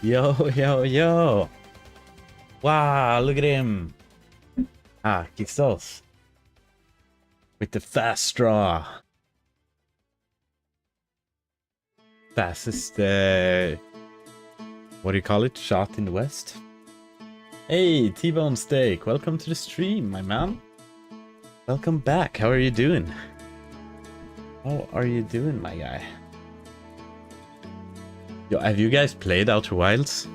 Yo, yo, yo. Wow, look at him. Kixos. With the fast straw. Fastest, what do you call it? Shot in the West? Hey, T-Bone Steak. Welcome to the stream, my man. Welcome back. How are you doing? How are you doing, my guy? Yo, have you guys played Outer Wilds?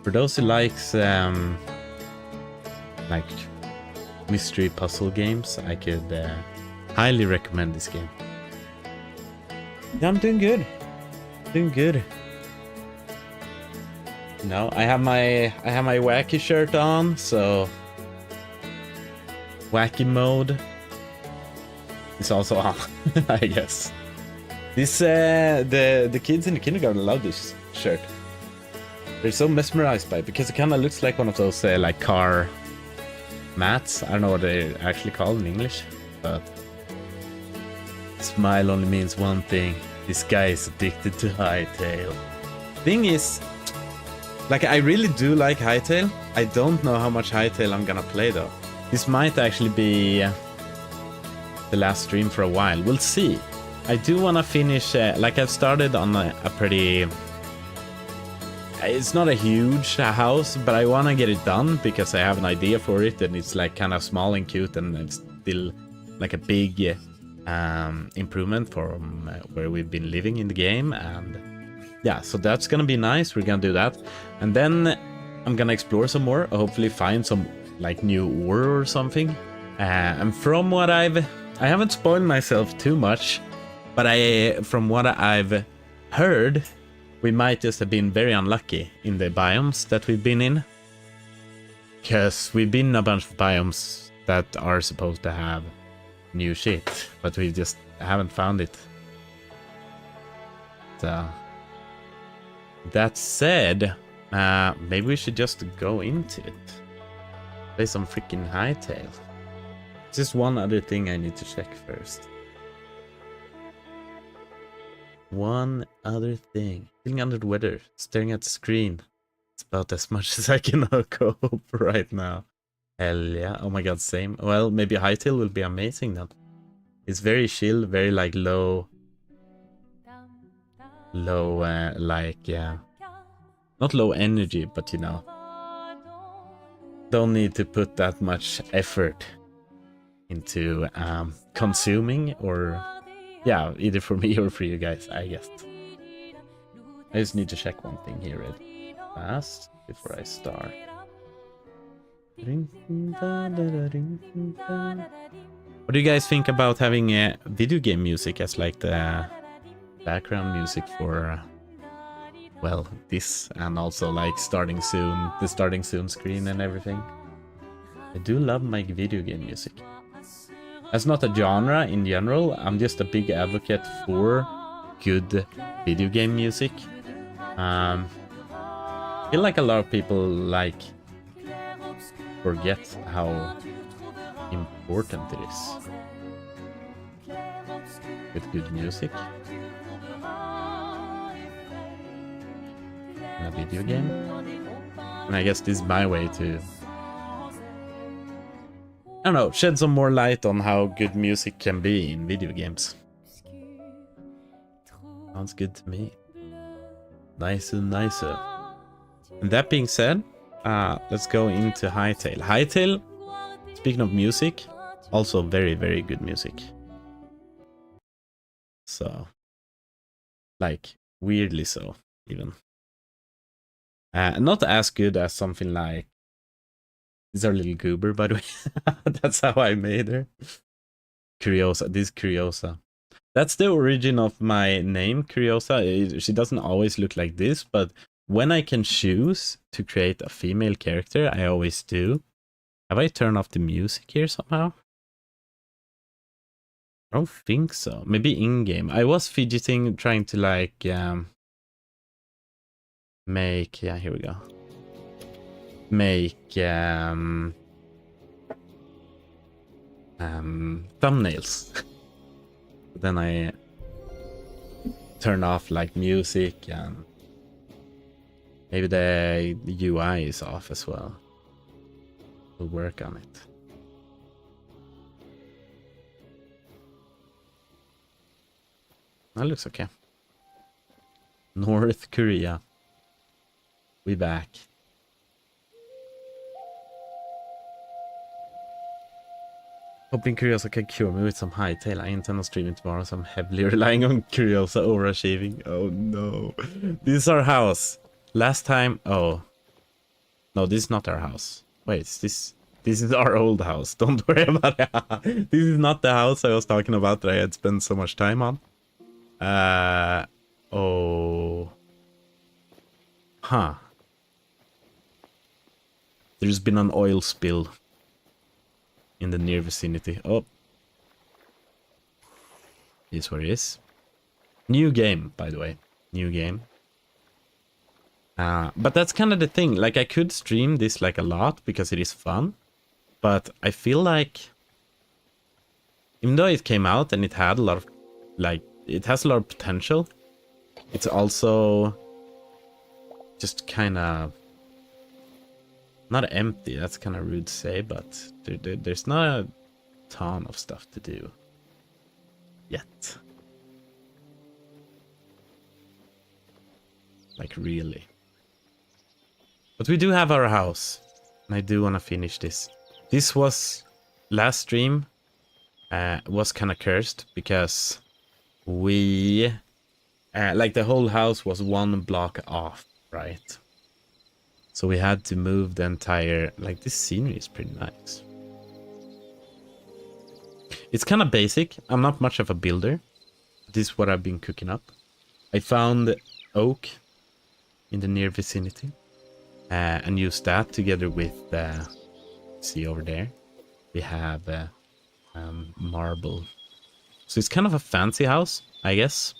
For those who likes like mystery puzzle games, I could highly recommend this game. Yeah, I'm doing good. Doing good. No, I have my wacky shirt on, so wacky mode is also on, I guess. This the kids in the kindergarten love this shirt. They're so mesmerized by it because it kind of looks like one of those like car mats. I don't know what they're actually called in English, but smile only means one thing. This guy is addicted to Hytale. Thing is, like, I really do like Hytale. I don't know how much Hytale I'm gonna play though. This might actually be the last stream for a while. We'll see. I do want to finish, like I've started on a pretty... It's not a huge house, but I want to get it done because I have an idea for it and it's like kind of small and cute and it's still like a big improvement from where we've been living in the game. And yeah, so that's gonna be nice. We're gonna do that. And then I'm gonna explore some more, hopefully find some like new ore or something. And from what I haven't spoiled myself too much, but from what I've heard, we might just have been very unlucky in the biomes that we've been in. Because we've been in a bunch of biomes that are supposed to have new shit, but we just haven't found it. So, that said, maybe we should just go into it. Play some freaking Hytale. Just one other thing I need to check first. One other thing. Feeling under the weather, staring at the screen. It's about as much as I can cope right now. Hell yeah. Oh my god, same. Well, maybe Hytale will be amazing then. It's very chill, very like low, like, yeah. Not low energy, but you know. Don't need to put that much effort into consuming or... Yeah, either for me or for you guys, I guess. I just need to check one thing here real fast before I start. What do you guys think about having video game music as like the background music for, well, this, and also like starting soon, the starting soon screen and everything? I do love my video game music. That's not a genre in general. I'm just a big advocate for good video game music. I feel like a lot of people like forget how important it is with good music in a video game. And I guess this is my way to, I don't know, shed some more light on how good music can be in video games. Sounds good to me. Nicer, nicer. And that being said, let's go into Hytale. Hytale, speaking of music, also very, very good music. So, like, weirdly so, even. Not as good as something like... These are little goober, by the way. That's how I made her. Curiosa. This is Curiosa. That's the origin of my name, Curiosa. She doesn't always look like this, but when I can choose to create a female character, I always do. Have I turned off the music here somehow? I don't think so. Maybe in-game. I was fidgeting, trying to like... make... Yeah, here we go. Make thumbnails. Then I turn off like music and Maybe the UI is off as well. We'll work on it. That looks okay. North Korea. We back. Hoping Curiosa can cure me with some Hytale. I intend on streaming tomorrow, so I'm heavily relying on Curiosa overachieving. Oh no. This is our house. Last time... Oh. No, this is not our house. Wait, this is our old house. Don't worry about it. This is not the house I was talking about that I had spent so much time on. Oh. Huh. There's been an oil spill in the near vicinity. Oh. Here's where it is. New game, by the way. New game. But that's kind of the thing. Like, I could stream this like a lot because it is fun. But I feel like... Even though it came out and it had a lot of... Like, it has a lot of potential. It's also... Just kind of... Not empty, that's kind of rude to say, but there's not a ton of stuff to do yet. Like, really. But we do have our house, and I do want to finish this. This was... Last stream was kind of cursed, because we... like, the whole house was one block off, right? So we had to move the entire... Like, this scenery is pretty nice. It's kind of basic. I'm not much of a builder. This is what I've been cooking up. I found oak in the near vicinity. And used that together with... see over there. We have marble. So it's kind of a fancy house, I guess.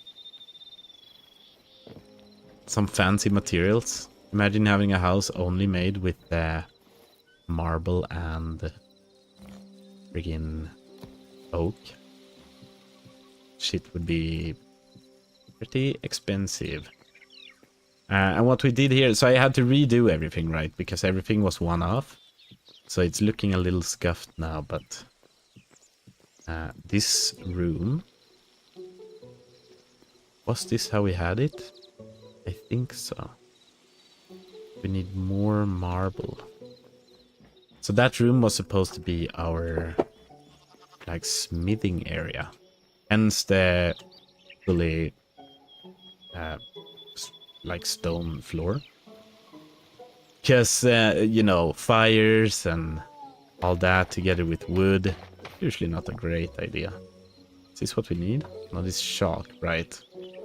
Some fancy materials. Imagine having a house only made with marble and friggin' oak. Shit would be pretty expensive. And what we did here, so I had to redo everything, right? Because everything was one off. So it's looking a little scuffed now, but this room... Was this how we had it? I think so. We need more marble. So that room was supposed to be our like smithing area. Hence the fully like stone floor. Because you know, fires and all that together with wood, usually not a great idea. Is this what we need? No, this is chalk, right?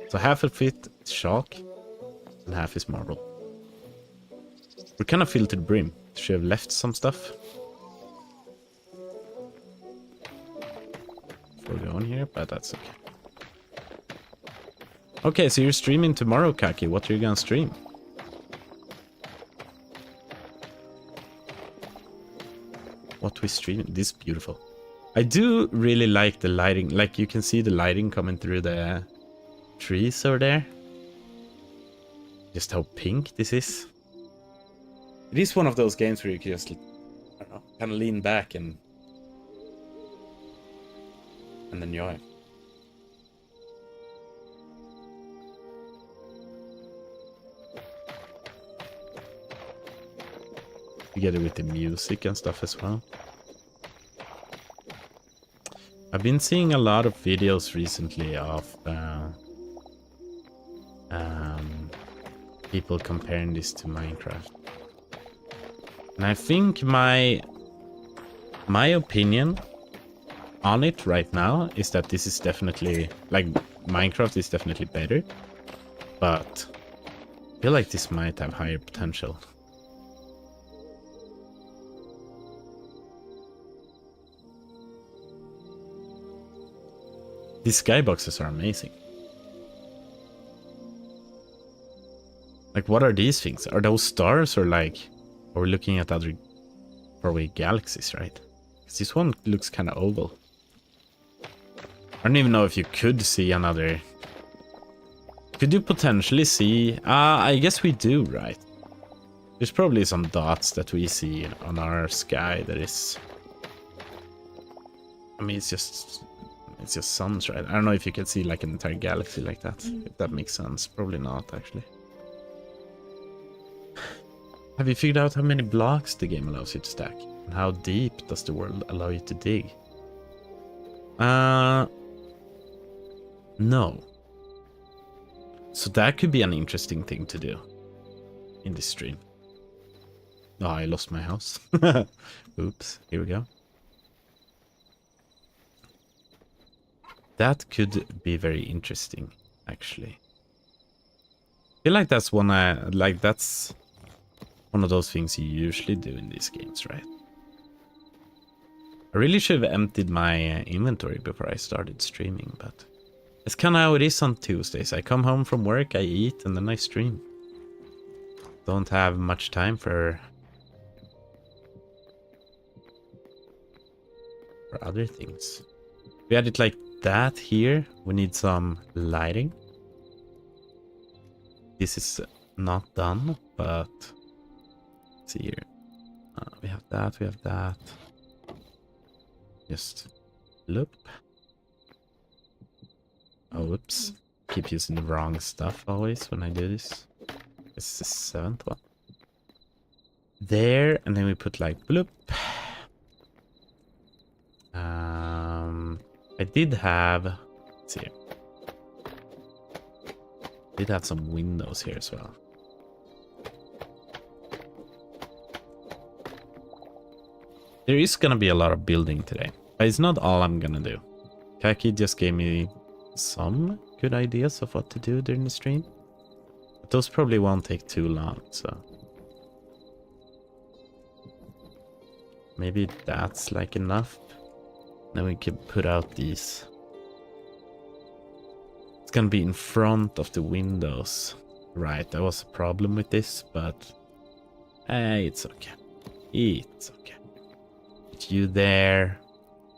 So half of it is chalk and half is marble. We're kind of filled to the brim. Should have left some stuff. Before we go on here, but that's okay. Okay, so you're streaming tomorrow, Kaki. What are you gonna stream? What we streaming? This is beautiful. I do really like the lighting. Like, you can see the lighting coming through the trees over there. Just how pink this is. It is one of those games where you can just, I don't know, kind of lean back and enjoy. Together with the music and stuff as well. I've been seeing a lot of videos recently of people comparing this to Minecraft. And I think my opinion on it right now is that this is definitely, like, Minecraft is definitely better. But I feel like this might have higher potential. These skyboxes are amazing. Like, what are these things? Are those stars, or like, are we looking at other faraway galaxies, right? Because this one looks kind of oval. I don't even know if you could see another... Could you potentially see... I guess we do, right? There's probably some dots that we see on our sky that is... I mean, it's just suns, right? I don't know if you can see like an entire galaxy like that. If that makes sense. Probably not, actually. Have you figured out how many blocks the game allows you to stack? And how deep does the world allow you to dig? No. So that could be an interesting thing to do in this stream. Oh, I lost my house. Oops, here we go. That could be very interesting, actually. I feel like that's that's one of those things you usually do in these games, right? I really should have emptied my inventory before I started streaming, but it's kind of how it is on Tuesdays. I come home from work, I eat, and then I stream. Don't have much time for other things. We had it like that here. We need some lighting. This is not done, but let's see here. We have that, we have that. Just loop. Oh, whoops. Keep using the wrong stuff always when I do this. It's the 7th one. There, and then we put like bloop. I did have, let's see here. Did have some windows here as well. There is gonna be a lot of building today, but it's not all I'm gonna do. Kaki just gave me some good ideas of what to do during the stream, but those probably won't take too long, so maybe that's like enough. Then we can put out these. It's gonna be in front of the windows. Right, there was a problem with this, but hey, it's okay. It's okay. Put you there.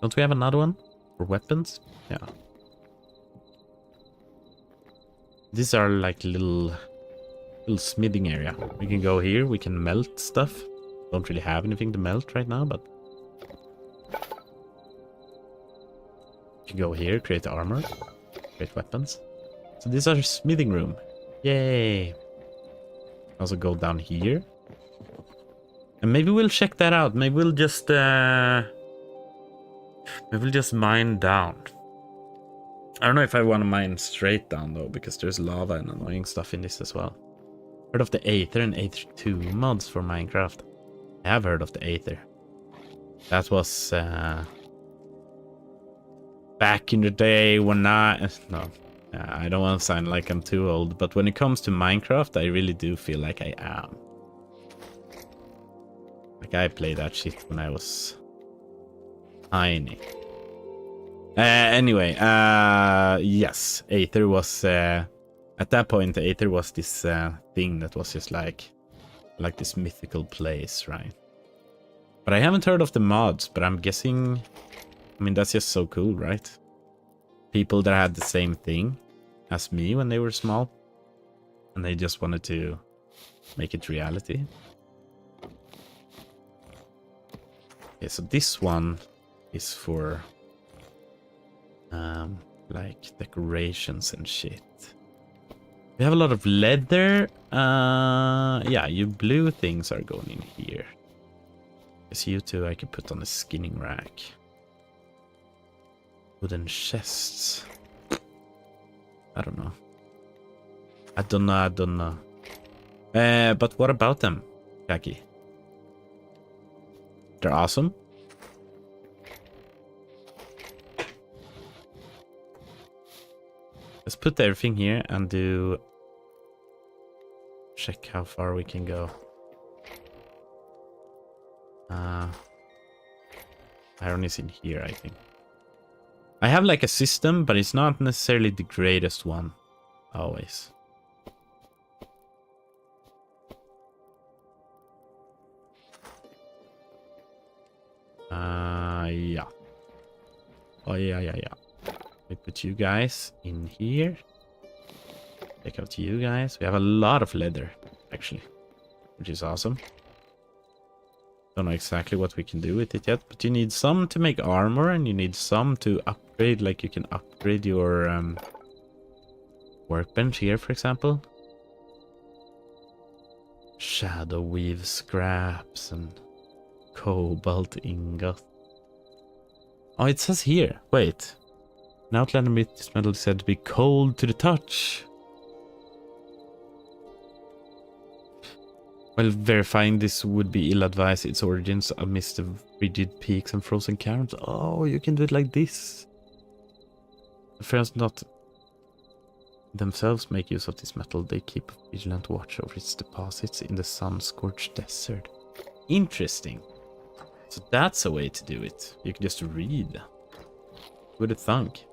Don't we have another one for weapons? Yeah. These are like little smithing area. We can go here, we can melt stuff. Don't really have anything to melt right now, but you can go here, create armor, create weapons. So these are smithing room. Yay! Also go down here. And maybe we'll check that out. Maybe we'll just mine down. I don't know if I want to mine straight down though, because there's lava and annoying stuff in this as well. Heard of the Aether and Aether 2 mods for Minecraft. I have heard of the Aether. That was back in the day when I don't want to sound like I'm too old, but when it comes to Minecraft, I really do feel like I am. Like I played that shit when I was tiny. Anyway, yes, Aether was at that point. Aether was this thing that was just like this mythical place, right? But I haven't heard of the mods, but I'm guessing. I mean, that's just so cool, right? People that had the same thing as me when they were small, and they just wanted to make it reality. Okay, so this one is for like decorations and shit. We have a lot of leather. Yeah, you blue things are going in here. Guess you two I could put on a skinning rack. Wooden chests. I don't know. I don't know. But what about them, Kaki? They're awesome. Let's put everything here and do... Check how far we can go. Iron is in here, I think. I have like a system, but it's not necessarily the greatest one. Always. Yeah. Oh, yeah. We put you guys in here. Take out you guys. We have a lot of leather, actually. which is awesome. Don't know exactly what we can do with it yet, but you need some to make armor, and you need some to upgrade, like you can upgrade your workbench here, for example. Shadow weave scraps and cobalt ingot. Oh, it says here. Wait. An outlander myth, this metal is said to be cold to the touch. While verifying this would be ill-advised, its origins amidst the frigid peaks and frozen caverns. Oh, you can do it like this. The friends not themselves make use of this metal. They keep a vigilant watch over its deposits in the sun-scorched desert. Interesting. So that's a way to do it. You can just read. Who would have thunk?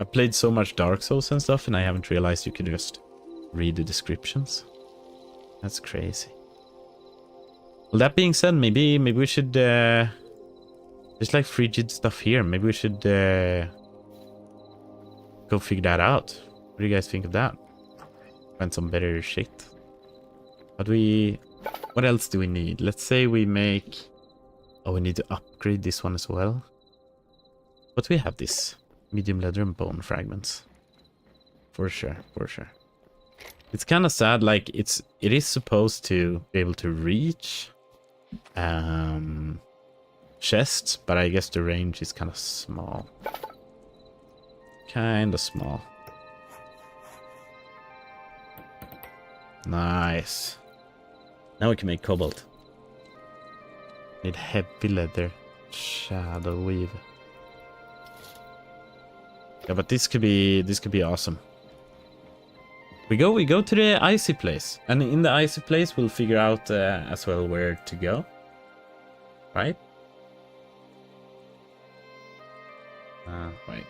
I played so much Dark Souls and stuff, and I haven't realized you can just read the descriptions. That's crazy. Well, that being said, maybe we should there's like frigid stuff here. Maybe we should go figure that out. What do you guys think of that? Find some better shit. What else do we need? Let's say we make... Oh, we need to upgrade this one as well. But we have this medium leather and bone fragments. For sure, for sure. It's kind of sad, like it is supposed to be able to reach chests, but I guess the range is kind of small. Kind of small. Nice. Now we can make cobalt. Need heavy leather, shadow weave. Yeah, but this could be awesome. We go to the icy place, and in the icy place we'll figure out as well where to go, right? Right.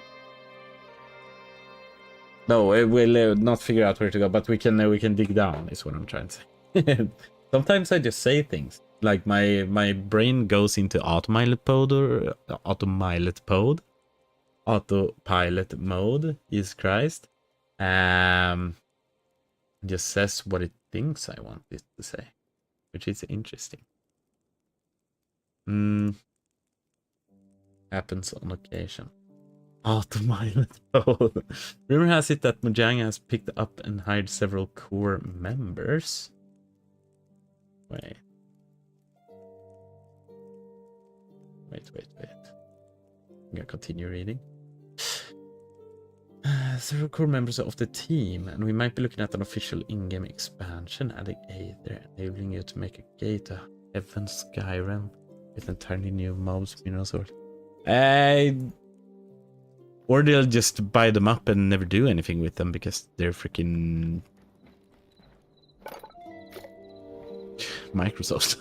No, we'll not figure out where to go, but we can dig down. Is what I'm trying to say. Sometimes I just say things like my brain goes into autopilot mode. Jesus Christ. Just says what it thinks I want it to say, which is interesting. Happens on occasion. Autopilot mode. Rumor has it that Mojang has picked up and hired several core members. Wait. I'm gonna continue reading. Several core members of the team, and we might be looking at an official in-game expansion, adding Aether, enabling you to make a gate to Heaven Skyrim with entirely new mobs, minerals, or they'll just buy them up and never do anything with them because they're freaking Microsoft.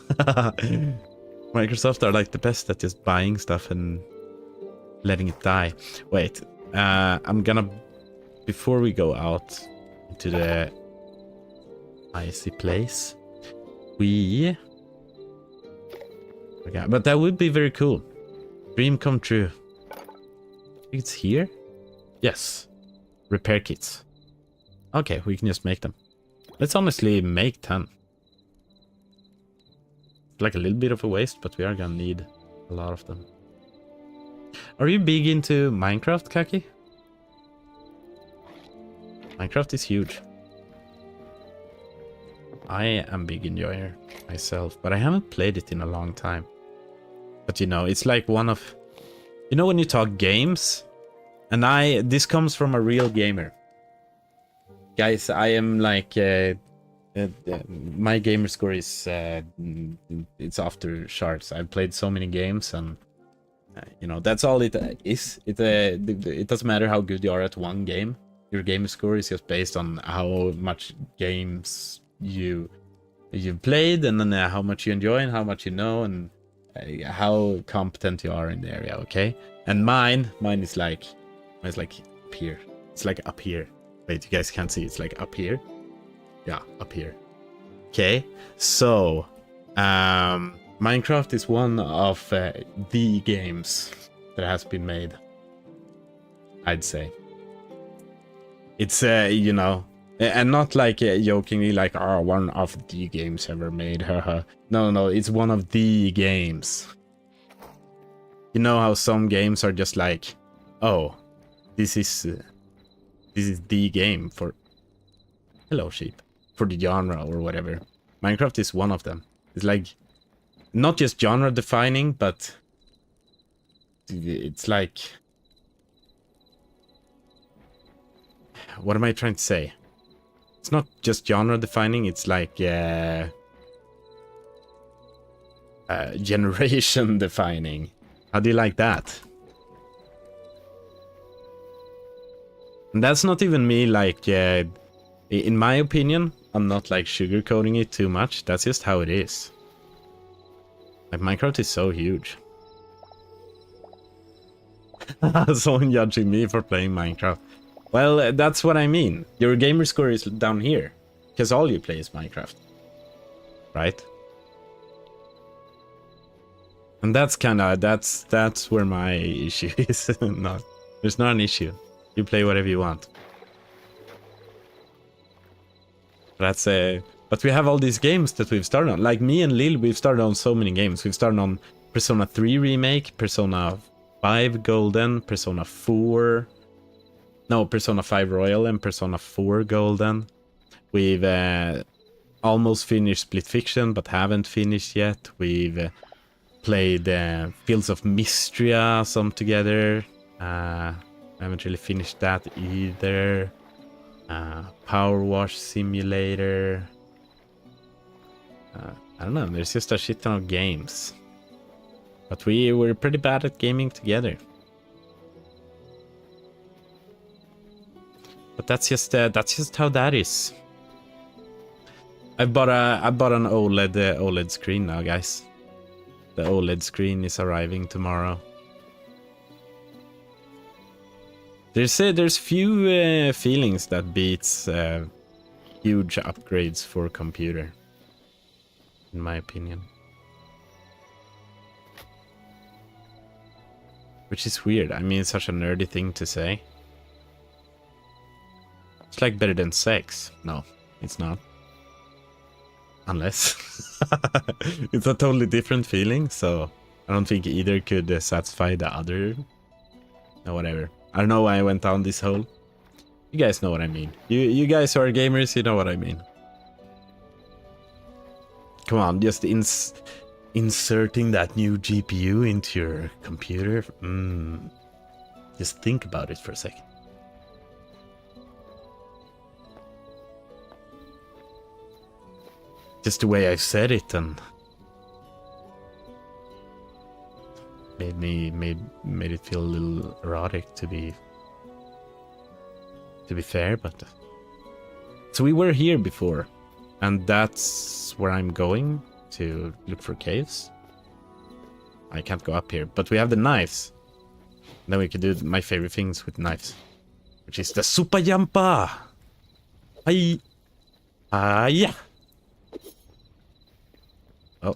Microsoft are like the best at just buying stuff and letting it die. Wait, I'm gonna, before we go out into the icy place, okay, but that would be very cool. Dream come true. I think it's here. Yes, repair kits. Okay, we can just make them. Let's honestly make 10. Like a little bit of a waste, but we are gonna need a lot of them. Are you big into Minecraft, Kaki? Minecraft is huge. I am big enjoyer myself, but I haven't played it in a long time. But you know, it's like one of... You know when you talk games? And this comes from a real gamer. Guys, I am like... my gamer score is... it's off the charts. I've played so many games and... you know, that's all it is. It doesn't matter how good you are at one game. Your gamer score is just based on how much games you've played, and then how much you enjoy and how much you know, and how competent you are in the area. Okay, and mine is like up here. It's like up here. Wait, you guys can't see. It's like up here. Yeah, up here. Okay, so Minecraft is one of the games that has been made, I'd say. It's, you know, And not like jokingly like, oh, one of the games ever made, haha. No, it's one of the games. You know how some games are just like, oh, this is the game for, hello sheep, for the genre or whatever. Minecraft is one of them. It's like, not just genre defining, but it's like, what am I trying to say? It's not just genre defining, it's like generation defining. How do you like that? And that's not even me, like, in my opinion, I'm not like sugarcoating it too much. That's just how it is. Like, Minecraft is so huge. Someone judging me for playing Minecraft. Well, that's what I mean. Your gamer score is down here. Because all you play is Minecraft. Right? And that's kinda, that's where my issue is. Not, there's not an issue. You play whatever you want. That's but we have all these games that we've started on. Like me and Lil, we've started on so many games. We've started on Persona 3 Remake, Persona 5 Golden, Persona 4... No, Persona 5 Royal and Persona 4 Golden. We've almost finished Split Fiction, but haven't finished yet. We've played Fields of Mystria, some together. I haven't really finished that either. Power Wash Simulator. I don't know, there's just a shit ton of games. But we were pretty bad at gaming together. But that's just how that is. I bought an OLED screen now, guys. The OLED screen is arriving tomorrow. There's few feelings that beats huge upgrades for a computer, in my opinion. Which is weird. I mean, it's such a nerdy thing to say. It's like better than sex. No, it's not. Unless. It's a totally different feeling, so I don't think either could satisfy the other. No, whatever. I don't know why I went down this hole. You guys know what I mean. You guys who are gamers, you know what I mean. Come on, just inserting that new GPU into your computer. Just think about it for a second. Just the way I said it and made it feel a little erotic to be fair, but so we were here before, and that's where I'm going to look for caves. I can't go up here, but we have the knives. Then we can do my favorite things with knives, which is the super jumpa. Yeah. Oh,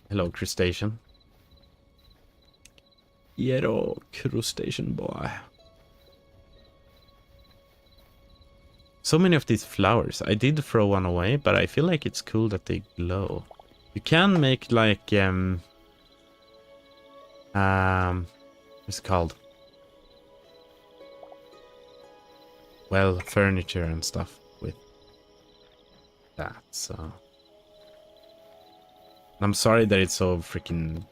hello, crustacean. Hello, crustacean boy. So many of these flowers. I did throw one away, but I feel like it's cool that they glow. You can make like what's it called? Well, furniture and stuff with that, so I'm sorry that it's so freaking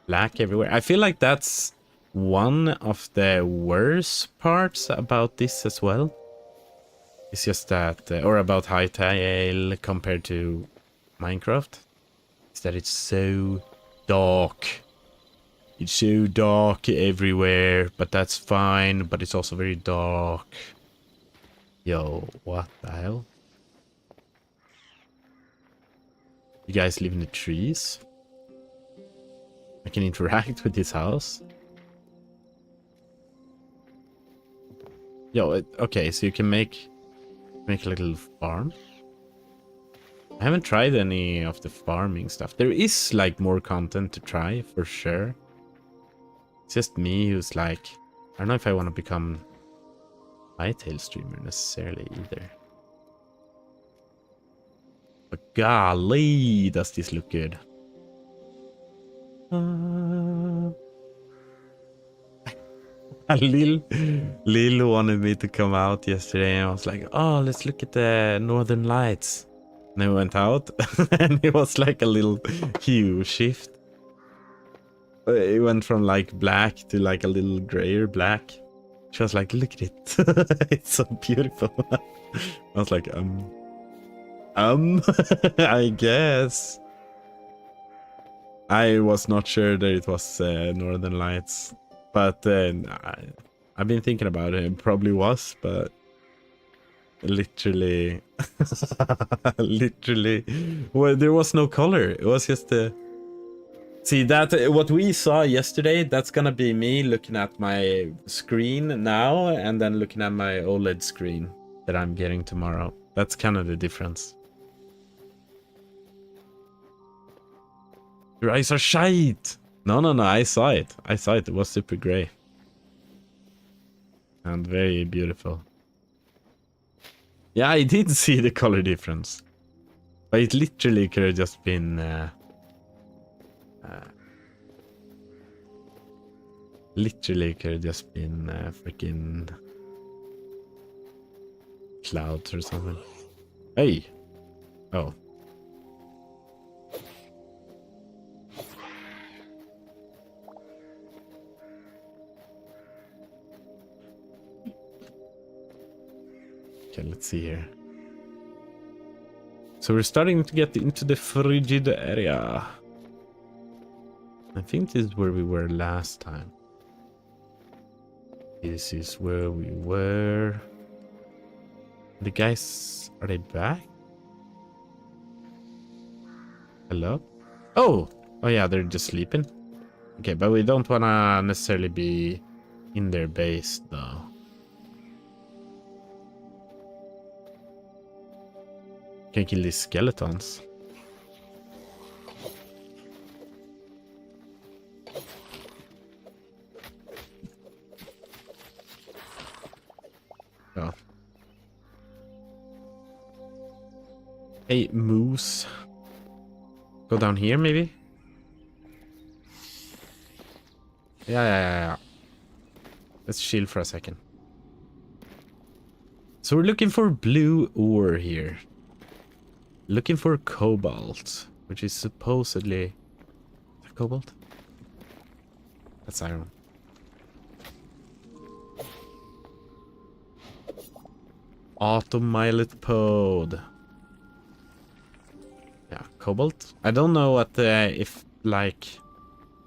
black everywhere. I feel like that's one of the worst parts about this as well. It's just that, or about Hytale compared to Minecraft, is that it's so dark. It's so dark everywhere, but that's fine, but it's also very dark. Yo, what the hell? You guys live in the trees? I can interact with this house? Yo, okay, so you can make a little farm. I haven't tried any of the farming stuff. There is like more content to try for sure. It's just me who's like, I don't know if I want to become a Hytale streamer necessarily either. But golly, does this look good. Lil wanted me to come out yesterday and I was like, oh, let's look at the Northern Lights. And I went out and it was like a little hue shift. It went from like black to like a little grayer black. She was like, look at it. It's so beautiful. I was like, I guess. I was not sure that it was Northern Lights. But I've been thinking about it. It probably was, but literally, literally, well, there was no color. It was just a. See that what we saw yesterday. That's gonna be me looking at my screen now, and then looking at my OLED screen that I'm getting tomorrow. That's kind of the difference. Your eyes are shite. No, I saw it. I saw it. It was super gray. And very beautiful. Yeah, I did see the color difference. But it literally could have just been... literally could have just been freaking... clouds or something. Hey! Oh. Okay, let's see here. So we're starting to get into the frigid area. I think this is where we were last time. This is where we were. The guys, are they back? Hello? Oh! Oh yeah, they're just sleeping. Okay, but we don't wanna necessarily be in their base though. Can kill these skeletons. Oh. Hey, moose. Go down here, maybe? Yeah. Let's chill for a second. So we're looking for blue ore here. Looking for cobalt, which is supposedly... Is that cobalt? That's iron. Automilot pod. Yeah, cobalt. I don't know what if like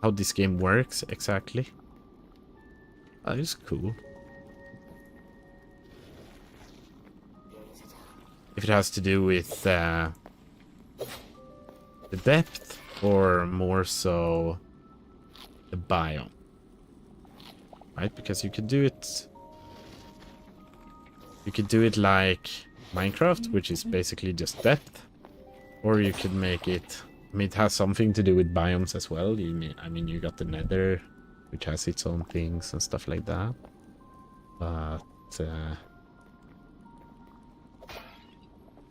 how this game works exactly. It's cool. If it has to do with the depth or more so the biome, right? Because you could do it. You could do it like Minecraft, which is basically just depth, or you could make it. I mean, it has something to do with biomes as well. I mean, you got the Nether, which has its own things and stuff like that. But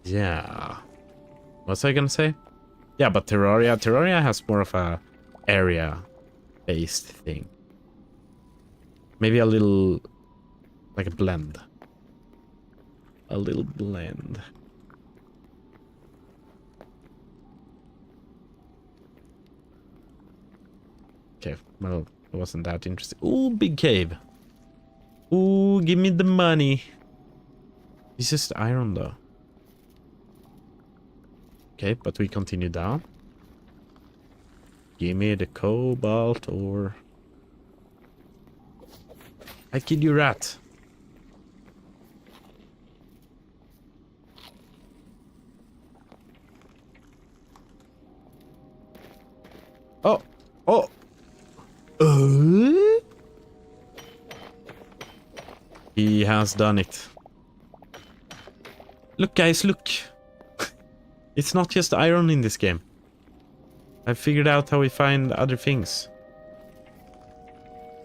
yeah, what's I gonna say? Yeah, but Terraria has more of a area-based thing. Maybe a little, like a blend. A little blend. Okay, well, it wasn't that interesting. Ooh, big cave. Ooh, give me the money. It's just iron though. Okay, but we continue down. Give me the cobalt ore. I kid you, rat. Oh, oh. He has done it. Look, guys, look. It's not just iron in this game. I figured out how we find other things.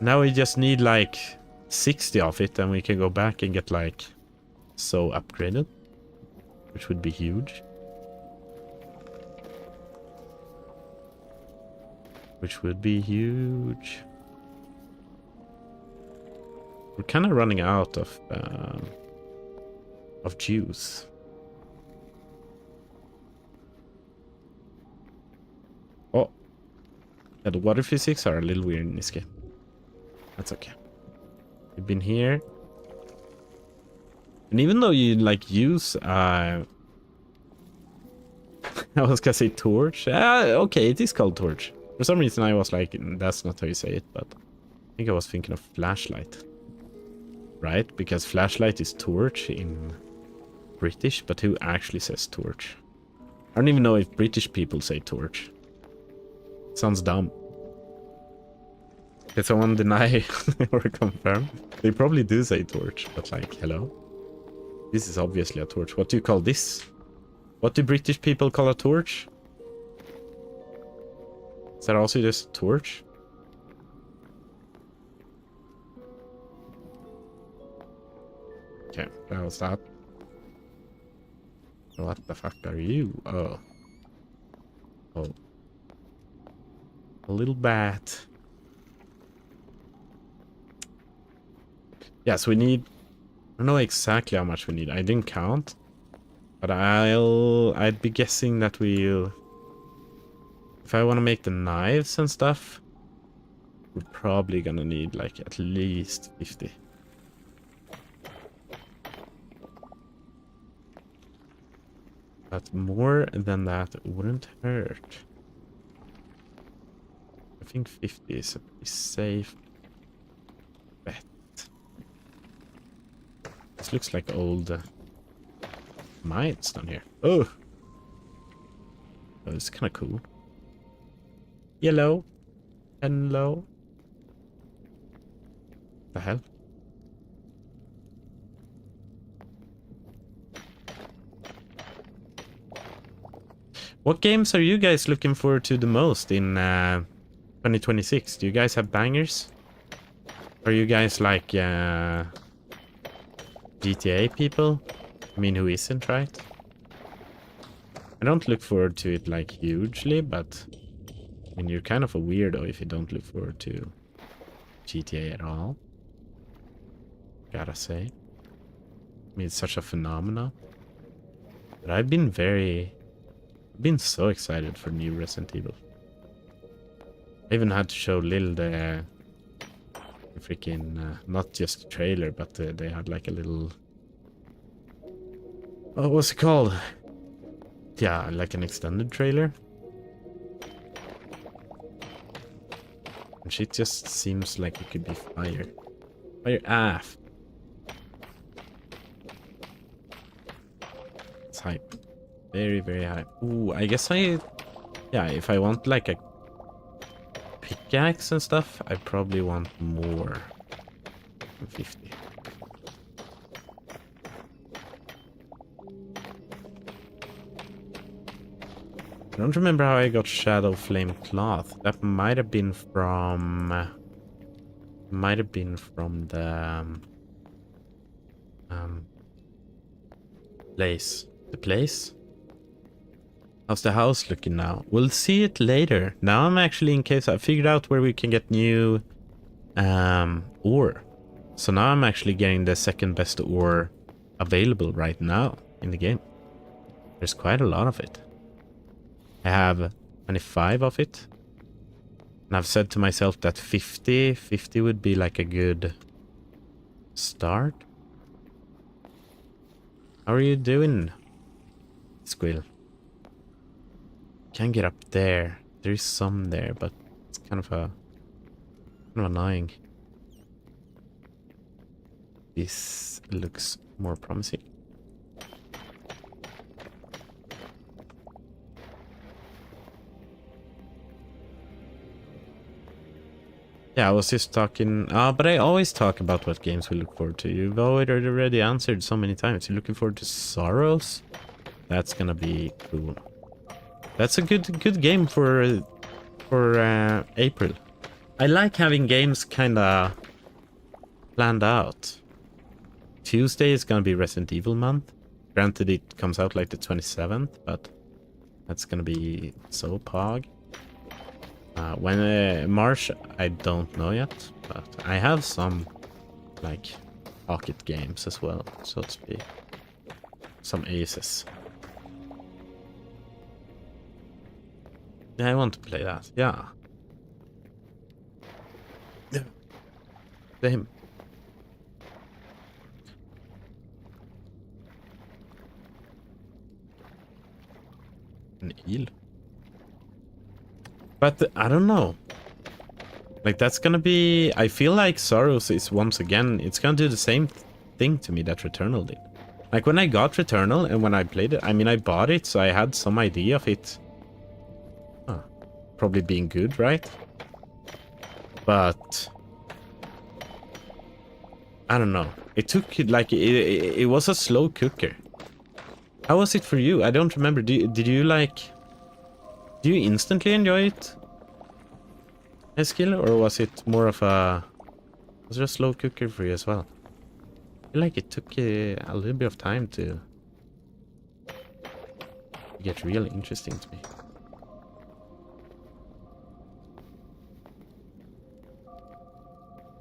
Now we just need like 60 of it and we can go back and get like so upgraded. Which would be huge. which would be huge. We're kind of running out of juice. Oh, yeah, the water physics are a little weird in this game. That's okay. You've been here, and even though you like use I was gonna say torch. Okay, it is called torch. For some reason I was like, that's not how you say it, but I think I was thinking of flashlight. Right? Because flashlight is torch in British, but who actually says torch? I don't even know if British people say torch. Sounds dumb. Did someone deny or confirm? They probably do say torch, but like, hello? This is obviously a torch. What do you call this? What do British people call a torch? Is that also just a torch? Okay, that was that. What the fuck are you? Oh. Oh. A little bat. Yes, we need... I don't know exactly how much we need. I didn't count. But I'd be guessing that we'll... If I want to make the knives and stuff, we're probably gonna need like at least 50. But more than that wouldn't hurt. I think 50 is a pretty safe bet. This looks like old mines down here. Oh! Oh, it's kind of cool. Yellow. Hello. The hell? What games are you guys looking forward to the most in 2026? Do you guys have bangers? Are you guys like GTA people? I mean, who isn't, right? I don't look forward to it like hugely, but I mean, you're kind of a weirdo if you don't look forward to GTA at all. Gotta say. I mean, it's such a phenomenon. But I've been so excited for new Resident Evil. I even had to show Lil the freaking, not just a trailer, but they had like a little... Oh, what's it called? Yeah, like an extended trailer. And shit just seems like it could be fire. Fire AF. It's hype. Very, very hype. Ooh, I guess yeah, if I want like a pickaxe and stuff, I probably want more than 50. I don't remember how I got Shadow Flame Cloth. That might have been from the place. The place? How's the house looking now? We'll see it later. Now I'm actually in case I figured out where we can get new ore. So now I'm actually getting the second best ore available right now in the game. There's quite a lot of it. I have 25 of it. And I've said to myself that 50 would be like a good start. How are you doing, Squill? Can get up there. There is some there, but it's kind of annoying. This looks more promising. Yeah, I was just talking... but I always talk about what games we look forward to. You've already answered so many times. You're looking forward to Sorrows? That's gonna be cool. That's a good game for April. I like having games kinda planned out. Tuesday is gonna be Resident Evil month. Granted, it comes out like the 27th, but that's gonna be so pog. When March, I don't know yet, but I have some like pocket games as well, so to speak. Some aces. Yeah, I want to play that. Yeah. Yeah. Same. An eel. But I don't know. Like that's gonna be... I feel like Soros is once again... It's gonna do the same thing to me that Returnal did. Like when I got Returnal and when I played it... I mean, I bought it, so I had some idea of it... probably being good, right? But... I don't know. It took... like, it was a slow cooker. How was it for you? I don't remember. Did you like... Do you instantly enjoy it? Skill, or was it more of a... Was it a slow cooker for you as well? I feel like it took a little bit of time to get really interesting to me.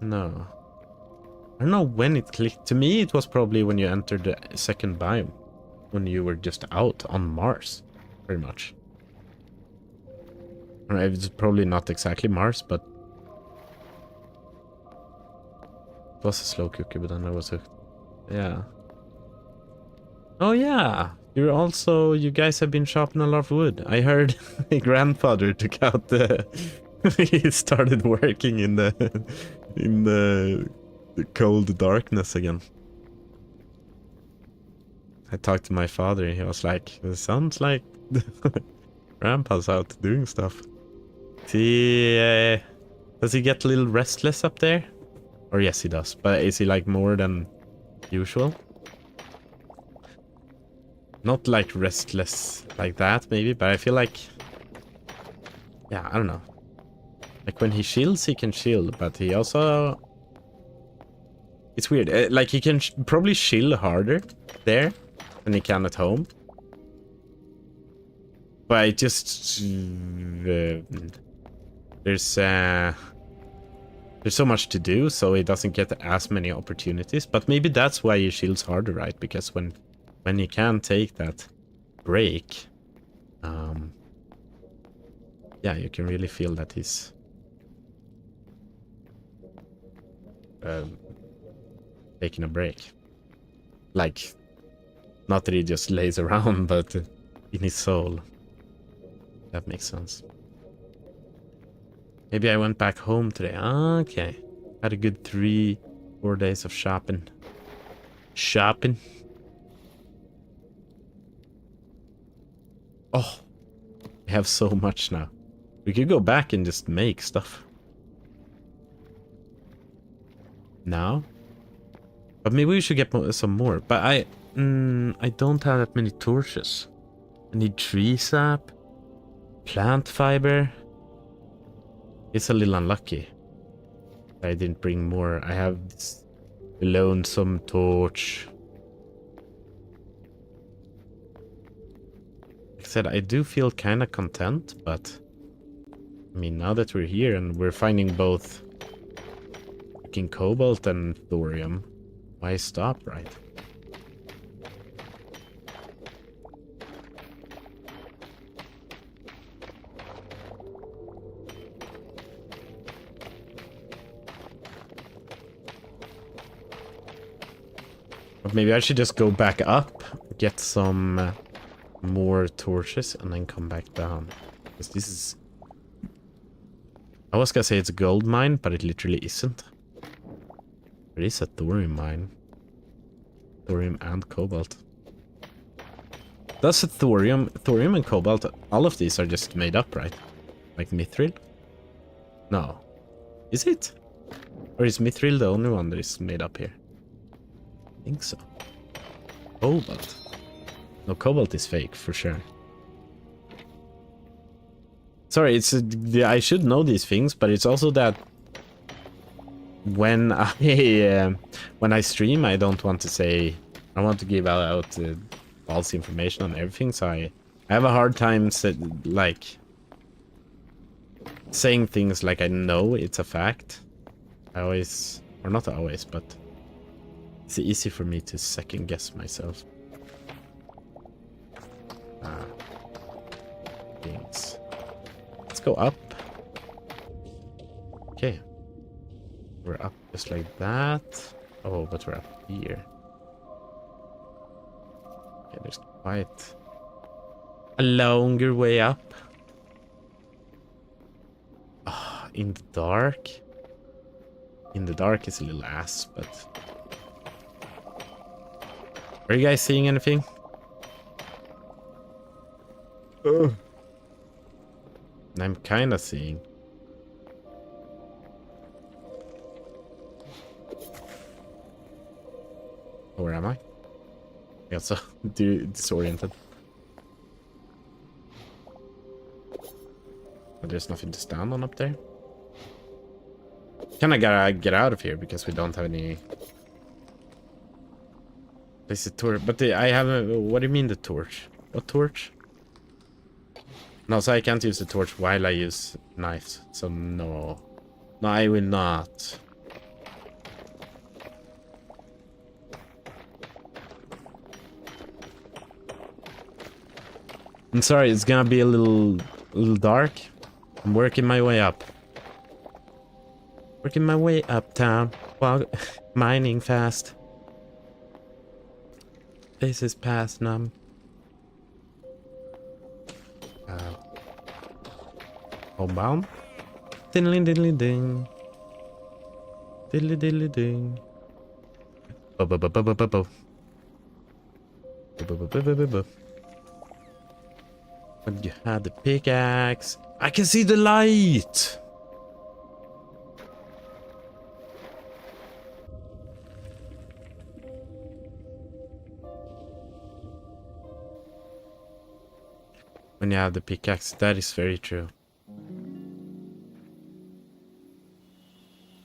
No. I don't know when it clicked. To me, it was probably when you entered the second biome. When you were just out on Mars. Pretty much. It's probably not exactly Mars, but... It was a slow cooker, but then I was hooked. Yeah. Oh yeah! You're also... You guys have been chopping a lot of wood. I heard my grandfather took out the... he started working in the... in the cold darkness again. I talked to my father and he was like, it sounds like Grandpa's out doing stuff. Does he get a little restless up there? Or yes, he does. But is he like more than usual? Not like restless like that, maybe. But I feel like... Yeah, I don't know. Like when he chills, he can chill. But he also... It's weird. Like he can probably chill harder there than he can at home. But it just... There's so much to do, so he doesn't get as many opportunities. But maybe that's why he shields harder, right? Because when he can take that break, yeah, you can really feel that he's taking a break. Like, not that he just lays around, but in his soul. That makes sense. Maybe I went back home today. Okay. Had a good 3-4 days of shopping. Shopping. Oh. I have so much now. We could go back and just make stuff. Now? But maybe we should get some more. But I don't have that many torches. I need tree sap. Plant fiber. It's a little unlucky. I didn't bring more. I have this lonesome torch. Like I said, I do feel kind of content, but... I mean, now that we're here and we're finding both... freaking cobalt and thorium, why stop, right? But maybe I should just go back up, get some more torches, and then come back down. Because this is... I was gonna say it's a gold mine, but it literally isn't. It is a thorium mine. Thorium and cobalt. That's a thorium and cobalt, all of these are just made up, right? Like mithril? No. Is it? Or is mithril the only one that is made up here? I think so. Cobalt. No, cobalt is fake for sure. Sorry, it's I should know these things, but it's also that when I stream, I don't want to say... I want to give out false information on everything, so I have a hard time like saying things like I know it's a fact. I always, or not always, but it's easy for me to second guess myself. Things. Let's go up. Okay. We're up just like that. Oh, but we're up here. Okay, there's quite a longer way up. Oh, in the dark. In the dark is a little ass, but... Are you guys seeing anything? I'm kinda seeing. Where am I? I got so disoriented. But there's nothing to stand on up there. Kinda gotta get out of here because we don't have any... This is a torch, but I have a... What do you mean the torch? What torch? No, so I can't use the torch while I use knives. So no. No, I will not. I'm sorry, it's gonna be a little dark. I'm working my way up. Working my way uptown while mining fast. This is past numb. Homebound. Diddly diddly ding. Diddly diddly ding. Bo bo bo bo bo bo bo. Bo bo bo bo bo bo bo. When you had the pickaxe, I can see the light. When you have the pickaxe, that is very true.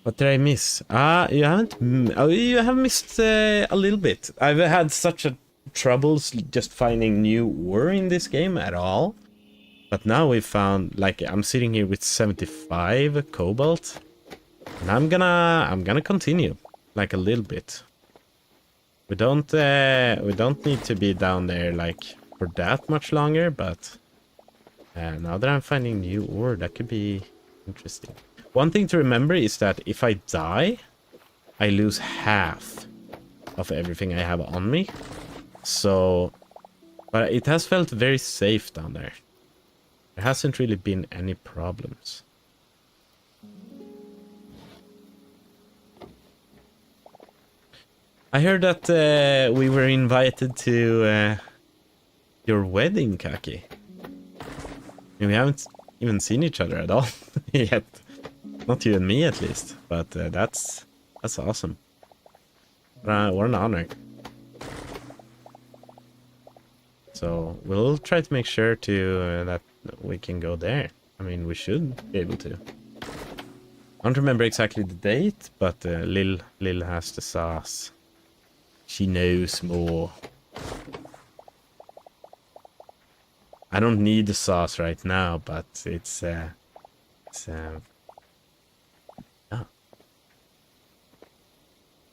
What did I miss? You haven't. Oh, you have missed a little bit. I've had such a troubles just finding new ore in this game at all. But now we found, like, I'm sitting here with 75 cobalt, and I'm gonna continue, like, a little bit. We don't need to be down there like for that much longer, but now that I'm finding new ore, that could be interesting. One thing to remember is that if I die, I lose half of everything I have on me. So, but it has felt very safe down there. There hasn't really been any problems. I heard that we were invited to your wedding, Kaki. And we haven't even seen each other at all yet. Not you and me, at least. But that's awesome. What an honor. So we'll try to make sure to that we can go there. I mean, we should be able to. I don't remember exactly the date, but Lil has the sauce. She knows more. I don't need the sauce right now, but it's yeah.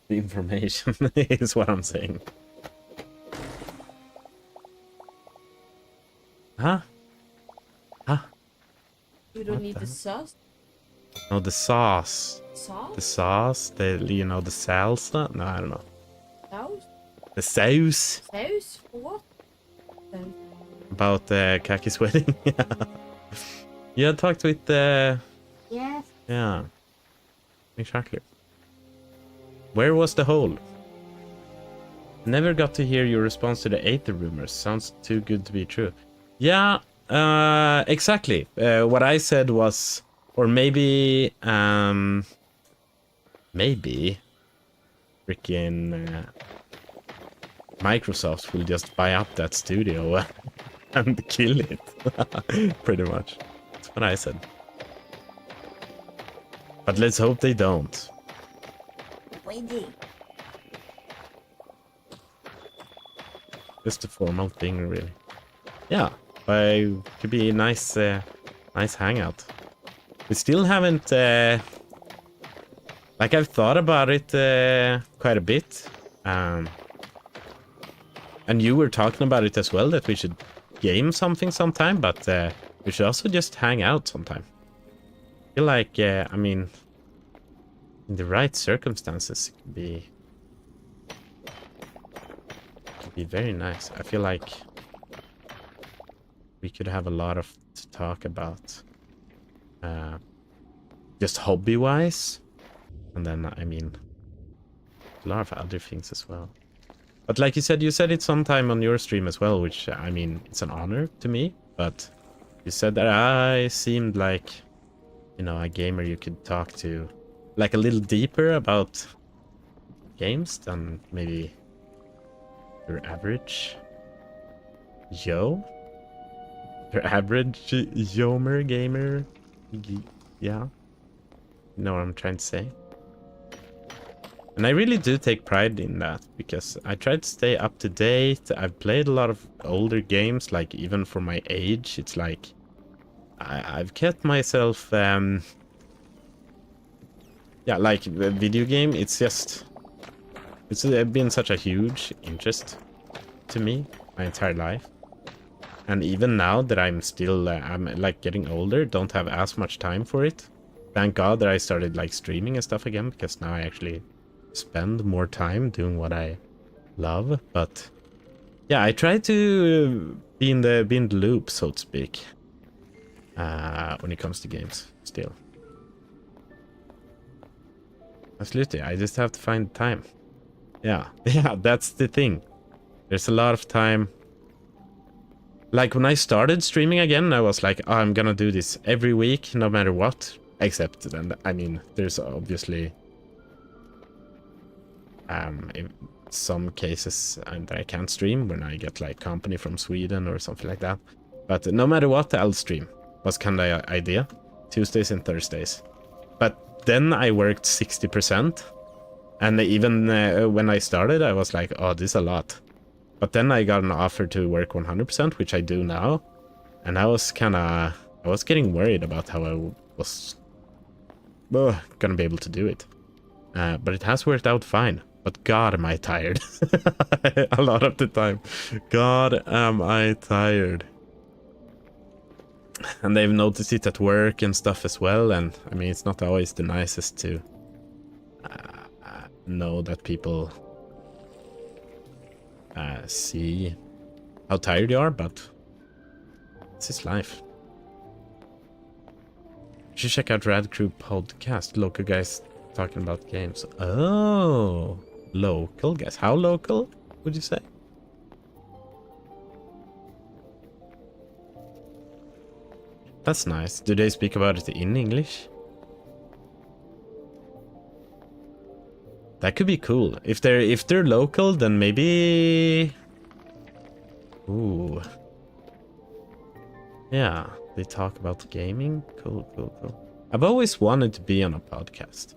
The information is what I'm saying. Huh? Huh? You don't need the sauce? No, the sauce. Sauce? The sauce, you know, the salsa? No, I don't know. Sauce? The sauce. Sauce? For what? About Kaki's wedding. You had talked with Yes. yeah. Exactly. Where was the hole? Never got to hear your response to the Aether rumors. Sounds too good to be true. Yeah, exactly. What I said was, or maybe, maybe, freaking Microsoft will just buy up that studio and kill it. Pretty much. That's what I said. But let's hope they don't. Just a formal thing, really. Yeah, but it could be a nice, nice hangout. we still haven't like I've thought about it quite a bit, and you were talking about it as well, that we should game something sometime, but we should also just hang out sometime. I feel like I mean, in the right circumstances, it could be very nice. I feel like we could have a lot of to talk about, just hobby-wise, and then I mean a lot of other things as well. But like you said it sometime on your stream as well, which I mean, it's an honor to me. But you said that I seemed like, you know, a gamer you could talk to, like a little deeper about games than maybe your average your average Yomer gamer. Yeah, you know what I'm trying to say. And I really do take pride in that, because I try to stay up to date. I've played a lot of older games, like even for my age. It's like I've kept myself yeah, like the video game, it's been such a huge interest to me my entire life. And even now that I'm still I'm like getting older, don't have as much time for it. Thank God that I started like streaming and stuff again, because now I actually spend more time doing what I love. But yeah, I try to be in the loop, so to speak, when it comes to games still. Absolutely, I just have to find time. Yeah, that's the thing. There's a lot of time. Like when I started streaming again, I was like, oh, I'm gonna do this every week, no matter what. Except then, I mean, there's obviously in some cases that I can't stream when I get like company from Sweden or something like that. But no matter what, I'll stream. Was kind of the idea. Tuesdays and Thursdays. But then I worked 60%. And even when I started, I was like, oh, this is a lot. But then I got an offer to work 100%, which I do now. And I was getting worried about how I was gonna be able to do it. But it has worked out fine. But God, am I tired. A lot of the time. God, am I tired. And they've noticed it at work and stuff as well. And I mean, it's not always the nicest to know that people see how tired you are, but it's his life. You should check out Rad Crew podcast. Local guys talking about games. Oh, local guys. How local would you say? That's nice. Do they speak about it in English? That could be cool. If they're local, then maybe. Ooh. Yeah, they talk about gaming. Cool. I've always wanted to be on a podcast.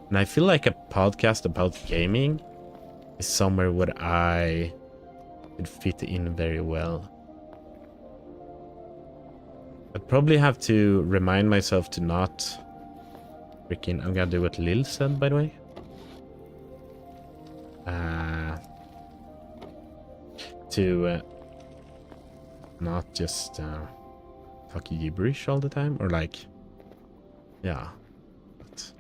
And I feel like a podcast about gaming is somewhere where I could fit in very well. I'd probably have to remind myself to not freaking... I'm gonna do what Lil said, by the way. To not just talk gibberish all the time, or like, yeah. But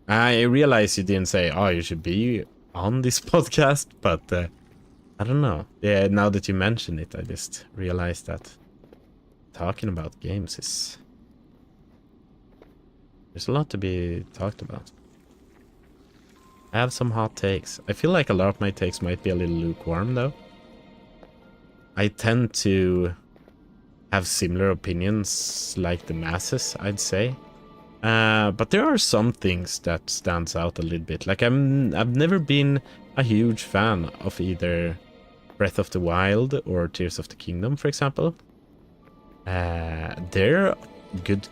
I realize you didn't say, oh, you should be on this podcast, but I don't know. Yeah, now that you mention it, I just realized that talking about games is... There's a lot to be talked about. I have some hot takes. I feel like a lot of my takes might be a little lukewarm, though. I tend to have similar opinions like the masses, I'd say. But there are some things that stands out a little bit. Like I've never been a huge fan of either Breath of the Wild or Tears of the Kingdom, for example. They're good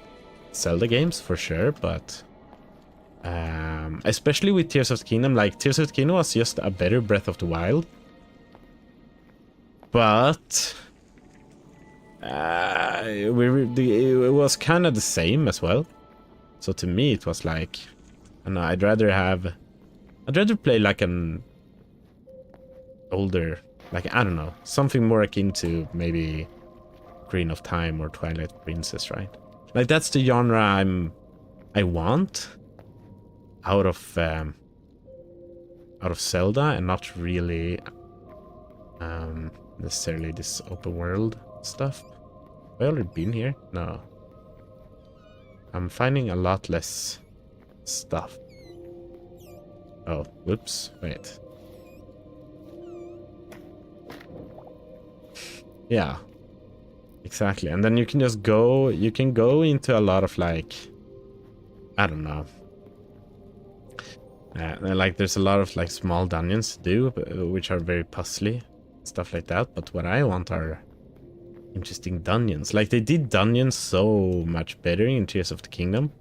Zelda games for sure, but especially with Tears of the Kingdom, like Tears of the Kingdom was just a better Breath of the Wild. But It was kind of the same as well. So to me, it was like, I don't know, I'd rather play like an older, like, I don't know, something more akin to maybe Green of Time or Twilight Princess, right? Like that's the genre I want out of Zelda, and not really necessarily this open world stuff. Have I already been here? No. I'm finding a lot less stuff. Oh, whoops, wait. Yeah, exactly. And then you can just go, you can go into a lot of like, I don't know. Like there's a lot of like small dungeons to do, which are very puzzly, stuff like that. But what I want are interesting dungeons. Like they did dungeons so much better in Tears of the Kingdom.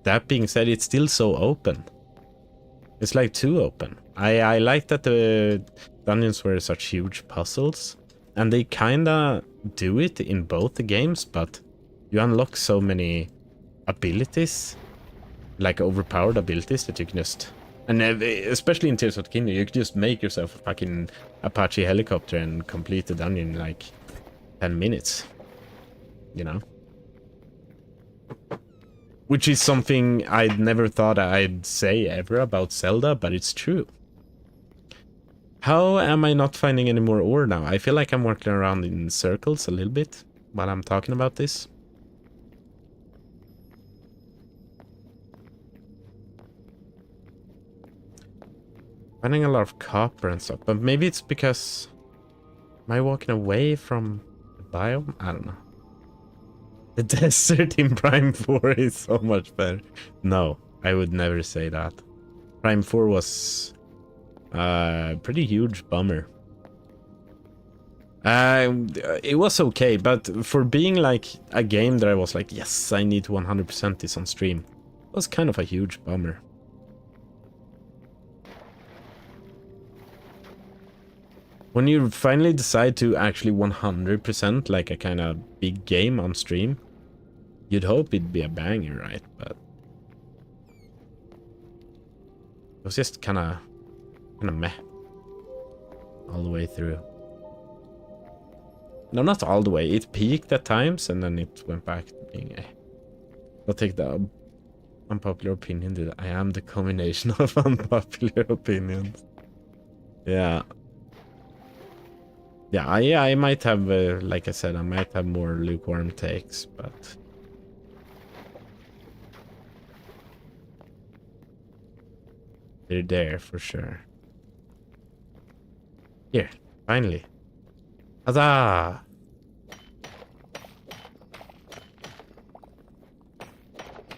That being said, it's still so open. It's like too open. I like that the dungeons were such huge puzzles. And they kinda do it in both the games, but you unlock so many abilities, like overpowered abilities, that you can just... And especially in Tears of the Kingdom, you can just make yourself a fucking Apache helicopter and complete the dungeon in like 10 minutes. You know? Which is something I'd never thought I'd say ever about Zelda, but it's true. How am I not finding any more ore now? I feel like I'm working around in circles a little bit while I'm talking about this. Finding a lot of copper and stuff, but maybe it's because... Am I walking away from the biome? I don't know. The desert in Prime 4 is so much better. No, I would never say that. Prime 4 was... pretty huge bummer. It was okay, but for being like a game that I was like, yes, I need to 100% this on stream, it was kind of a huge bummer. When you finally decide to actually 100% like a kind of big game on stream, you'd hope it'd be a banger, right? But it was just kind of meh all the way through. No, not all the way. It peaked at times and then it went back to being I'll take the unpopular opinion, dude. I am the combination of unpopular opinions. Yeah. Yeah, I might have, like I said, I might have more lukewarm takes, but... they're there for sure. Here, finally. Huzzah!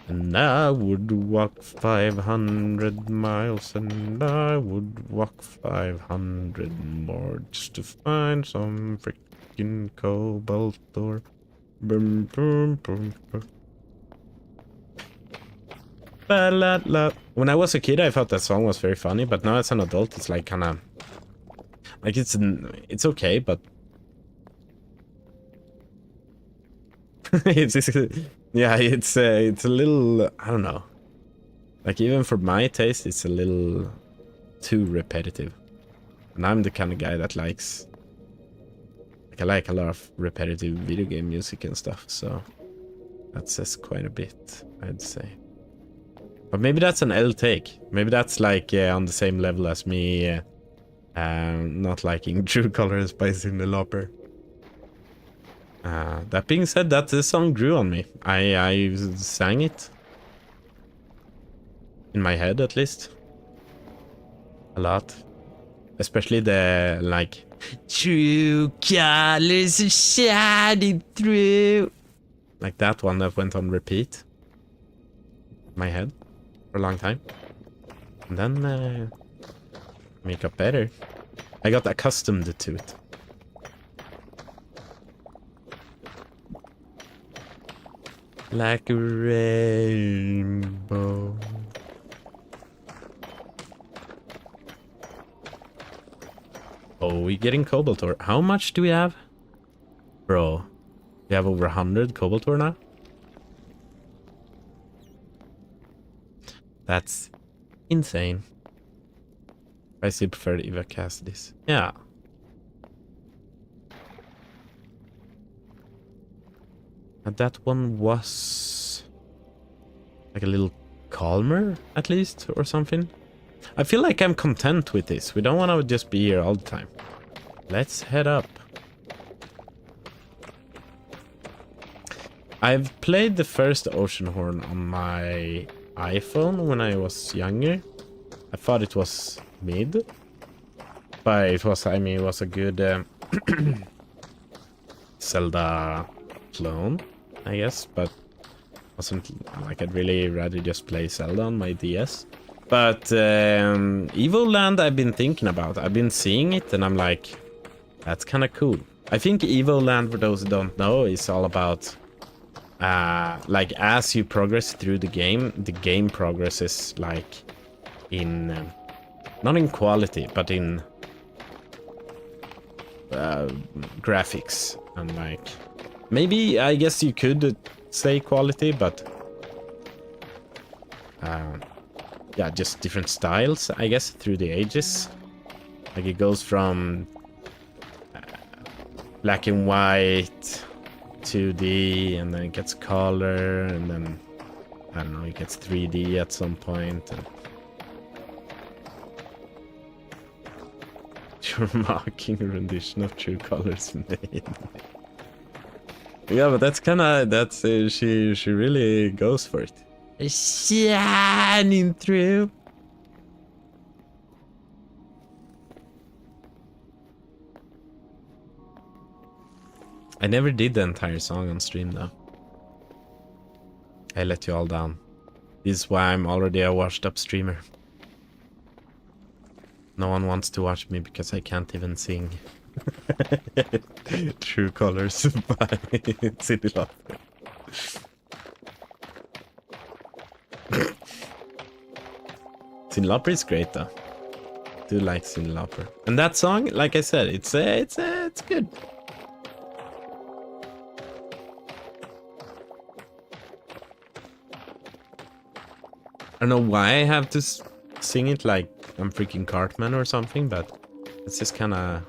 And I would walk 500 miles, and I would walk 500 more just to find some freaking cobalt ore. Boom, boom, boom, boom. Ba-la-la. When I was a kid, I thought that song was very funny, but now as an adult, it's like kind of... like it's okay, but... yeah, it's a little, I don't know. Like even for my taste, it's a little too repetitive. And I'm the kind of guy that likes, like I like a lot of repetitive video game music and stuff, so that says quite a bit, I'd say. But maybe that's an L take. Maybe that's like on the same level as me not liking True Colors by Cyndi Lauper. That being said, that this song grew on me. I sang it. In my head, at least. A lot. Especially the, like... True colors are shining through. Like that one that went on repeat. In my head. For a long time. And then... make up better. I got accustomed to it. Like a rainbow. Oh, we're getting cobalt ore. How much do we have? Bro, We have over 100 cobalt ore now. That's insane. I still prefer Eva Cassidy's. Yeah. And that one was like a little calmer, at least, or something. I feel like I'm content with this. We don't want to just be here all the time. Let's head up. I've played the first Oceanhorn on my iPhone when I was younger. I thought it was mid, but it was, I mean, it was a good Zelda clone, I guess, but wasn't like I'd really rather just play Zelda on my DS. But Evoland I've been thinking about. I've been seeing it and I'm like, that's kind of cool. I think Evoland, for those who don't know, is all about like as you progress through the game progresses like in not in quality but in graphics, and like maybe I guess you could say quality, but yeah, just different styles, I guess, through the ages. Like it goes from black and white, 2D, and then it gets color, and then I don't know, it gets 3D at some point. And you're mocking a rendition of True Colors made. Yeah, but that's kind of, that's she really goes for it. Shining through. I never did the entire song on stream though. I let you all down. This is why I'm already a washed up streamer. No one wants to watch me because I can't even sing. True Colors by Cyndi Lauper. Cyndi Lauper is great though. I do like Cyndi Lauper. And that song, like I said, it's good. I don't know why I have to sing it like I'm freaking Cartman or something, but it's just kind of,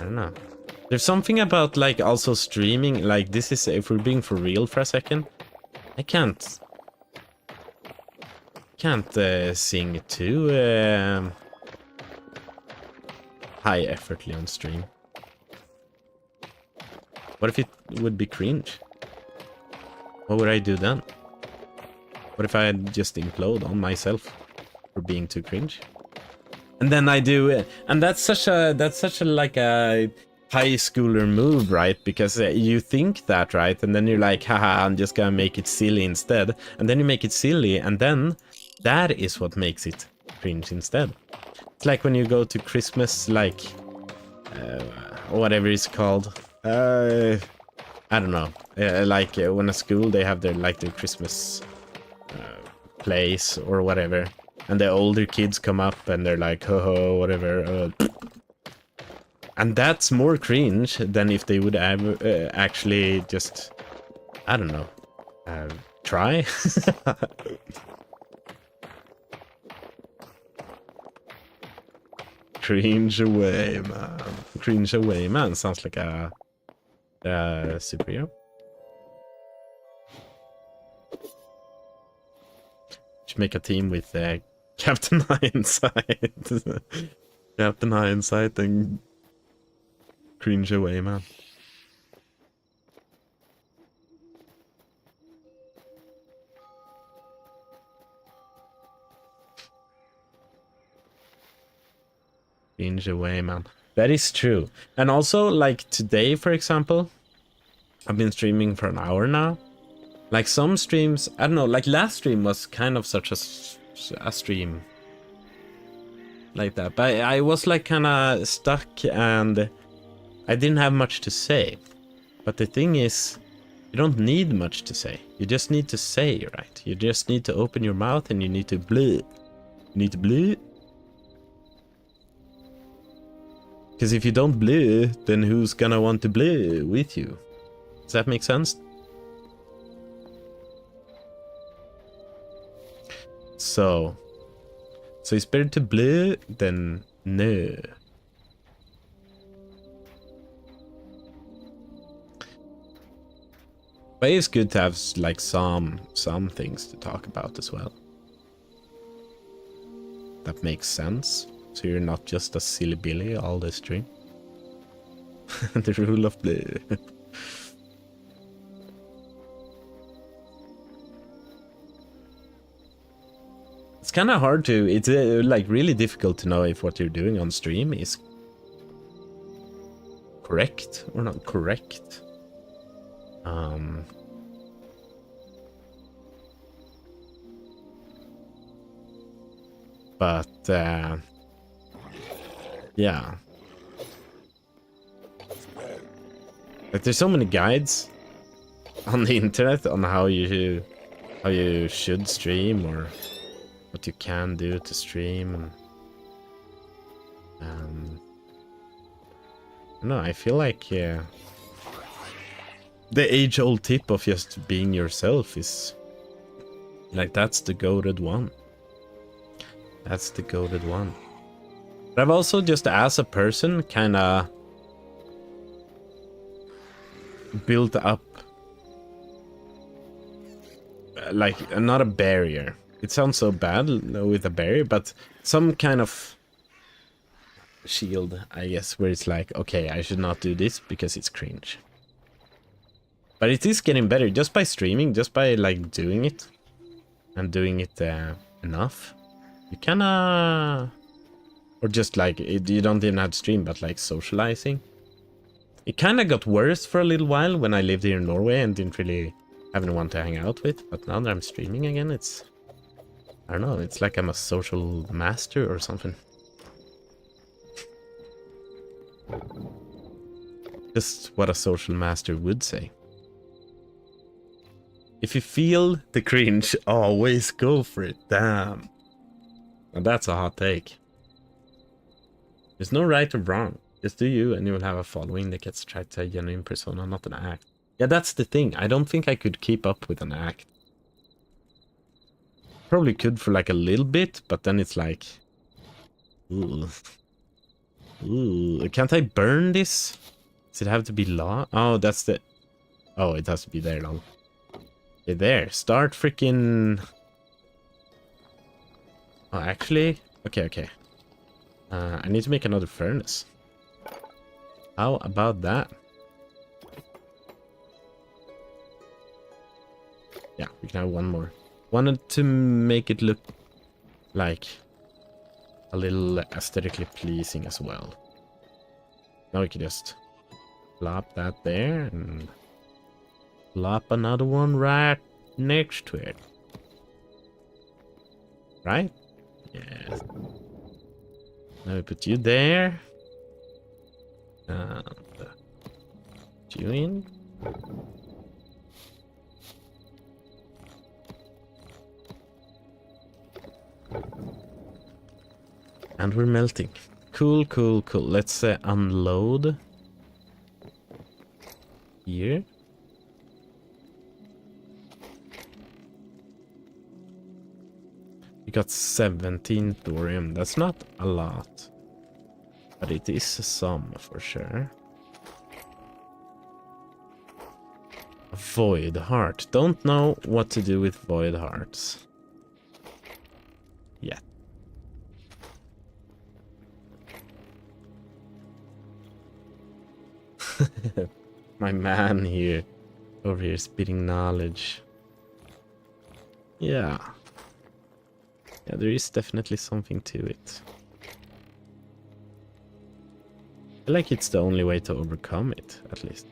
I don't know. There's something about like also streaming, like this is, if we're being for real for a second, I can't sing too high effortly on stream. What if it would be cringe? What would I do then? What if I just implode on myself for being too cringe? And then I do it, and that's such a like a high schooler move, right? Because you think that, right? And then you're like, haha, I'm just gonna make it silly instead. And then you make it silly, and then that is what makes it cringe instead. It's like when you go to Christmas, like whatever it's called. I don't know. Like when a school, they have their Christmas plays or whatever, and the older kids come up and they're like, ho ho, whatever. And that's more cringe than if they would actually just, I don't know, try. Cringe away, man. Cringe away, man. Sounds like a superhero. Should make a team with Captain Hindsight. Captain Hindsight and Cringe away, man. Cringe away, man. That is true. And also, like today, for example, I've been streaming for an hour now. Like some streams, I don't know, like last stream was kind of such a stream like that. But I was like kind of stuck and I didn't have much to say. But the thing is, you don't need much to say. You just need to say, right? You just need to open your mouth and you need to bleed. You need to bleed. Because if you don't blue, then who's gonna want to blue with you? Does that make sense? So it's better to blue than no. But it's good to have like some things to talk about as well. That makes sense. So you're not just a silly Billy all the stream. The rule of blue. It's kind of hard to, it's like really difficult to know if what you're doing on stream is correct or not correct. But yeah, like there's so many guides on the internet on how you should stream or what you can do to stream. No, I feel like the age-old tip of just being yourself is like that's the goated one. That's the goated one. But I've also just as a person kind of built up like not a barrier. It sounds so bad with a barrier, but some kind of shield, I guess, where it's like, okay, I should not do this because it's cringe. But it is getting better just by streaming, just by like doing it and doing it enough. You kinda, or just like you don't even have to stream, but like socializing. It kind of got worse for a little while when I lived here in Norway and didn't really have anyone to hang out with. But now that I'm streaming again, it's, I don't know, it's like I'm a social master or something. Just what a social master would say. If you feel the cringe, always go for it. Damn. And that's a hot take. There's no right or wrong. Just do you and you will have a following that gets tracked to a genuine persona, not an act. Yeah, that's the thing. I don't think I could keep up with an act. Probably could for like a little bit, but then it's like... Ooh. Ooh. Can't I burn this? Does it have to be law? Oh, that's the... Oh, it has to be there, lol. Okay, there. Start freaking... Oh, actually... Okay. I need to make another furnace. How about that? Yeah, we can have one more. Wanted to make it look like a little aesthetically pleasing as well. Now we can just plop that there and plop another one right next to it. Right? Yes. Now we put you there. And put you in. And we're melting. Cool. Let's unload here. We got 17 thorium. That's not a lot, but it is some for sure. A void heart. Don't know what to do with void hearts yet. My man here, over here spitting knowledge. Yeah, there is definitely something to it. I feel like it's the only way to overcome it, at least.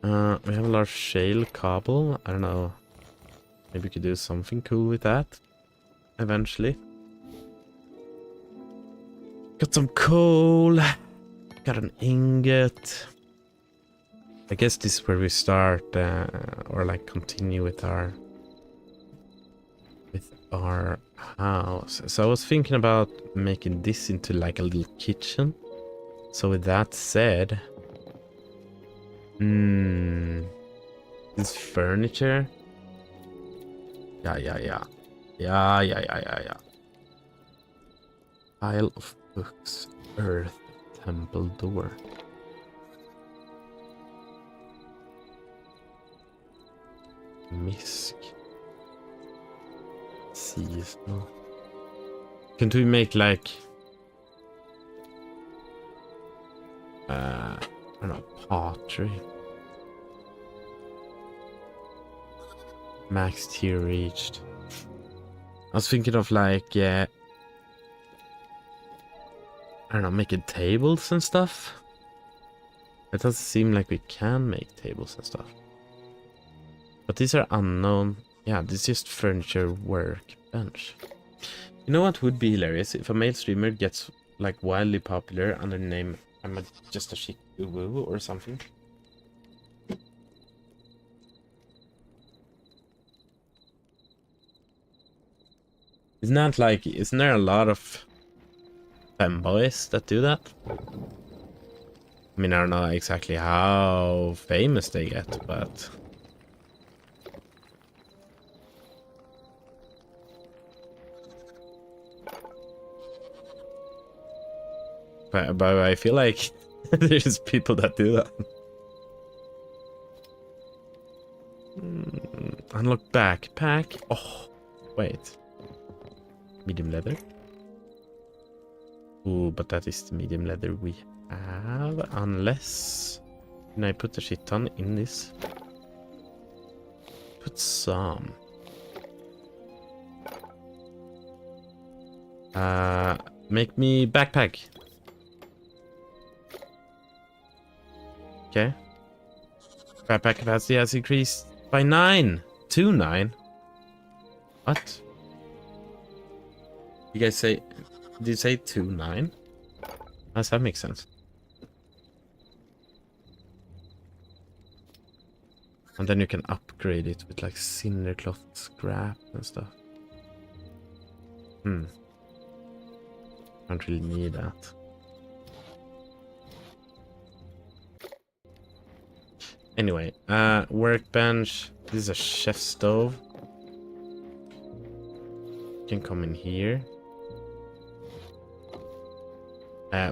We have a large shale cobble. I don't know. Maybe we could do something cool with that eventually. Got some coal. Got an ingot. I guess this is where we start or like continue with our house. So I was thinking about making this into like a little kitchen. So with that said, this furniture. Yeah. Pile of books, earth, temple door. Misk. Seasonal. Can't we make like I don't know, pottery? Max tier reached. I was thinking of like I don't know, making tables and stuff. It doesn't seem like we can make tables and stuff. But these are unknown. Yeah, this is just furniture workbench. You know what would be hilarious? If a male streamer gets like wildly popular under the name I'm just a chic woo or something. Isn't there a lot of femboys that do that? I mean, I don't know exactly how famous they get, but I feel like there's people that do that. Unlock backpack. Oh, wait. Medium leather. Ooh, but that is the medium leather we have. Unless... Can I put a shit ton in this? Put some. Make me backpack. Okay. Backpack capacity has increased by 9 to 9. What? You guys say... Did you say 2-9? Does that make sense? And then you can upgrade it with like cinder cloth scrap and stuff. Don't really need that. Anyway, workbench. This is a chef stove. You can come in here.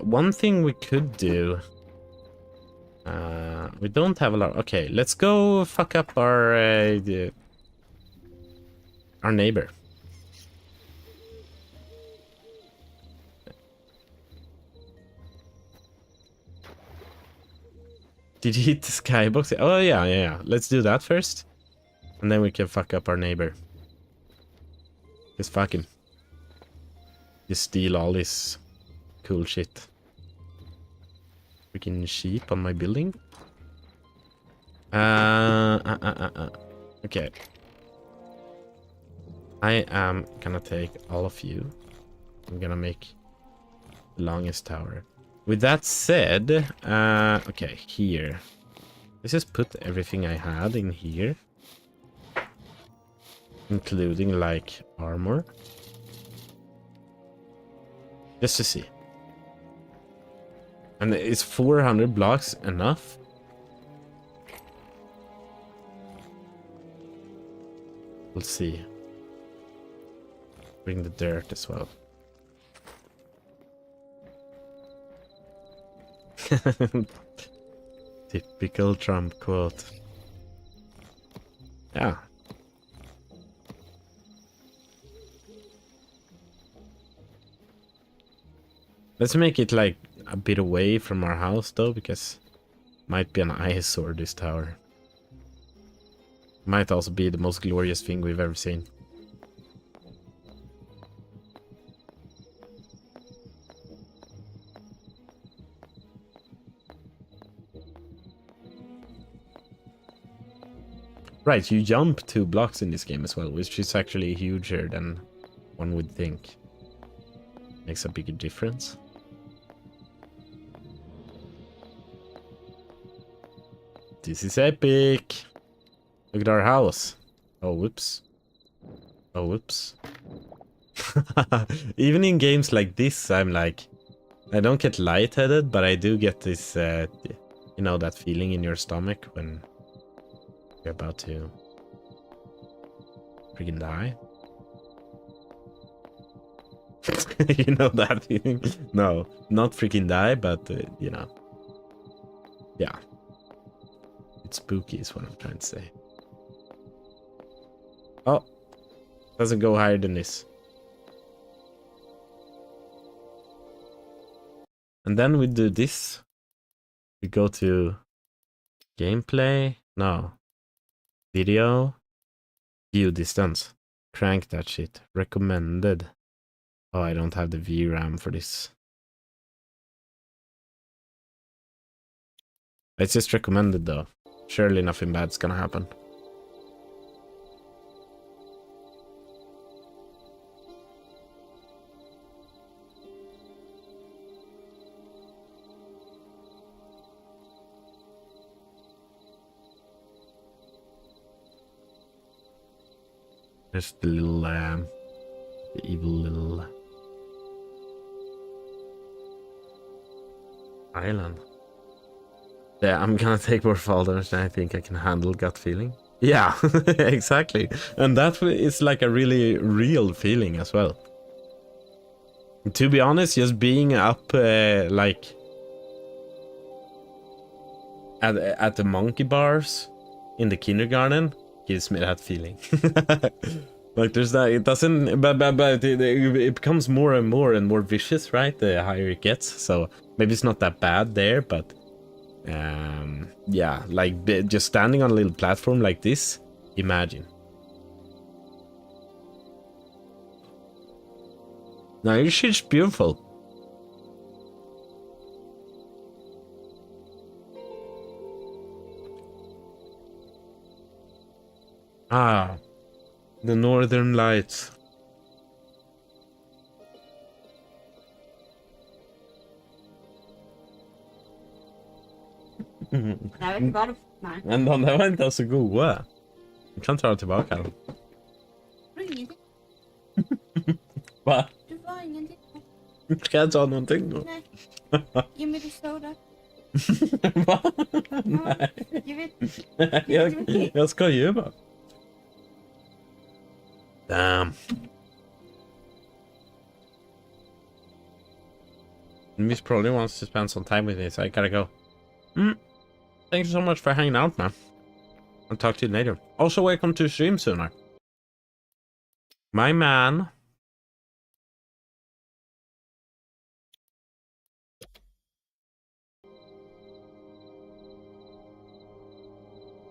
One thing we could do. We don't have a lot. Okay, let's go fuck up our neighbor. Did you hit the skybox? Oh yeah. Let's do that first, and then we can fuck up our neighbor. Just fuck him. Just steal all this cool shit. Freaking sheep on my building. Okay. I am gonna take all of you. I'm gonna make the longest tower. With that said, okay, here. Let's just put everything I had in here. Including, like, armor. Just to see. And is 400 blocks enough? We'll see. Bring the dirt as well. Typical Trump quote. Yeah. Let's make it like a bit away from our house though, because it might be an eyesore, this tower. Might also be the most glorious thing we've ever seen. Right, you jump 2 blocks in this game as well, which is actually huger than one would think. Makes a bigger difference. This is epic! Look at our house. Oh, whoops. Oh, whoops. Even in games like this, I'm like, I don't get lightheaded, but I do get this, you know, that feeling in your stomach when you're about to freaking die. You know that feeling? No, not freaking die, but, you know. Yeah. It's spooky is what I'm trying to say. Oh. Doesn't go higher than this. And then we do this. We go to gameplay. No. Video. View distance. Crank that shit. Recommended. Oh, I don't have the VRAM for this. It's just recommended though. Surely nothing bad's gonna happen. There's the little, the evil little island. Yeah, I'm gonna take more fall damage than I think I can handle, gut feeling. Yeah, exactly. And that is like a really real feeling as well. To be honest, just being up like at the monkey bars in the kindergarten gives me that feeling. Like there's that, it doesn't, but it becomes more and more vicious, right? The higher it gets. So maybe it's not that bad there, but yeah, like just standing on a little platform like this, imagine. No, this shit's beautiful. Ah, the northern lights. Jag vet varför. Nej. Men de där var inte så goda. Jag kan ta tillbaka dem. Du har ingenting. Va? Du har ingenting. Ska jag ta någonting då? Nej. Ge mig det soda. Va? Ja, Nej. jag vet. Jag ska ju bara. Damn. Miss probably wants to spend some time with me, so I gotta go. Thank you so much for hanging out, man. I'll talk to you later. Also, welcome to stream sooner. My man.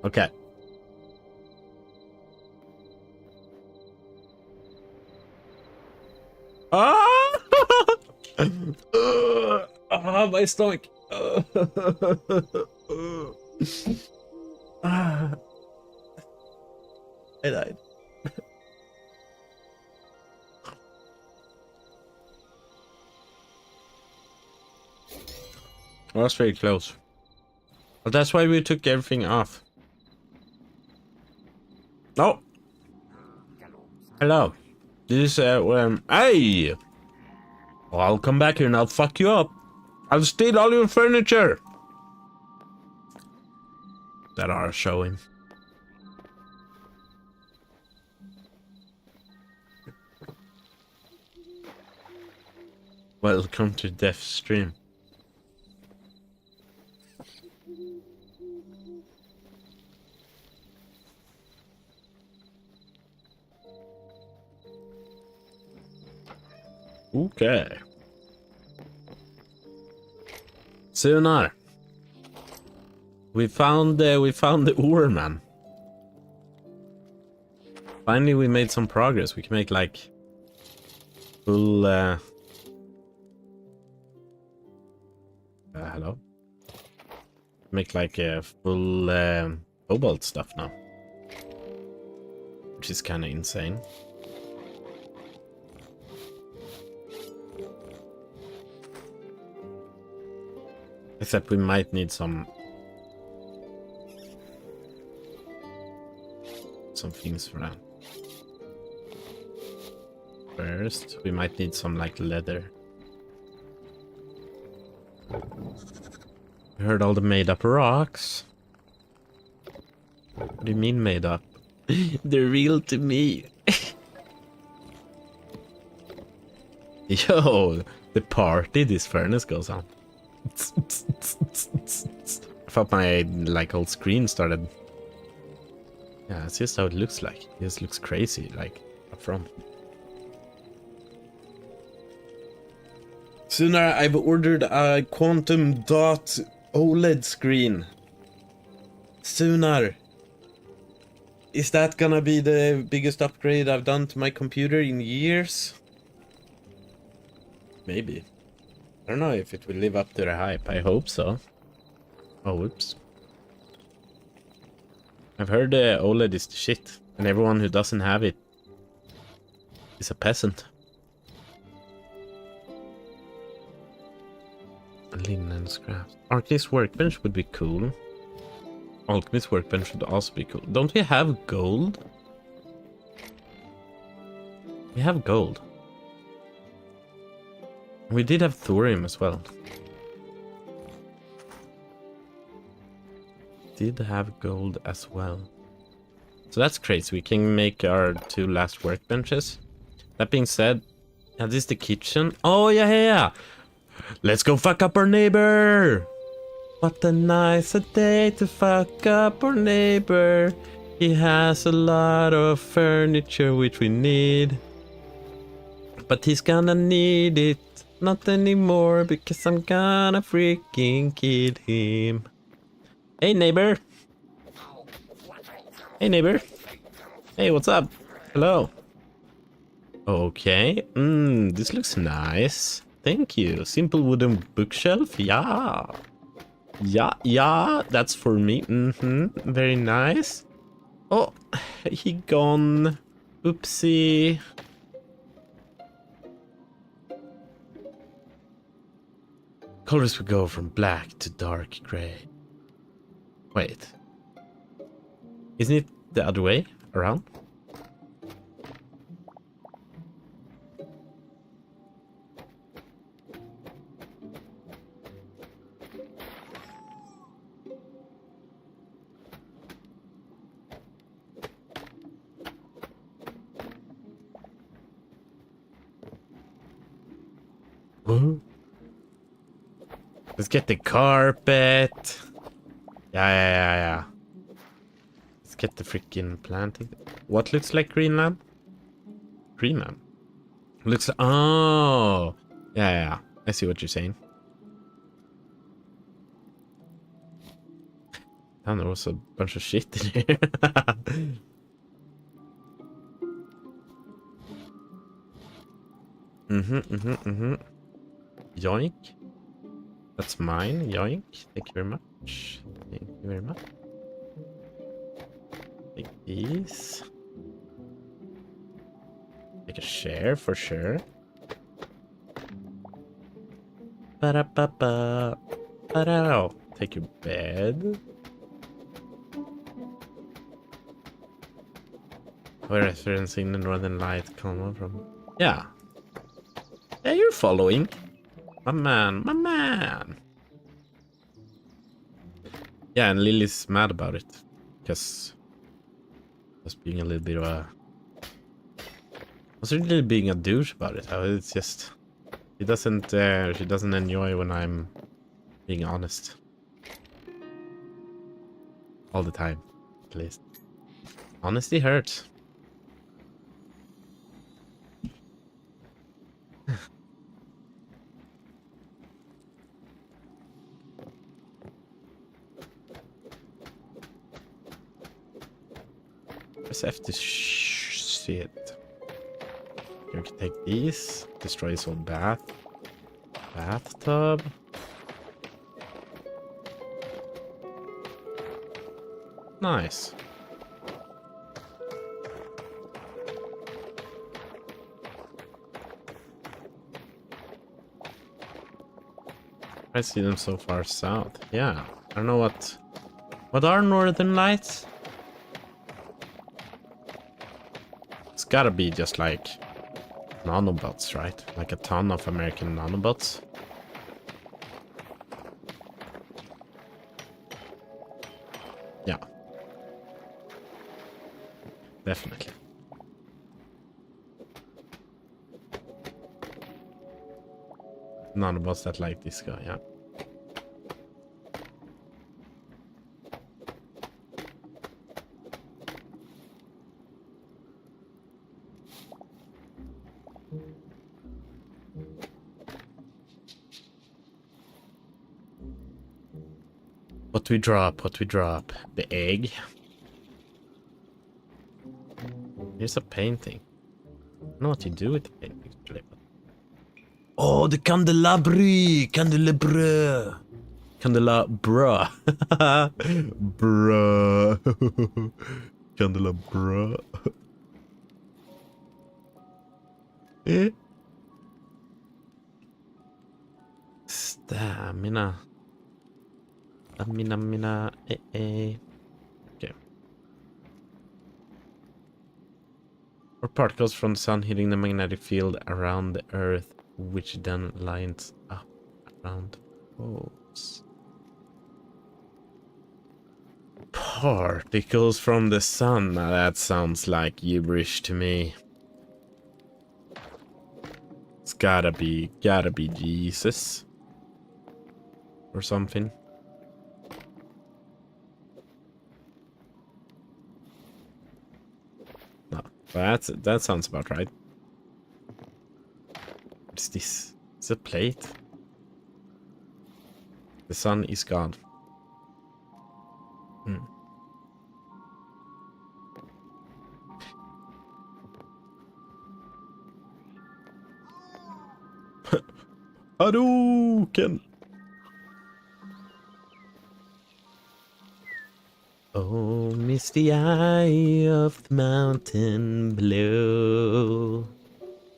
Okay. Ah! My stomach. I died. Well, that's very close. But that's why we took everything off. Oh. Hello. This hey! Well, I'll come back here and I'll fuck you up. I'll steal all your furniture. That are showing. Welcome to Death Stream. Okay. Sonar. We found the ore, man. Finally, we made some progress. We can make like full. Hello. Make like a full cobalt stuff now, which is kind of insane. Except we might need some things for that. first. We might need some like leather. I heard all the made up rocks. What do you mean made up? They're real to me. Yo, the party this furnace goes on. I thought my like whole screen started. Yeah, it's just how it looks like. It just looks crazy, like up front. Sooner, I've ordered a quantum dot OLED screen. Sooner. Is that gonna be the biggest upgrade I've done to my computer in years? Maybe. I don't know if it will live up to the hype. I hope so. Oh, whoops. I've heard OLED is the shit, and everyone who doesn't have it is a peasant. Linen scraps. Alchemist's workbench would be cool. Alchemist's workbench would also be cool. Don't we have gold? We have gold. We did have thorium as well. Did have gold as well. So that's crazy. We can make our 2 last workbenches. That being said, this is the kitchen. Oh, yeah. Let's go fuck up our neighbor. What a nice day to fuck up our neighbor. He has a lot of furniture which we need. But he's gonna need it. Not anymore because I'm gonna freaking kill him. Hey neighbor. Hey neighbor. Hey, what's up? Hello. Okay. This looks nice. Thank you. Simple wooden bookshelf. Yeah. Yeah, that's for me. Very nice. Oh, he gone. Oopsie. Colors will go from black to dark gray. Wait. Isn't it the other way around? Huh? Let's get the carpet. Yeah. Let's get the freaking planting. What looks like Greenland? Greenland. Looks like... Oh. Yeah. I see what you're saying. Damn, there was a bunch of shit in here. Yoink. That's mine. Yoink. Thank you very much. Thank you very much. Take these. Take a share for sure. Ba-da-ba-ba. Ba-da-da. Take your bed. We're referencing the Northern Light come from. Yeah. Yeah, you're following. My man. Yeah, and Lily's mad about it. Because just being a little bit of a... I was really being a douche about it. It's just... she doesn't enjoy when I'm being honest. All the time, at least. Honesty hurts. Just have to see it. You can take these, destroy this old bathtub. Nice. I see them so far south. Yeah, I don't know what are Northern Lights? It's gotta be just like nanobots, right? Like a ton of American nanobots. Yeah. Definitely. Nanobots that like this guy, yeah. What we drop, what we drop. The egg. Here's a painting. I don't know what you do with the painting. Oh, the candelabri! Candelabra! Candelabra. Bruh. Candelabra. Eh? Stamina. Stamina. Okay. Or particles from the sun hitting the magnetic field around the Earth, which then lines up around poles. Particles from the sun. Now that sounds like gibberish to me. It's gotta be Jesus. Or something. No, that sounds about right. What is this? It's a plate. The sun is gone. Hadouken! Oh, misty eye of the mountain below.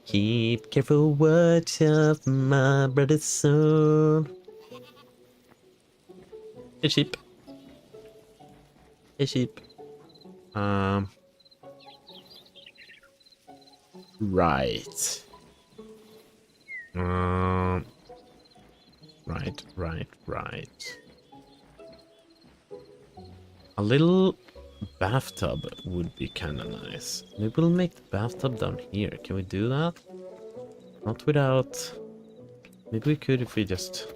Keep careful watch of my brother's soul. Hey, sheep. Hey, sheep. Right. Right. A little bathtub would be kind of nice. Maybe we'll make the bathtub down here. Can we do that? Not without... Maybe we could if we just...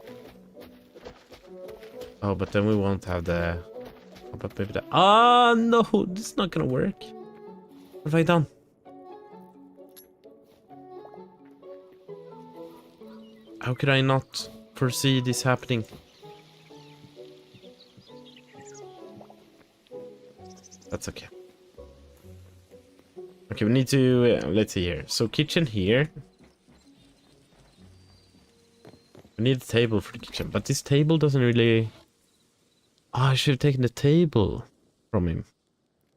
Oh, but then we won't have the... But maybe the... Oh, no! This is not gonna work. What have I done? How could I not foresee this happening? That's okay. Okay, we need to... let's see here. So, kitchen here. We need a table for the kitchen. But this table doesn't really... Oh, I should have taken the table from him.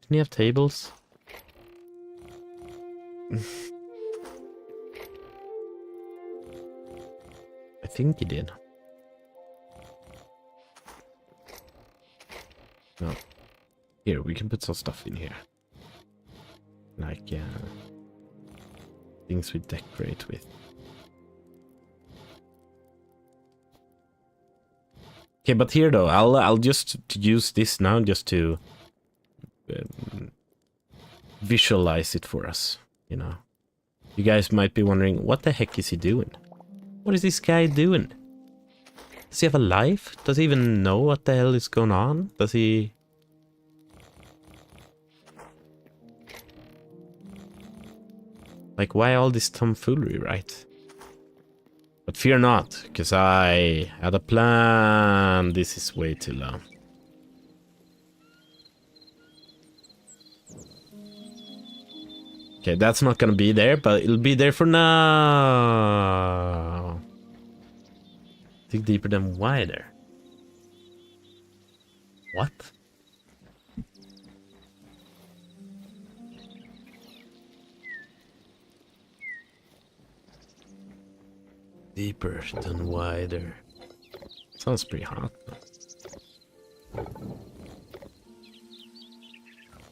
Didn't he have tables? I think he did. No. Here, we can put some stuff in here. Like, things we decorate with. Okay, but here though, I'll just use this now just to visualize it for us, you know. You guys might be wondering, what the heck is he doing? What is this guy doing? Does he have a life? Does he even know what the hell is going on? Does he... Like, why all this tomfoolery, right? But fear not, because I had a plan. This is way too long. Okay, that's not gonna be there, but it'll be there for now. Dig deeper than wider. What? Deeper than wider. Sounds pretty hot.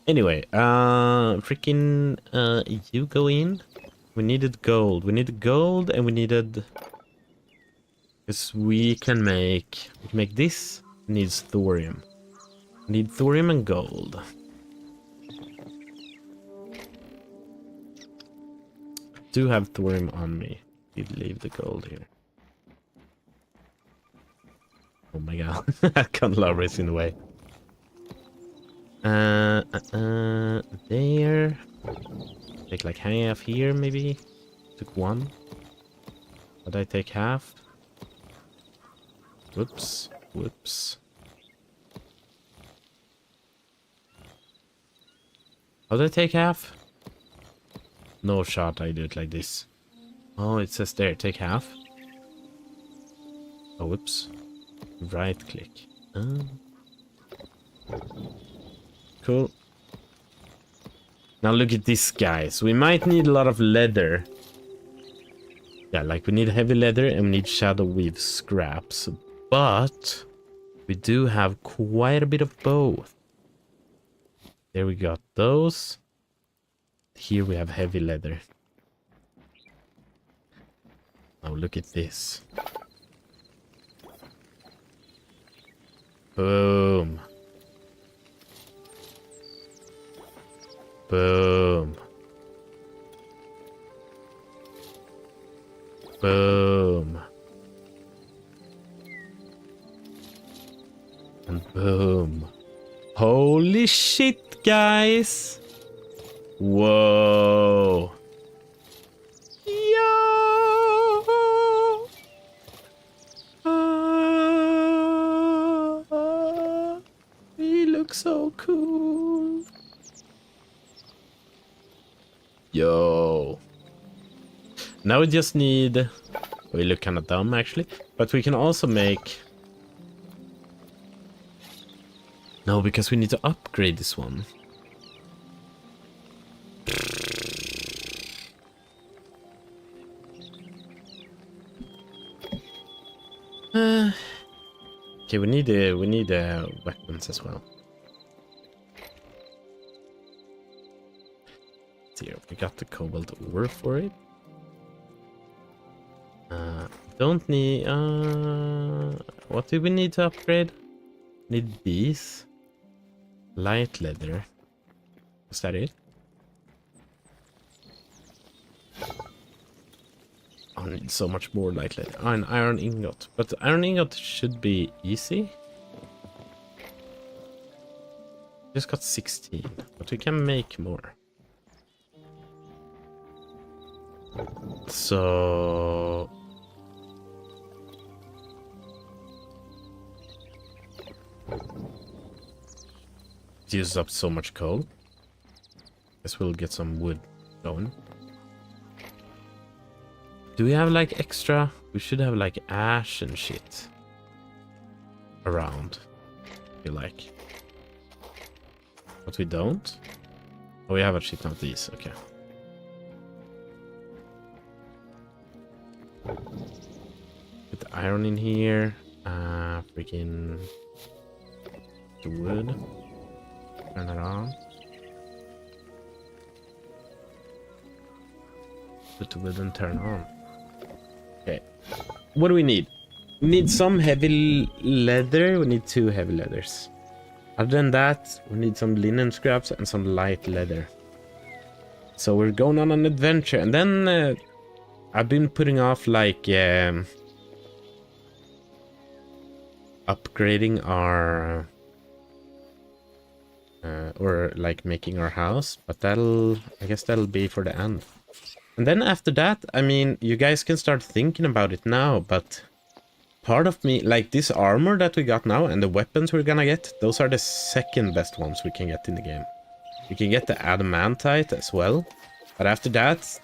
Anyway, freaking, you go in. We needed gold. We needed gold and we needed... Because we can make this. It needs thorium. We need thorium and gold. I do have thorium on me. Did leave the gold here. Oh my god. Candelabra is in the way. There. Take like half here maybe. Took one. But I take half. Whoops. Whoops. How did I take half? No shot, I do it like this. Oh, it says there, take half. Oh, whoops. Right click. Cool. Now look at this, guys. We might need a lot of leather. Yeah, like we need heavy leather and we need shadow weave scraps. But we do have quite a bit of both. There we got those. Here we have heavy leather. Oh, look at this. Boom. Boom. Boom. And boom. Holy shit, guys. Whoa. Yo. We look so cool. Yo. Now we just need... We look kind of dumb actually. But we can also make... No, because we need to upgrade this one. Okay, we need weapons as well. Here, we got the cobalt ore for it. Don't need... what do we need to upgrade? Need these. Light leather. Is that it? I need so much more light leather. Oh, an iron ingot. But the iron ingot should be easy. Just got 16. But we can make more. So... It uses up so much coal. Guess we'll get some wood going. Do we have like extra? We should have like ash and shit around. I feel like. But we don't. Oh, we have a shit ton of these. Okay. Put the iron in here. Freaking the wood. Turn it on. Put the wood and turn on. Okay. What do we need? We need some heavy leather. We need 2 heavy leathers. Other than that, we need some linen scraps and some light leather. So we're going on an adventure. And then I've been putting off like upgrading our or like making our house, but I guess that'll be for the end. And then after that, I mean, you guys can start thinking about it now, but part of me, like this armor that we got now and the weapons we're gonna get, those are the second best ones we can get in the game. We can get the adamantite as well, but after that,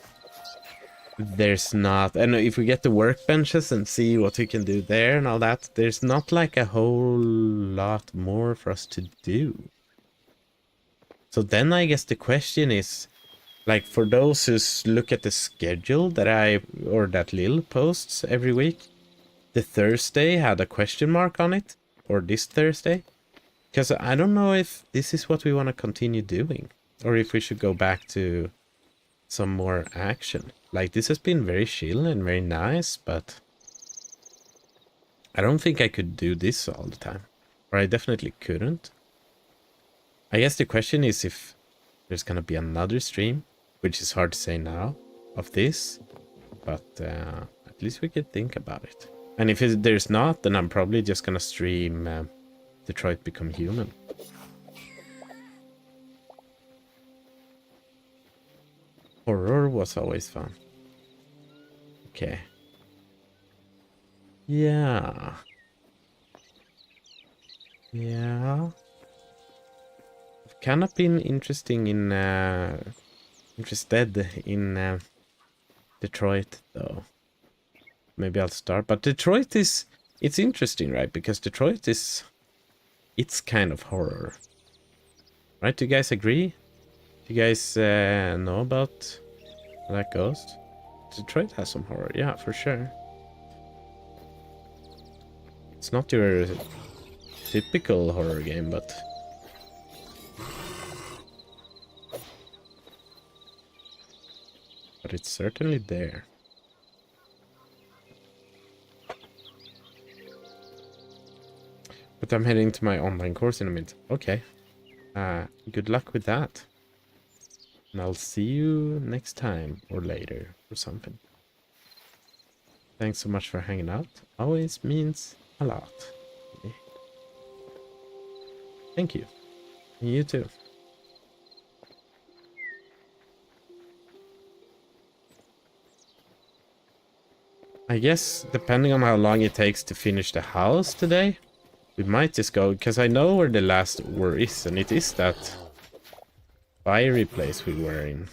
there's not, and if we get the workbenches and see what we can do there and all that, there's not like a whole lot more for us to do. So then I guess the question is, like for those who look at the schedule that Lil posts every week, the Thursday had a question mark on it, or this Thursday, because I don't know if this is what we want to continue doing, or if we should go back to some more action. Like, this has been very chill and very nice, but I don't think I could do this all the time. Or I definitely couldn't. I guess the question is if there's gonna be another stream, which is hard to say now, of this. But at least we could think about it. And if there's not, then I'm probably just gonna stream Detroit Become Human. Horror was always fun. Okay. Yeah. Yeah. I've kind of been interested in Detroit though. Maybe I'll start. But Detroit is, it's interesting, right? Because Detroit is, it's kind of horror. Right? Do you guys agree? Do you guys know about how that goes? Detroit has some horror, yeah, for sure. It's not your typical horror game, but it's certainly there. But I'm heading to my online course in a minute. Okay. Good luck with that. And I'll see you next time or later or something. Thanks so much for hanging out. Always means a lot. Thank you. And you too. I guess depending on how long it takes to finish the house today, we might just go, because I know where the last war is, and it is that fiery place we were in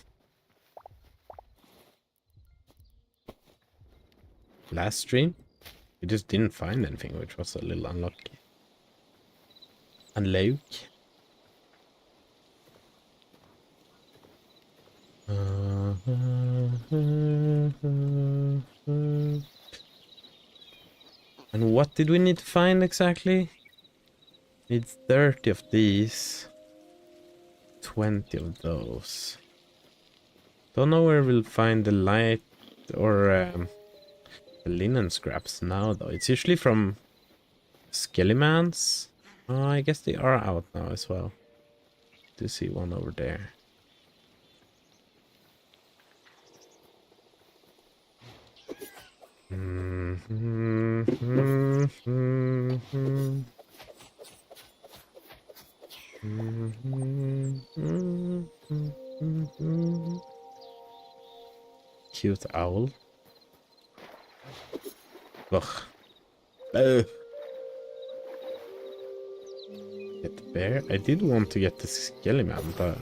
last stream. We just didn't find anything, which was a little unlucky. Unlucky. And what did we need to find exactly? Need 30 of these. 20 of those. Don't know where we'll find the light or the linen scraps now though. It's usually from Skellimans. Oh, I guess they are out now as well. Do see one over there. Cute owl. Ugh. Get the bear. I did want to get the Skellyman, but I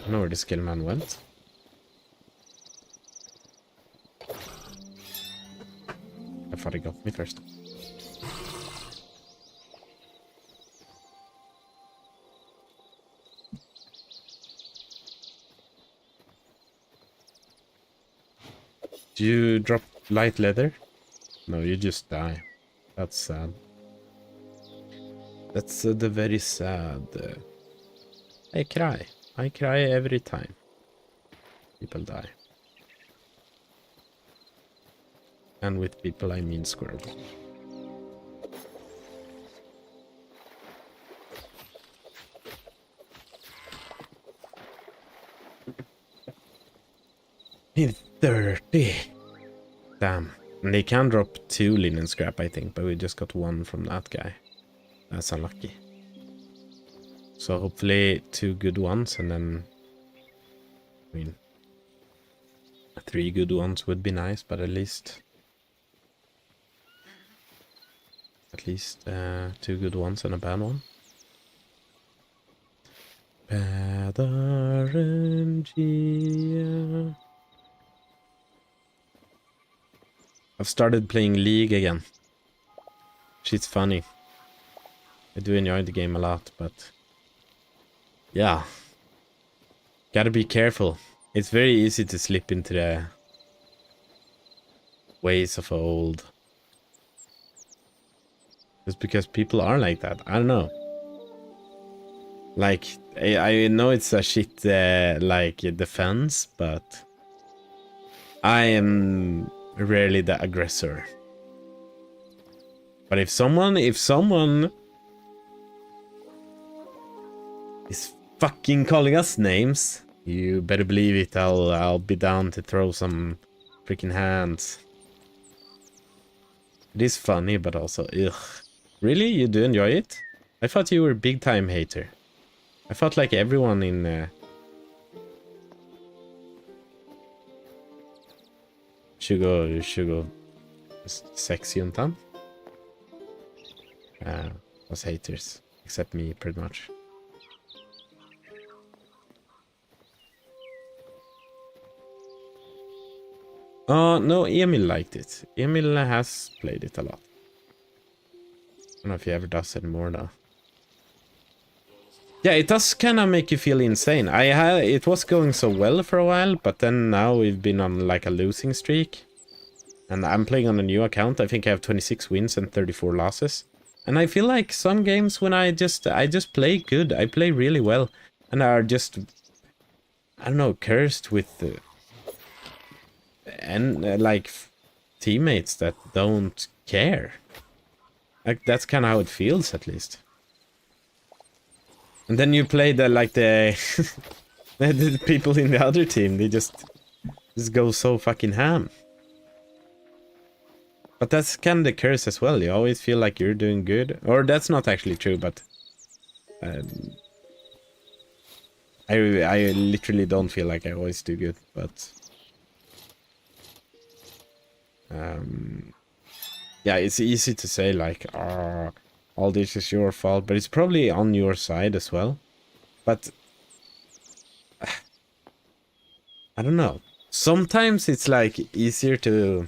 don't know where the Skellyman went. I thought he got me first. Do you drop light leather? No, you just die. That's sad. That's the very sad. I cry. I cry every time people die. And with people I mean squirrels. It's 30. Damn. And they can drop 2 linen scrap, I think, but we just got 1 from that guy. That's unlucky. So hopefully 2 good ones, and then, I mean, 3 good ones would be nice, but at least 2 good ones and a bad one. Bad RNG. I've started playing League again. She's funny. I do enjoy the game a lot, but yeah. Gotta be careful. It's very easy to slip into the ways of old. Just because people are like that. I don't know. Like, I know it's a shit, like, defense, but I am rarely the aggressor. But if someone is fucking calling us names, you better believe it. I'll be down to throw some freaking hands. It is funny, but also ugh. Really, you do enjoy it? I thought you were a big time hater. I thought like everyone in should go sexjuntan was haters, except me pretty much. Oh no, Emil liked it. Emil has played it a lot. I don't know if he ever does anymore though. Yeah, it does kind of make you feel insane. It was going so well for a while, but then now we've been on like a losing streak. And I'm playing on a new account. I think I have 26 wins and 34 losses. And I feel like some games when I just play good. I play really well. And are just, I don't know, cursed with like teammates that don't care. Like that's kind of how it feels, at least. And then you play the the people in the other team. They just go so fucking ham. But that's kind of the curse as well. You always feel like you're doing good, or that's not actually true. But I literally don't feel like I always do good. But yeah, it's easy to say like, all this is your fault, but it's probably on your side as well. But I don't know. Sometimes it's like easier to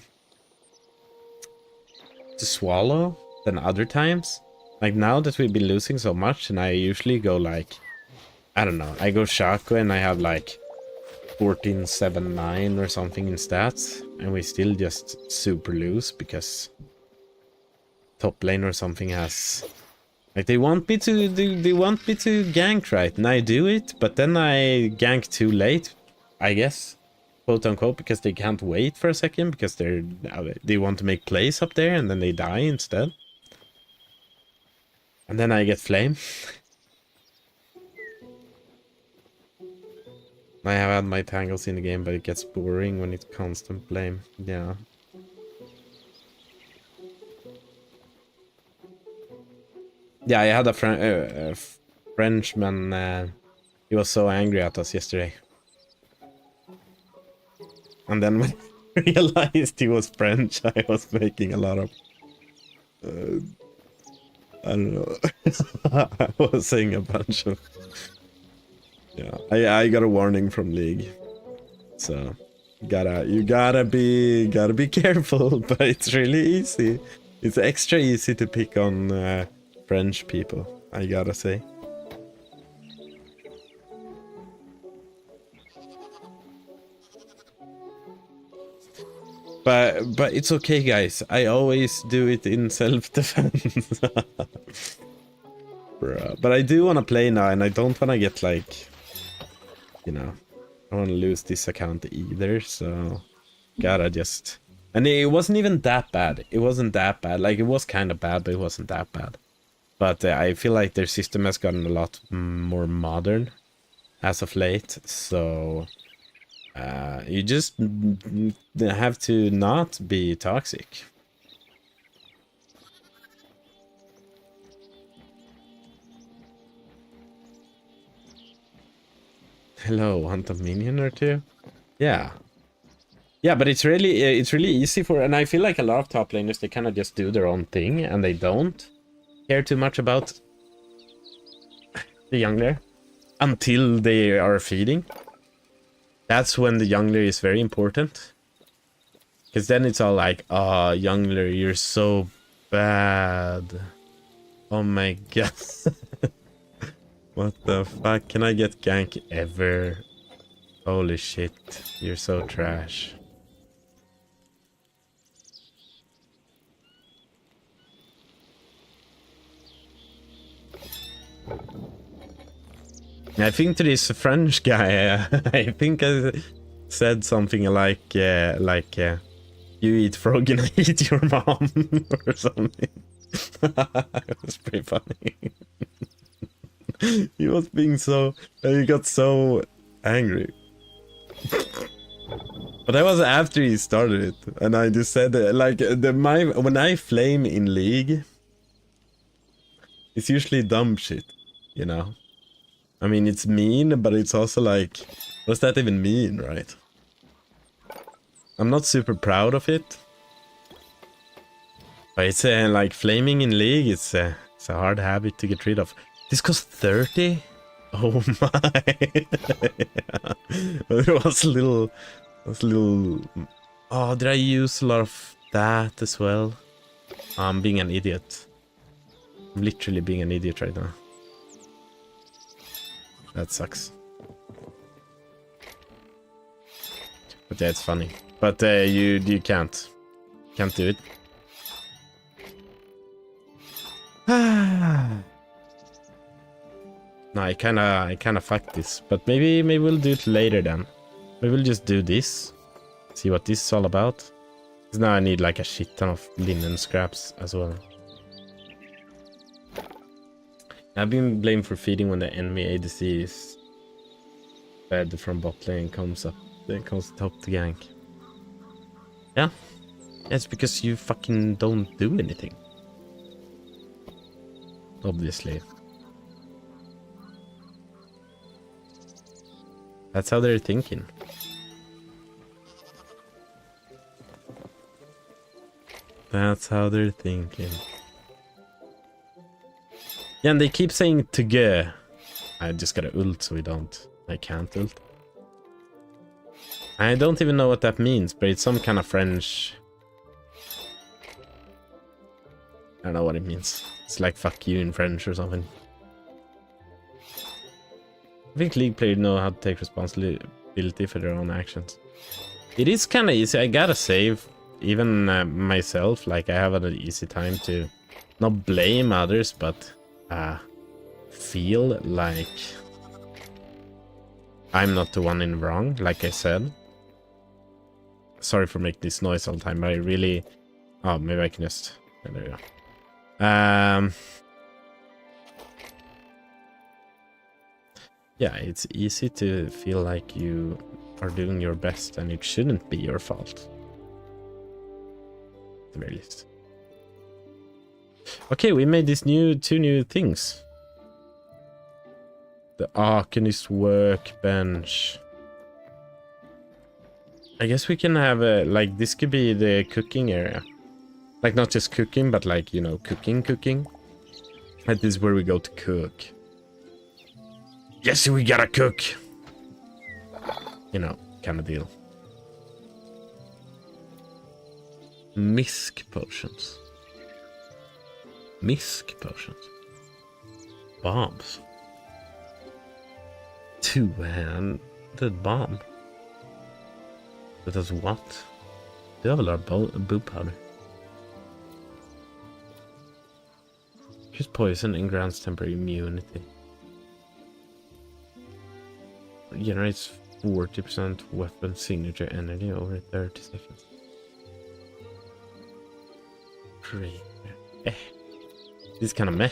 swallow than other times. Like now that we've been losing so much, and I usually go like, I don't know, I go Shaco and I have like 14-7-9 or something in stats, and we still just super lose because top lane or something has, like, they want me to gank, right? And I do it, but then I gank too late, I guess, quote unquote, because they can't wait for a second because they want to make plays up there, and then they die instead. And then I get flame. I have had my tangles in the game, but it gets boring when it's constant blame. Yeah. Yeah, I had a Frenchman. He was so angry at us yesterday. And then when I realized he was French, I was making a lot of... I don't know. I was saying a bunch of... Yeah, I got a warning from League. So, you gotta be careful, but it's really easy. It's extra easy to pick on French people, I gotta say. But it's okay, guys. I always do it in self-defense. Bruh. But I do want to play now, and I don't want to get like, you know, I don't want to lose this account either. So gotta just. And it wasn't even that bad. It wasn't that bad. Like, it was kind of bad, but it wasn't that bad. But I feel like their system has gotten a lot more modern as of late. So you just have to not be toxic. Hello, want a minion or two? Yeah. Yeah, but it's really easy for, and I feel like a lot of top laners, they kind of just do their own thing, and they don't care too much about the jungler until they are feeding. That's when the jungler is very important. Because then it's all like, oh, jungler, you're so bad. Oh my god. What the fuck? Can I get gank ever? Holy shit, you're so trash. I think to this French guy, I think said something like you eat frog and I eat your mom or something. It was pretty funny. He was being so, he got so angry. But that was after he started it, and I just said like when I flame in League, it's usually dumb shit, you know. I mean, it's mean, but it's also like, what does that even mean, right? I'm not super proud of it, but it's like flaming in League. It's a hard habit to get rid of. This cost 30. Oh my! Yeah. It was a little. Oh, did I use a lot of that as well? I'm being an idiot. I'm literally being an idiot right now. That sucks. But yeah, it's funny. But you can't do it. No, I kinda fucked this. But maybe we'll do it later then. Maybe we'll just do this. See what this is all about. Because now I need like a shit ton of linen scraps as well. I've been blamed for feeding when the enemy ADC is fed from bot lane and comes up, then comes top the gank. Yeah, it's because you fucking don't do anything. Obviously. That's how they're thinking. That's how they're thinking. Yeah, and they keep saying to go. I just gotta ult so I can't ult. I don't even know what that means, but it's some kind of French. I don't know what it means. It's like fuck you in French or something. I think League players know how to take responsibility for their own actions. It is kind of easy. I gotta save, even myself. Like I have an easy time to not blame others, but feel like I'm not the one in wrong. Like I said. Sorry for making this noise all the time, but I really. Oh, maybe I can just. There we go. Yeah, it's easy to feel like you are doing your best and it shouldn't be your fault. At the very least. Okay, we made these two new things. The Arcanist workbench. I guess we can have a, like, this could be the cooking area. Like, not just cooking, but like, you know, cooking. And this is where we go to cook. Yes, we gotta cook. You know, kind of deal. Misk potions. Bombs. Two-handed bomb. That does what? They have a lot of boo powder. Here's poison and grants temporary immunity. Generates 40% weapon signature energy over 30 seconds. Great. This is kind of meh.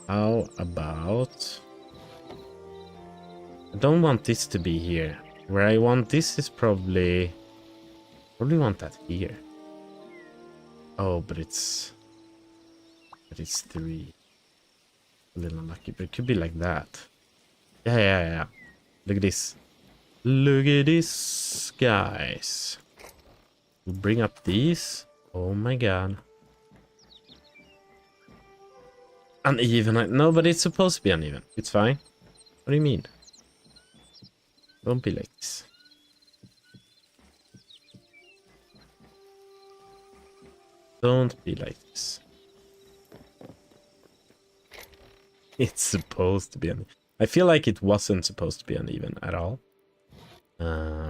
How about... I don't want this to be here. Where I want this is probably want that here. Oh, but it's 3. A little unlucky, but it could be like that. Yeah. Look at this. Look at this, guys. We'll bring up these. Oh my god. Uneven. No, but it's supposed to be uneven. It's fine. What do you mean? Don't be like this. Don't be like this. It's supposed to be uneven. I feel like it wasn't supposed to be uneven at all.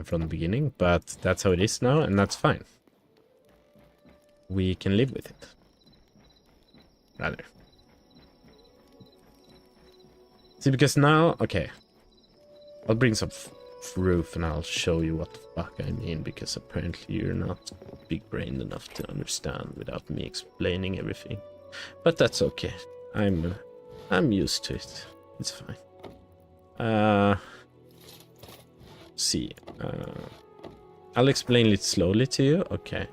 From the beginning, but that's how it is now, and that's fine. We can live with it. Rather. See, because now, okay. I'll bring some roof and I'll show you what the fuck I mean, because apparently you're not big-brained enough to understand without me explaining everything. But that's okay. I'm used to it. It's fine. See. I'll explain it slowly to you. Okay.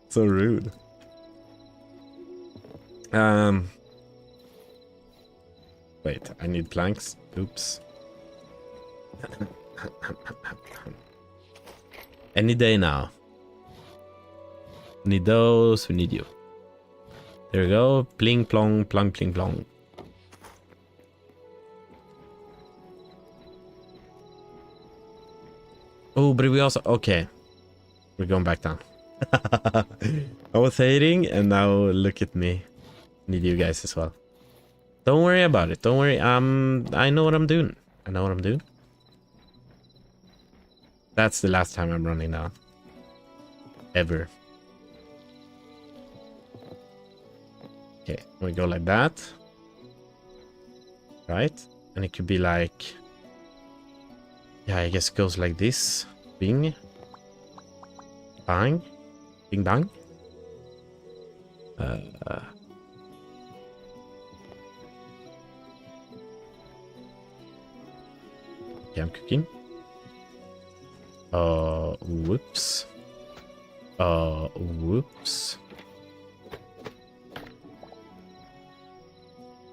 So rude. Wait, I need planks. Oops. Any day now. Need those, we need you. There we go. Pling plong, plong, pling plong. Oh, but we also... Okay. We're going back down. I was hating, and now look at me. Need you guys as well. Don't worry about it. Don't worry. I know what I'm doing. I know what I'm doing. That's the last time I'm running down. Ever. Okay, we go like that. Right? And it could be like... Yeah, I guess it goes like this. Bing. Bang. Bing bang. Okay, I'm cooking. Whoops. Whoops.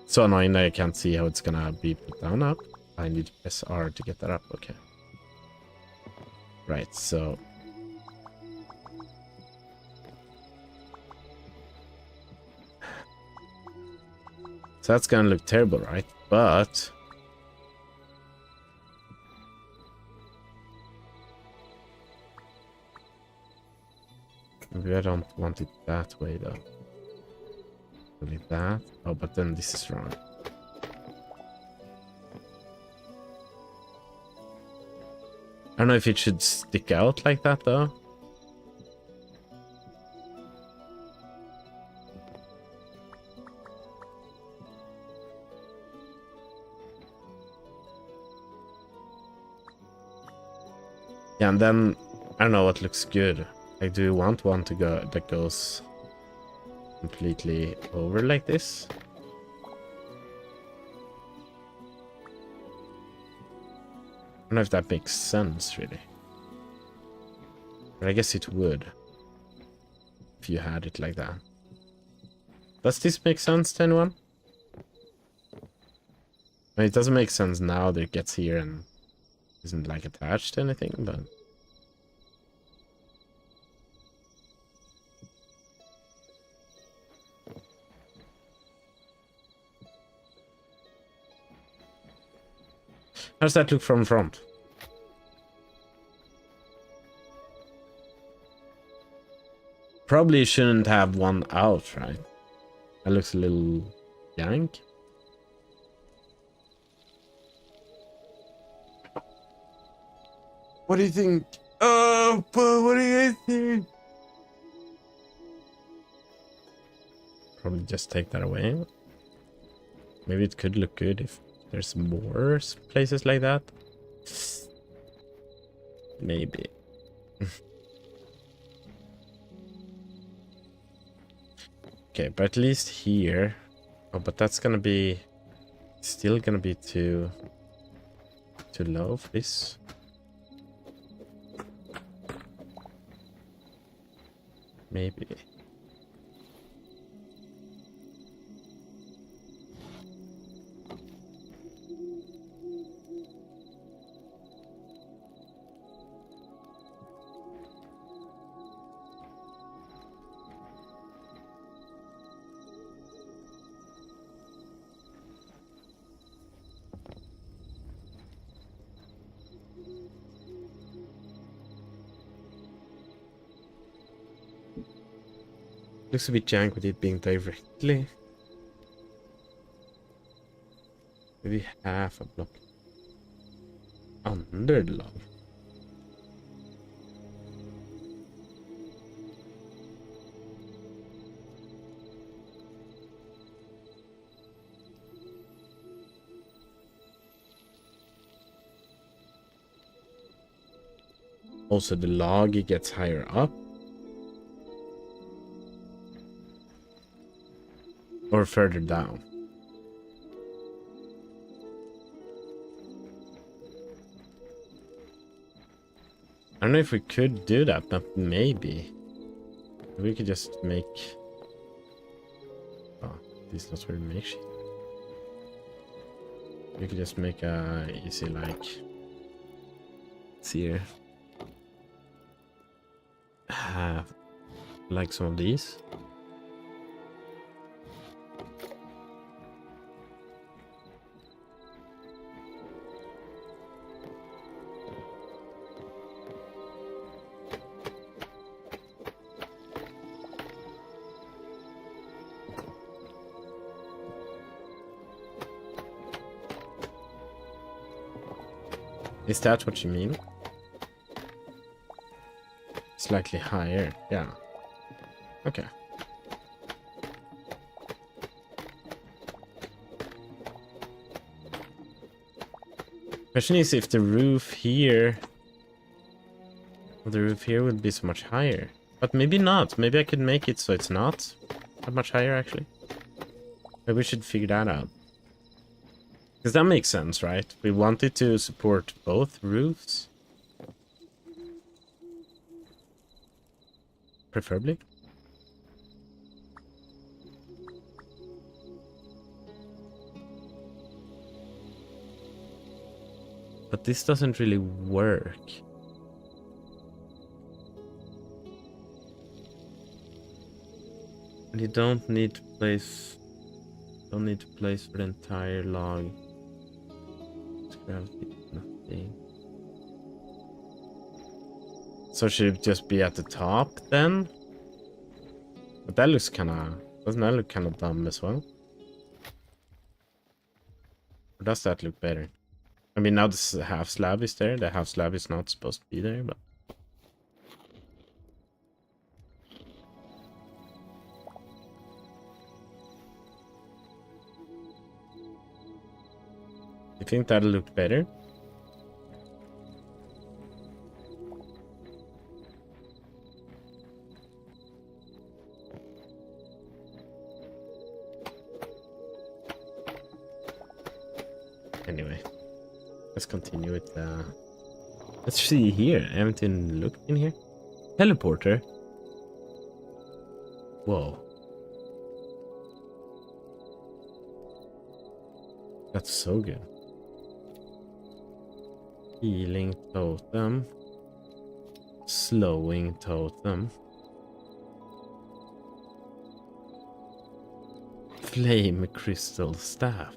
So annoying that I can't see how it's gonna be put down up. I need to press R to get that up. Okay. Right, so... So that's gonna look terrible, right? But... Maybe I don't want it that way, though. Only that. Oh, but then this is wrong. I don't know if it should stick out like that, though. Yeah, and then I don't know what looks good. Like, do you want one to go that goes completely over like this? I don't know if that makes sense, really. But I guess it would. If you had it like that. Does this make sense to anyone? I mean, it doesn't make sense now that it gets here and isn't, like, attached to anything, but... How does that look from front? Probably shouldn't have one out, right? That looks a little yank. What do you think? Oh, but what do you guys think? Probably just take that away. Maybe it could look good if there's more places like that. Maybe. Okay, but at least here. Oh, but that's gonna be still gonna be too low for this. Maybe. Looks a bit jank with it being directly. Maybe half a block under the log. Also, the log gets higher up. Or further down. I don't know if we could do that, but maybe. We could just make... Oh, this is not where we make shit. We could just make a easy, like... Let's see here. Have like some of these. Is that what you mean? Slightly higher, yeah. Okay. Question is if the roof here... The roof here would be so much higher. But maybe not. Maybe I could make it so it's not that much higher, actually. Maybe we should figure that out. Because that makes sense, right? We wanted to support both roofs. Preferably. But this doesn't really work. And you don't need to place... Don't need to place for the entire log. Gravity, nothing. So should it just be at the top then? But that looks kinda... Doesn't that look kinda dumb as well? Or does that look better? I mean, now this half slab is there. The half slab is not supposed to be there, but... You think that'll look better? Anyway, let's continue with let's see here. I haven't even looked in here. Teleporter. Whoa. That's so good. Healing totem. Slowing totem. Flame crystal staff.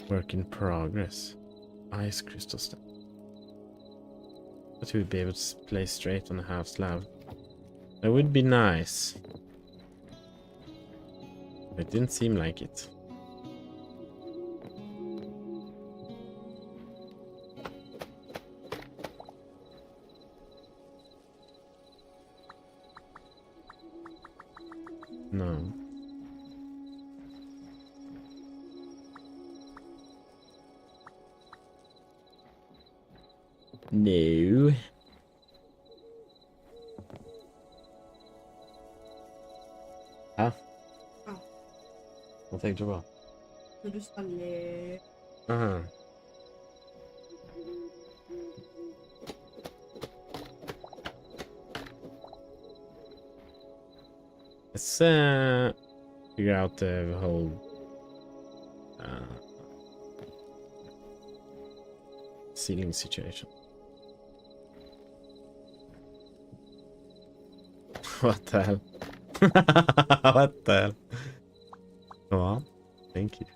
Work in progress. Ice crystal staff. But we'd be able to place straight on a half slab. That would be nice. It didn't seem like it. No. No. Hæ? Ja. Hva tenkte du på? Når du skal le... Aha. Let's figure out the whole ceiling situation. What the hell? What the hell? Go on. Thank you.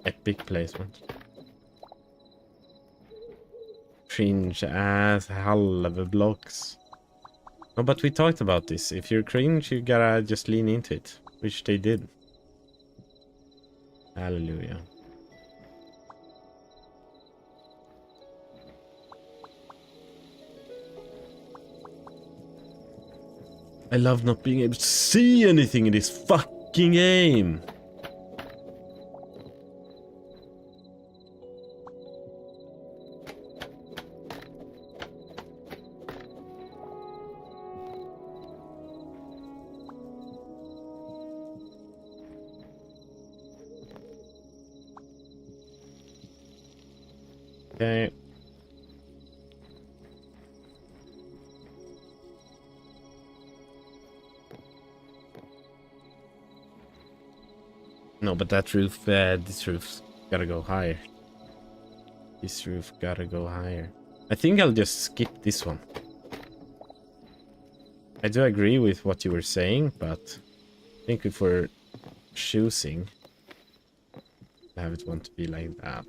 Epic placement. Cringe ass halva blocks. No, but we talked about this. If you're cringe, you gotta just lean into it, which they did. Hallelujah. I love not being able to see anything in this fucking game. Okay. No, but that roof, this roof's gotta go higher. This roof gotta go higher. I think I'll just skip this one. I do agree with what you were saying, but I think if we're choosing, I have it want to be like that.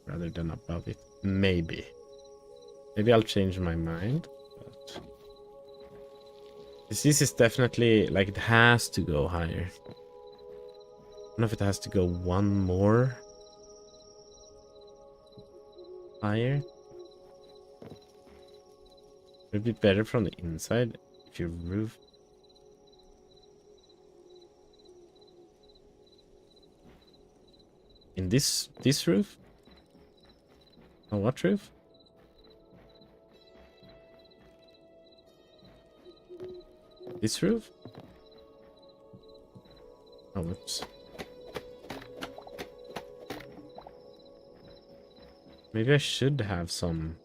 Rather than above it. Maybe. Maybe I'll change my mind. But this is definitely, like, it has to go higher. I don't know if it has to go one more higher. It'd be better from the inside if your roof. In this roof? Oh, what roof? This roof? Oh, whoops. Maybe I should have some.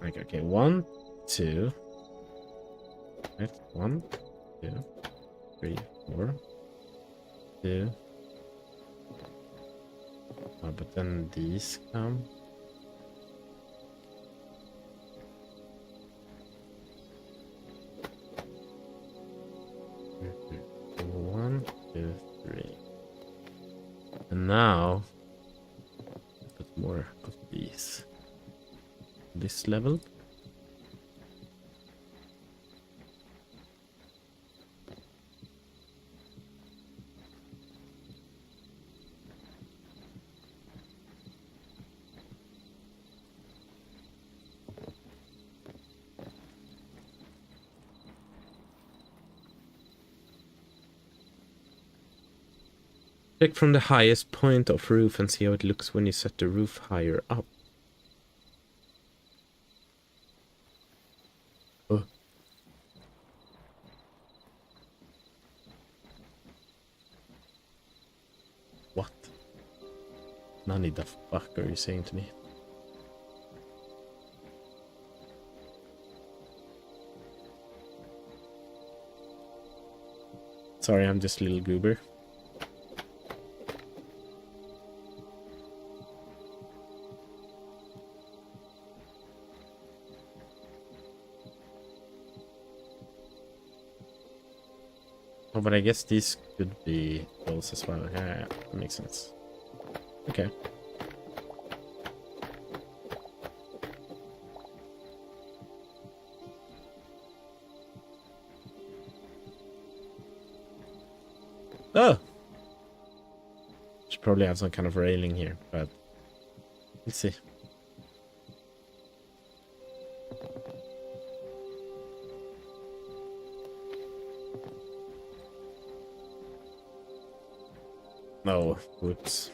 Like, okay, 1, 2. Right, 1, 2, 3, 4. 2. Oh, but then these come. One, two, three. And now put more of these. This level. Check from the highest point of roof and see how it looks when you set the roof higher up. Oh. What? Nani the fuck are you saying to me? Sorry, I'm just a little goober. Oh, but I guess these could be walls as well. Yeah, that makes sense. Okay. Oh! Should probably have some kind of railing here, but let's see. No, whoops.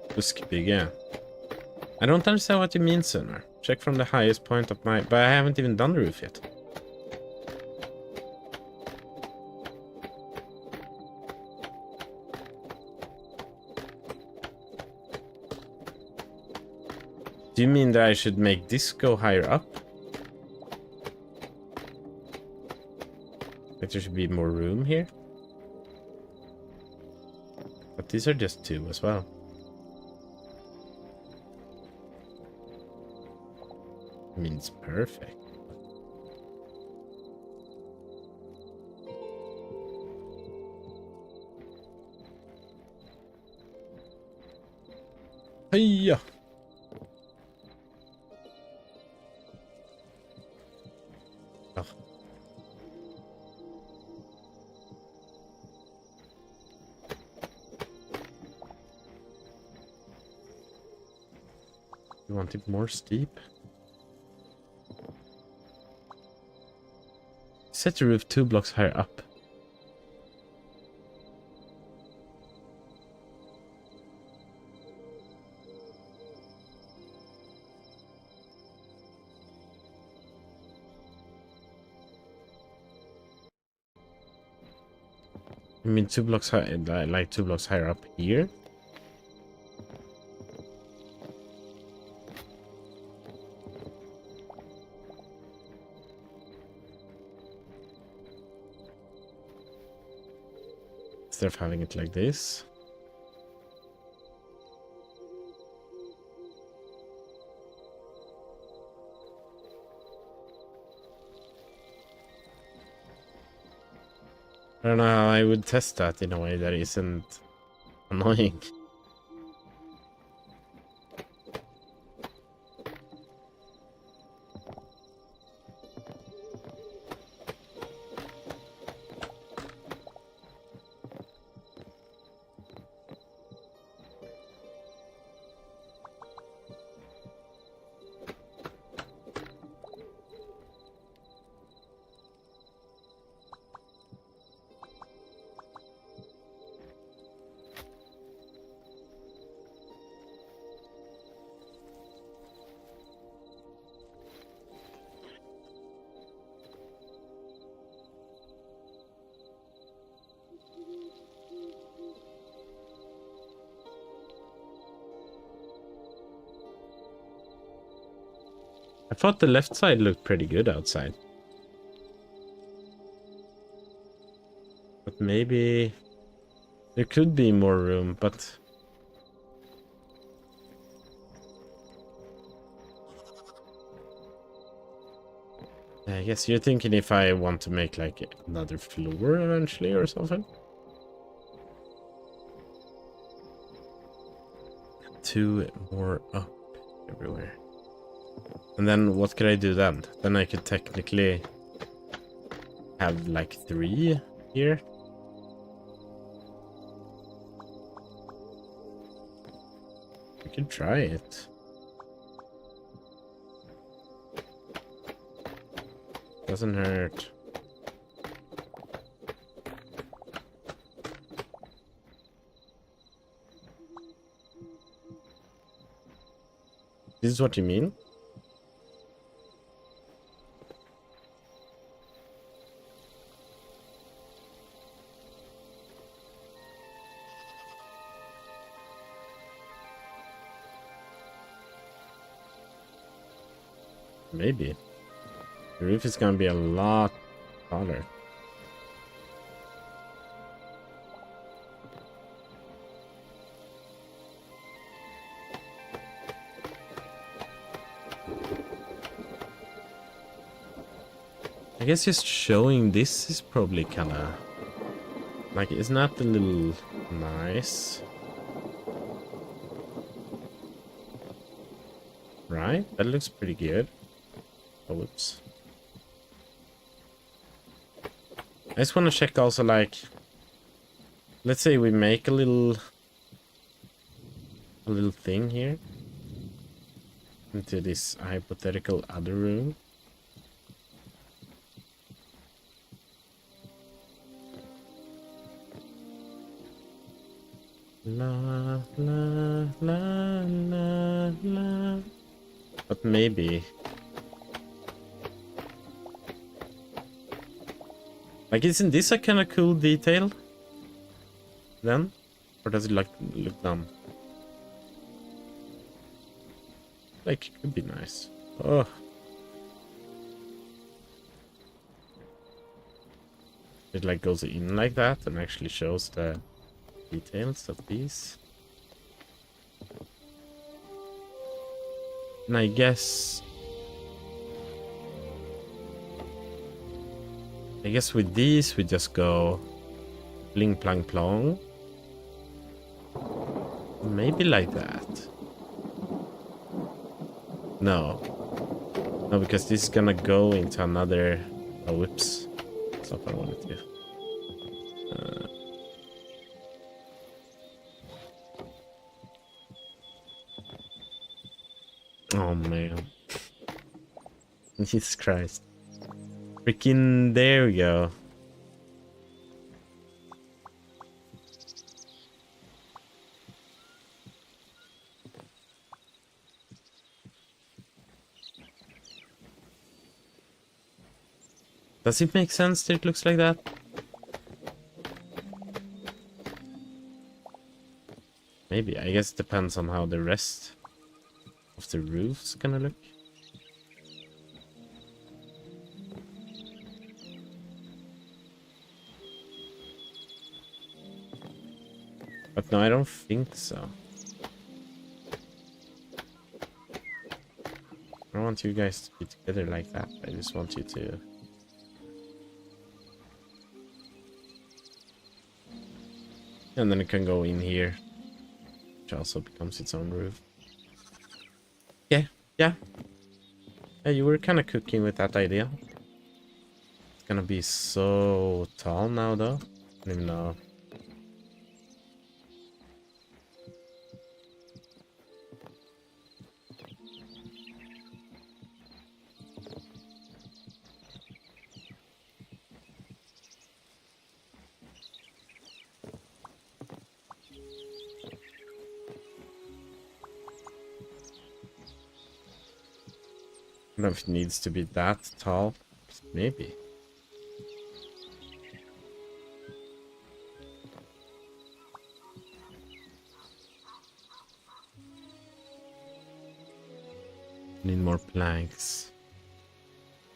Buskbygge. I don't understand what you mean, sooner. Check from the highest point of my... But I haven't even done the roof yet. Do you mean that I should make this go higher up? Like there should be more room here? But these are just 2 as well. I mean, it's perfect. Hiya! Oh. You want it more steep? Set the roof 2 blocks higher up. I mean 2 blocks high, like 2 blocks higher up here. Instead of having it like this. I don't know how I would test that in a way that isn't annoying. I thought the left side looked pretty good outside. But maybe there could be more room, but I guess you're thinking if I want to make like another floor eventually or something. 2 more up everywhere. And then what could I do then? Then I could technically have like 3 here. We could try it. Doesn't hurt. This is what you mean? Maybe. The roof is gonna be a lot taller. I guess just showing this is probably kinda... like, isn't that a little nice? Right? That looks pretty good. Oh, whoops. I just want to check also, like, let's say we make a little thing here into this hypothetical other room. La la la la la. But maybe. Like, isn't this a kind of cool detail? Then? Or does it like look dumb? Like, it could be nice. Oh. It like goes in like that and actually shows the details of these. And I guess with these we just go bling plang plong. Maybe like that. No, because this is gonna go into another... oh, whoops. That's not what I wanted to do. Oh man. Jesus Christ. Freaking, there we go. Does it make sense that it looks like that? Maybe. I guess it depends on how the rest of the roof's gonna look. But no, I don't think so. I don't want you guys to be together like that. I just want you to... And then it can go in here, which also becomes its own roof. Yeah. Yeah, you were kind of cooking with that idea. It's gonna be so tall now, though. I don't even know. I don't know if it needs to be that tall. Maybe. Need more planks.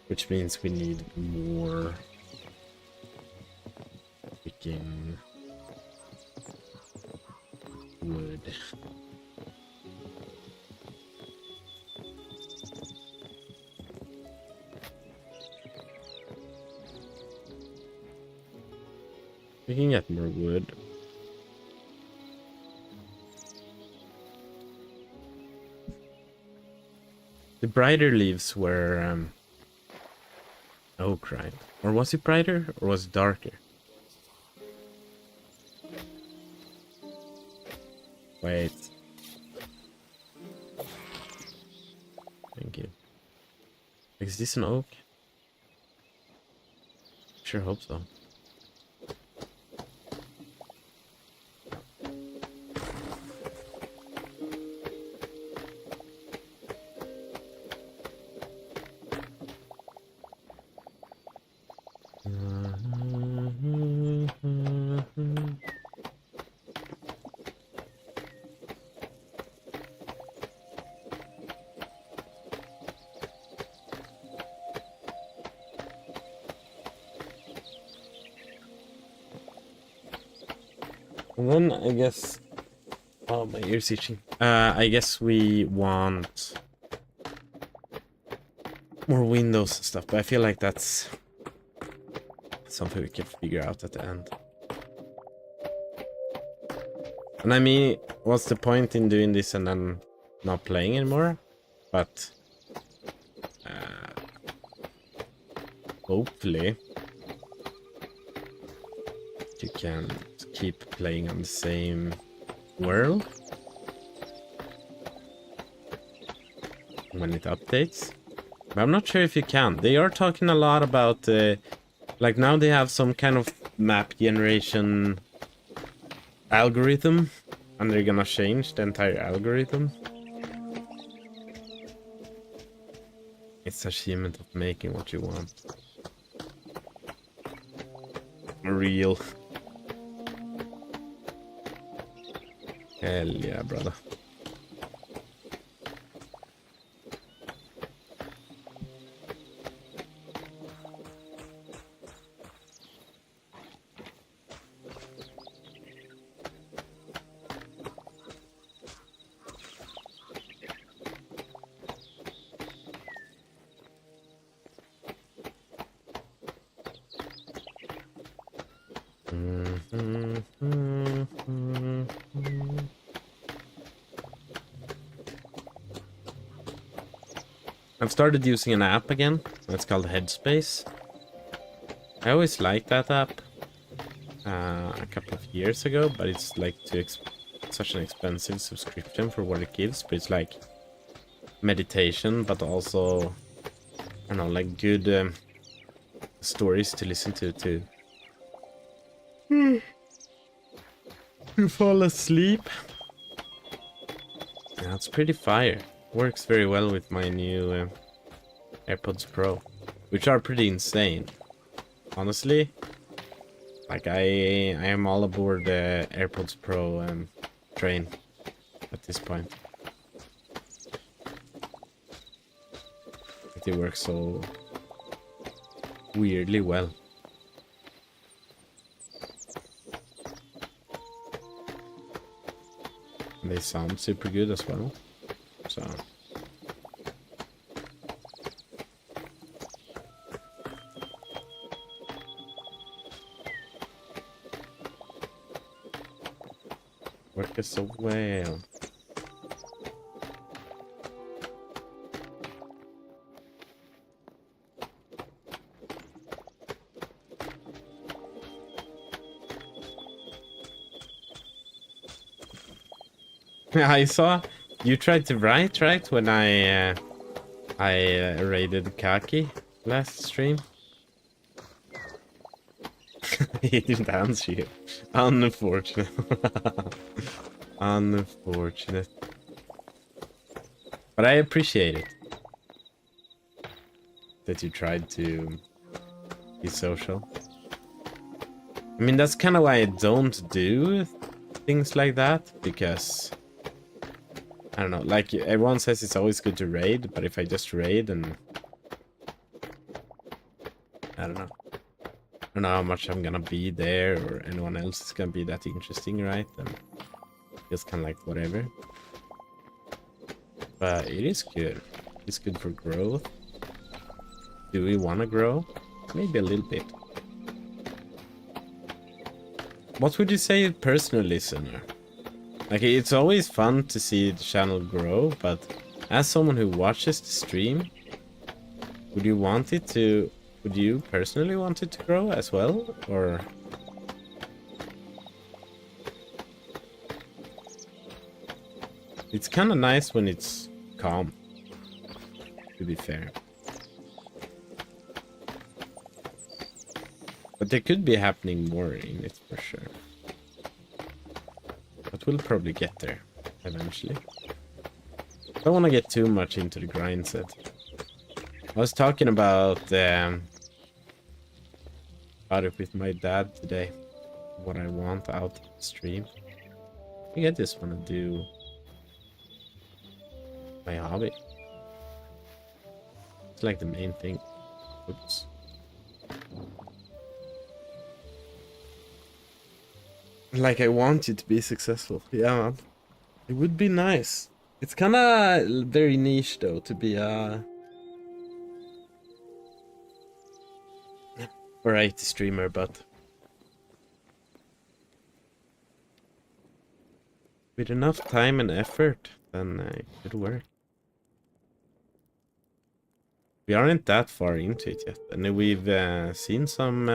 Which means we need more freaking wood. We can get more wood. The brighter leaves were oak, right? Or was it brighter or was it darker? Wait. Thank you. Is this an oak? Sure hope so. And then I guess, oh, my ear's itching. I guess we want more windows and stuff, but I feel like that's something we can figure out at the end. And I mean, what's the point in doing this and then not playing anymore? But hopefully you can keep playing on the same world when it updates. But I'm not sure if you can. They are talking a lot about like now they have some kind of map generation algorithm, and they're gonna change the entire algorithm. It's achievement of making what you want. Real. Hell yeah, brother. I've started using an app again. It's called Headspace. I always liked that app a couple of years ago, but it's like such an expensive subscription for what it gives. But it's like meditation, but also, I don't know, like good stories to listen to fall asleep. Yeah, it's pretty fire. Works very well with my new AirPods Pro, which are pretty insane. Honestly, like I am all aboard the AirPods Pro train at this point. It works so weirdly well. And they sound super good as well. So works so well. I saw you tried to write, right, when I raided Kaki last stream. He didn't answer you. Unfortunate. Unfortunate. But I appreciate it that you tried to be social. I mean, that's kind of why I don't do things like that, because I don't know, like everyone says it's always good to raid, but if I just raid and I don't know. I don't know how much I'm gonna be there or anyone else is gonna be that interesting, right? And it's kind of like whatever. But it is good. It's good for growth. Do we want to grow? Maybe a little bit. What would you say, personal listener? Like, it's always fun to see the channel grow, but as someone who watches the stream, would you personally want it to grow as well? Or it's kind of nice when it's calm, to be fair. But there could be happening more in it for sure. But we'll probably get there eventually. Don't want to get too much into the grind set. I was talking about it with my dad today. What I want out of the stream. I think I just want to do my hobby. It's like the main thing. Oops. Like, I want you to be successful. Yeah, man. It would be nice. It's kind of very niche, though, to be a variety streamer, but with enough time and effort, then it could work. We aren't that far into it yet, and we've seen some...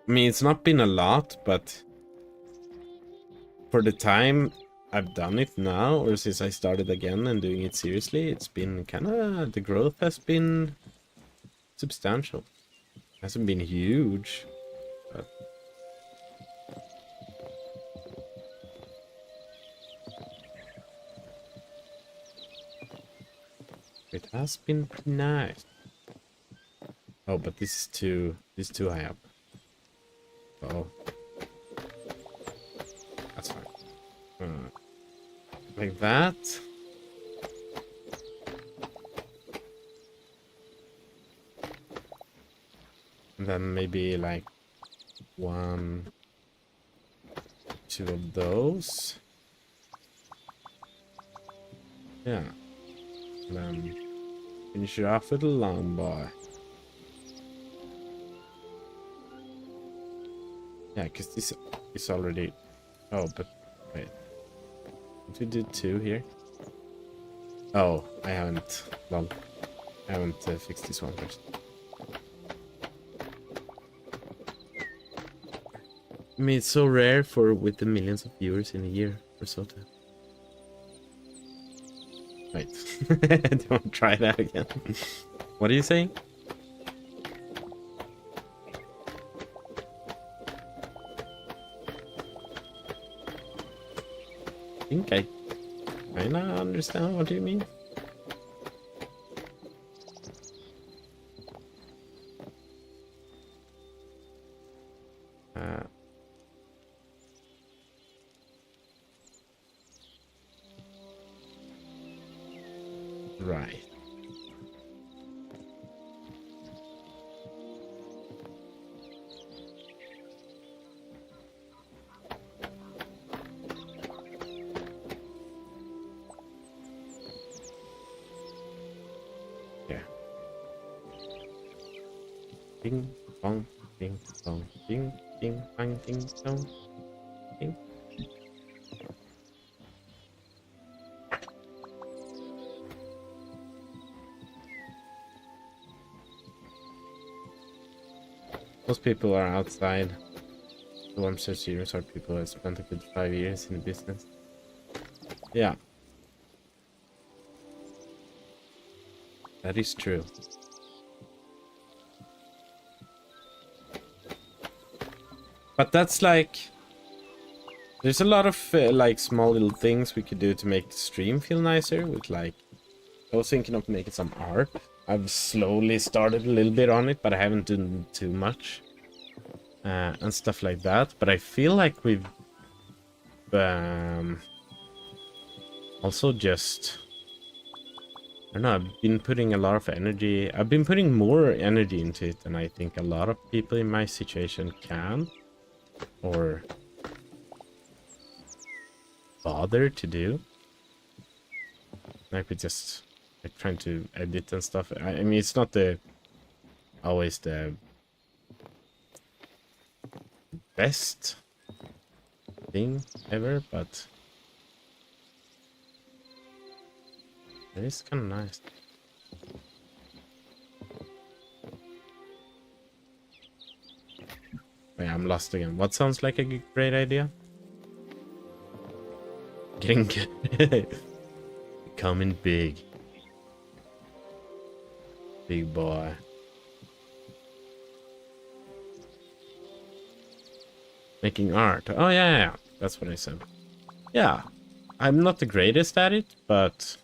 I mean, it's not been a lot, but for the time I've done it now, or since I started again and doing it seriously, it's been kind of... the growth has been substantial. Hasn't been huge, but... it has been pretty nice. Oh, but this is too high up. Oh, that's fine. Like that. And then maybe like 1, 2 of those. Yeah. And then finish it off with a long boy. Yeah, because this is already... oh, but wait. Did we do 2 here? Oh, I haven't... well, I haven't fixed this one first. I mean, it's so rare with the millions of viewers in a year or so. Wait. Don't try that again. What are you saying? I think I kinda understand what you mean. Right. Yeah. Ding bong, ding bong, ding ding bang, ding dong, ding. Most people are outside. So I'm so serious. Are people who have spent a good 5 years in the business? Yeah, that is true. But that's like, there's a lot of like small little things we could do to make the stream feel nicer. With like, I was thinking of making some art. I've slowly started a little bit on it, but I haven't done too much and stuff like that. But I feel like we've also just, I don't know, I've been putting a lot of energy. I've been putting more energy into it than I think a lot of people in my situation can or bother to do. Like we just like trying to edit and stuff. I mean, it's not always the best thing ever, but it is kind of nice. Wait, I'm lost again. What sounds like a great idea? Getting coming big. Big boy. Making art. Oh yeah, that's what I said. Yeah, I'm not the greatest at it, but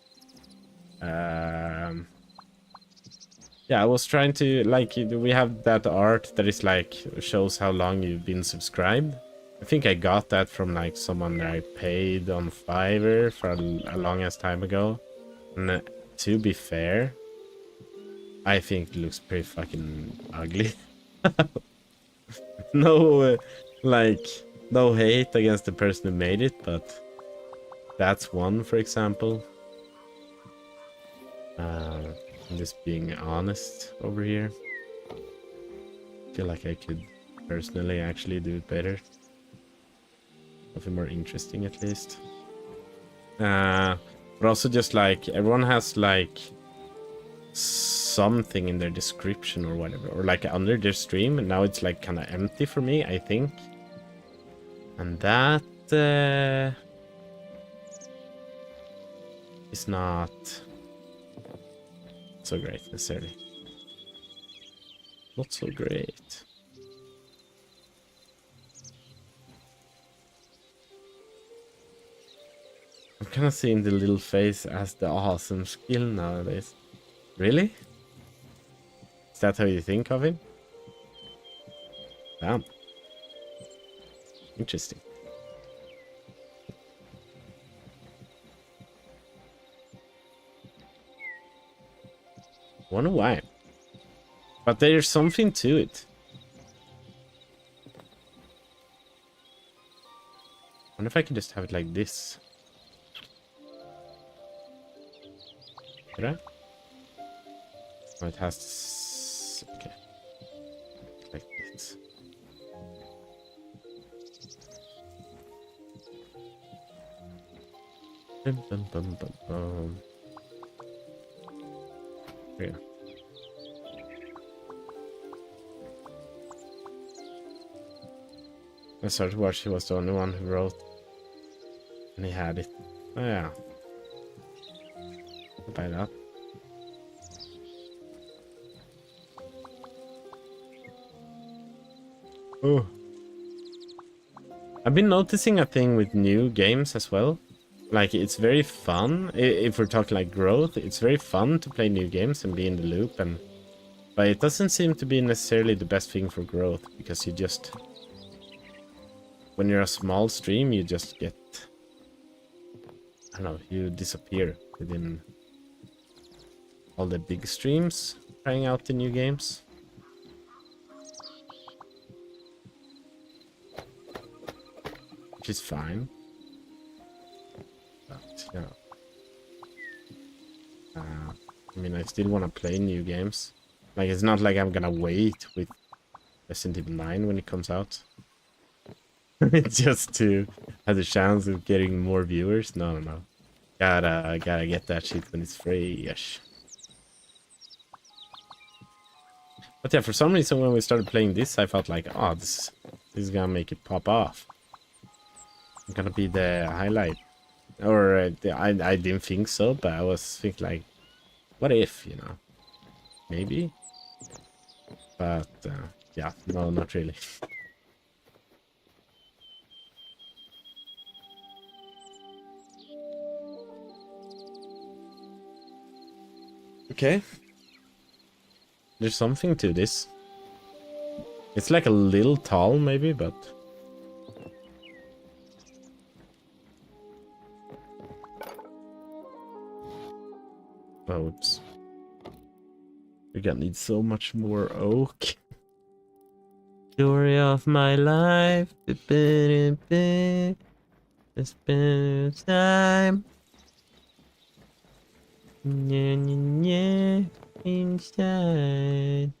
yeah, I was trying to, like, we have that art that is like shows how long you've been subscribed. I think I got that from like someone that I paid on Fiverr for a long ass time ago. And to be fair, I think it looks pretty fucking ugly. No, like, no hate against the person who made it, but that's one, for example. I'm just being honest over here. I feel like I could personally actually do it better. Something more interesting, at least. But also just like, everyone has like something in their description or whatever, or like under their stream, and now it's like kind of empty for me, I think. And that is not so great necessarily. Not so great. I'm kind of seeing the little face as the awesome skill nowadays. Really? Is that how you think of him? Damn. Interesting. Wonder why. But there's something to it. Wonder if I can just have it like this. Could I? Oh, it has to... Okay. Like this. Bum, bum, bum, bum, bum. There you go. I started to watch, he was the only one who wrote. And he had it. Oh yeah. Buy that. Oh. I've been noticing a thing with new games as well. Like, it's very fun. If we're talking like growth, it's very fun to play new games and be in the loop. But it doesn't seem to be necessarily the best thing for growth, because you just... When you're a small stream, you just get... I don't know, you disappear within all the big streams trying out the new games. Which is fine. But, yeah. I mean, I still want to play new games. Like, it's not like I'm gonna wait with Resident Evil 9 when it comes out. Just to have the chance of getting more viewers. No. Gotta get that shit when it's fresh. But yeah, for some reason when we started playing this, I felt like, oh, this is gonna make it pop off. It's gonna be the highlight. Or I didn't think so, but I was thinking like, what if, you know? Maybe? But yeah, no, not really. Okay. There's something to this. It's like a little tall, maybe, but... Oh, oops. We're gonna need so much more oak. Story of my life. It's been time. Inside.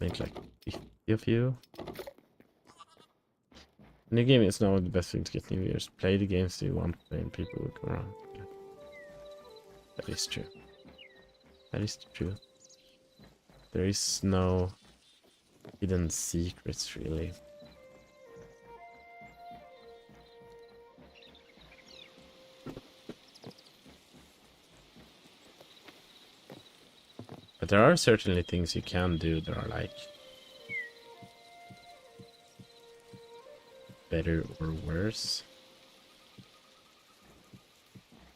Make like 50 of you. New game is now the best thing to get new viewers. Play the games you want to play and people will come around. Yeah. That is true. That is true. There is no hidden secrets, really. But there are certainly things you can do that are like better or worse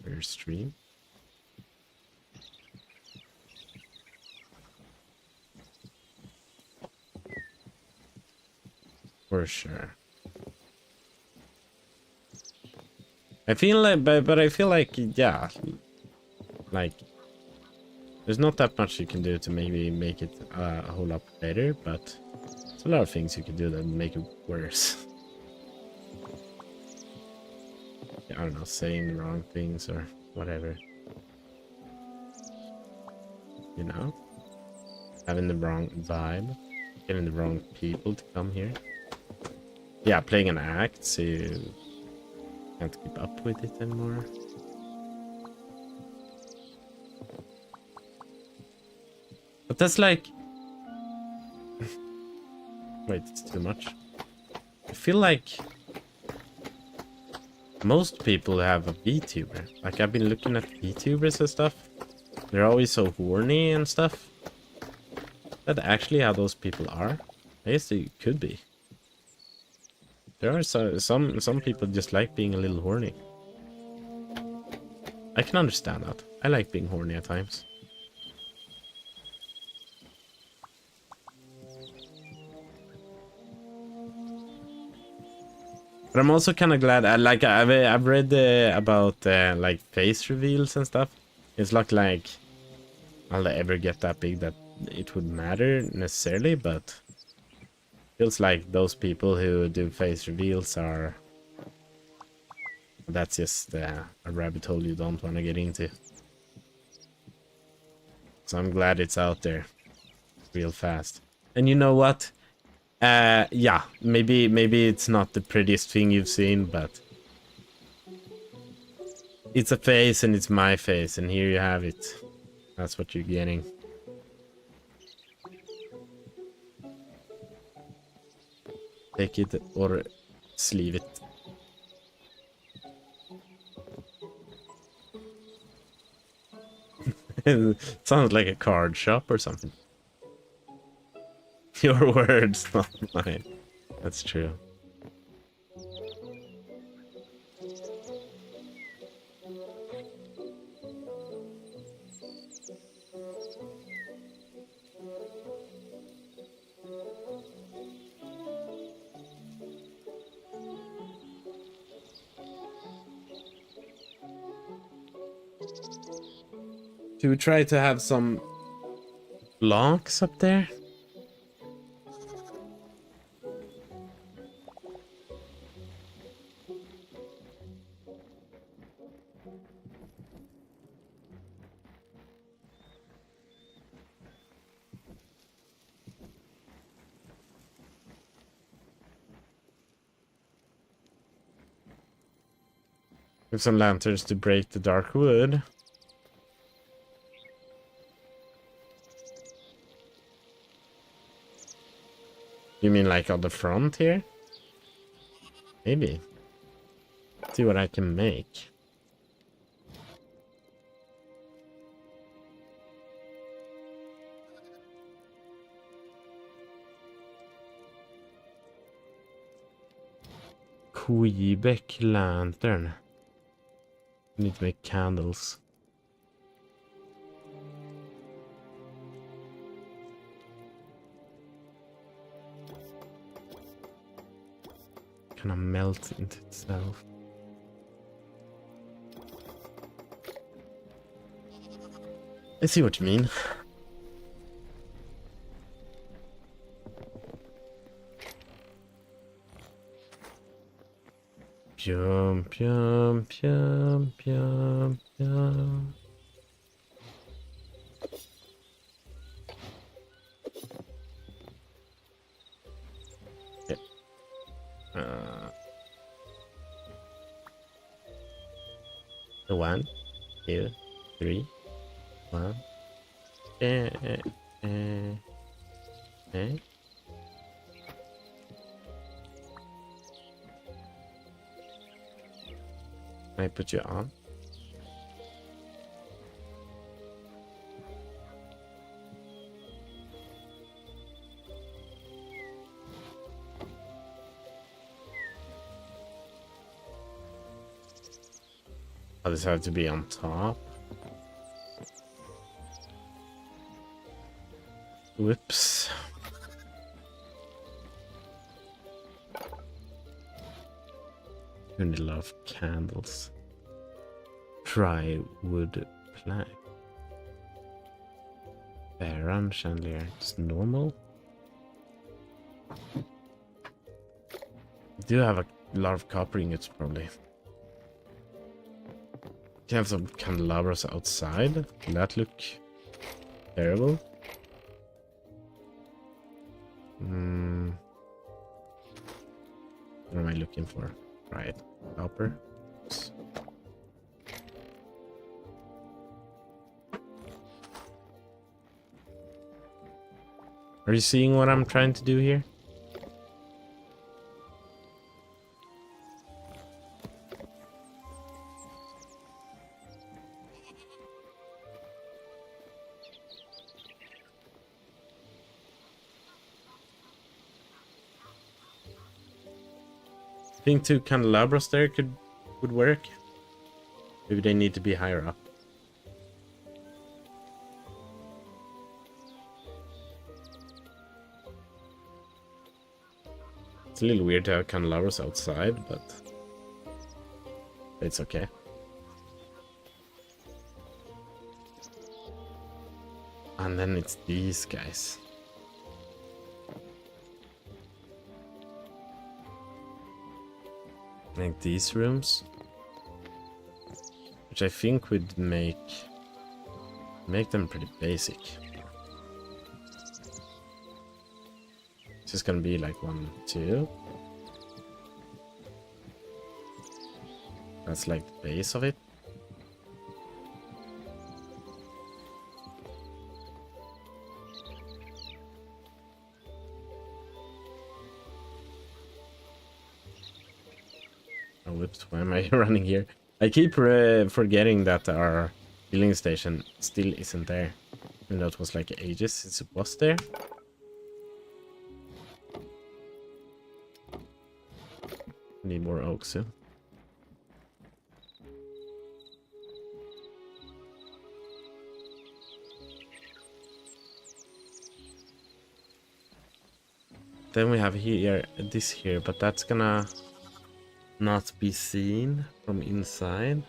for your stream. For sure. I feel like, but I feel like, yeah, like there's not that much you can do to maybe make it a whole lot better, but there's a lot of things you can do that make it worse. I don't know, saying the wrong things or whatever. You know? Having the wrong vibe. Getting the wrong people to come here. Yeah, playing an act so you can't keep up with it anymore. But that's like... Wait, it's too much. I feel like most people have a VTuber. Like, I've been looking at VTubers and stuff. They're always so horny and stuff. Is that actually how those people are? I guess they could be. There are some people just like being a little horny. I can understand that. I like being horny at times. But I'm also kind of glad. I've read about like face reveals and stuff. It's not like I'll ever get that big that it would matter necessarily, but feels like those people who do face reveals are... That's just a rabbit hole you don't want to get into. So I'm glad it's out there real fast. And you know what? Yeah, maybe it's not the prettiest thing you've seen, but it's a face and it's my face, and here you have it. That's what you're getting. Take it or sleeve it. It sounds like a card shop or something. Your words, not mine. That's true. Do we try to have some blocks up there? With some lanterns to break the dark wood. You mean like on the front here? Maybe. See what I can make. Quebec lantern. Need to make candles. Kind of melt into itself. I see what you mean. Pyum, pyum, pyum, pyum, pyum. Okay. One, two, three. One. I put you on. Oh, this has to be on top. Whoops. You need a lot of candles. Try wood plank. Baron chandelier. Just normal. I do have a lot of copper ingots probably. Can have some candelabras outside. Will that look terrible? What am I looking for? Right, copper. Oops. Are you seeing what I'm trying to do here? I think 2 candelabras there would work. Maybe they need to be higher up. It's a little weird to have candelabras outside, but it's okay. And then it's these guys. Like these rooms, which I think would make them pretty basic. It's just gonna be like 1, 2. That's like the base of it. Oh, whoops, why am I running here? I keep forgetting that our filling station still isn't there. Even though it was like ages since it was there. Need more oak soon. Then we have here this here, but that's gonna not be seen from inside.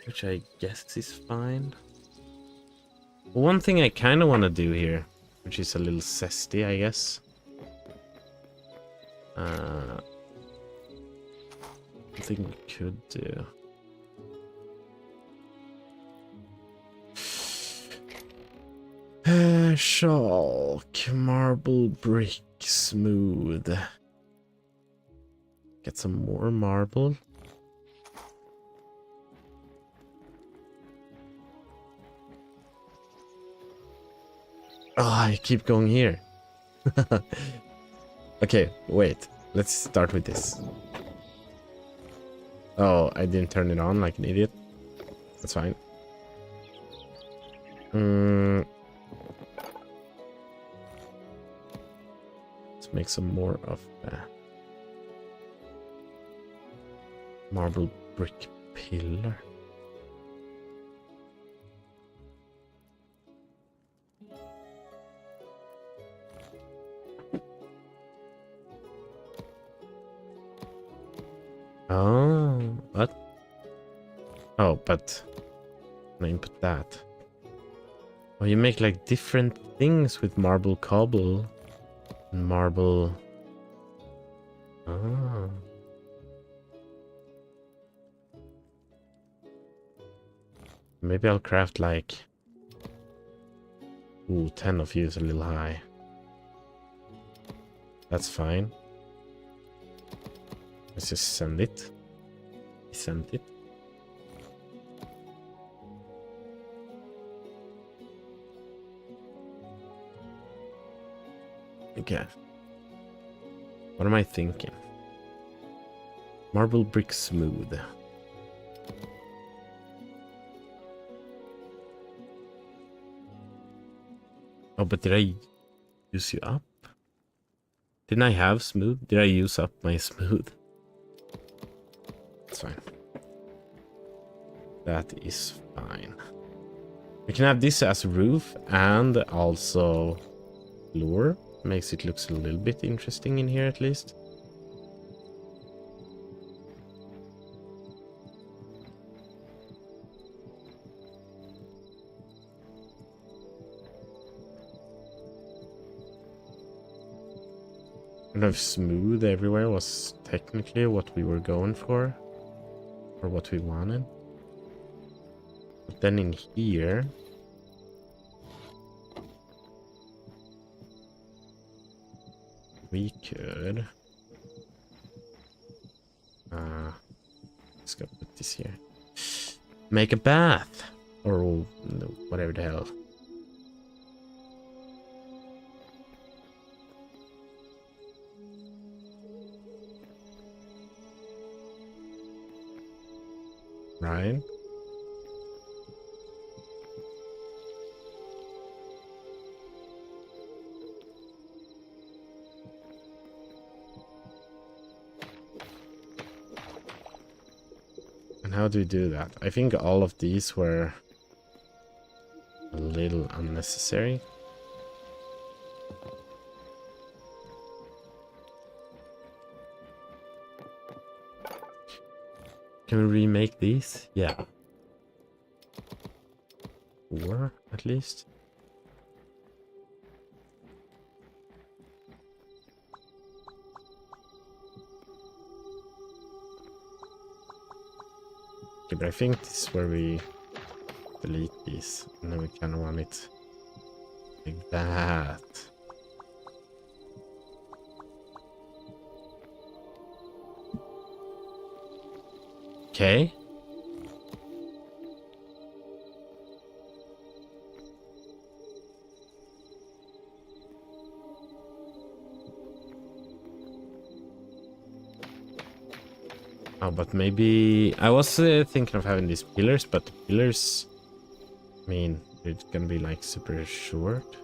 Which I guess is fine. One thing I kind of want to do here, which is a little CEST, I guess. I think we could do. Chalk, marble, brick, smooth. Get some more marble. Oh, I keep going here. Okay, wait. Let's start with this. Oh, I didn't turn it on like an idiot. That's fine. Let's make some more of marble brick pillar. Oh, what? Oh, but I input that. Oh, you make like different things with marble cobble and marble. Oh. Maybe I'll craft like. Ooh, 10 of you is a little high. That's fine. Let's just send it. Send it. Okay. What am I thinking? Marble brick smooth. Oh, but did I use you up? Didn't I have smooth? Did I use up my smooth? That's fine. That is fine. We can have this as roof and also floor. Makes it looks a little bit interesting in here at least. I don't know if smooth everywhere was technically what we were going for. Or what we wanted. But then in here... we could... let's go put this here. Make a bath! Or whatever the hell. Right? And how do we do that? I think all of these were a little unnecessary. Can we remake these? Yeah. 4 at least. Okay, but I think this is where we delete these. And then we kind of want it like that. Okay. Oh, but maybe I was thinking of having these pillars, but the pillars, I mean, it's gonna be like super short.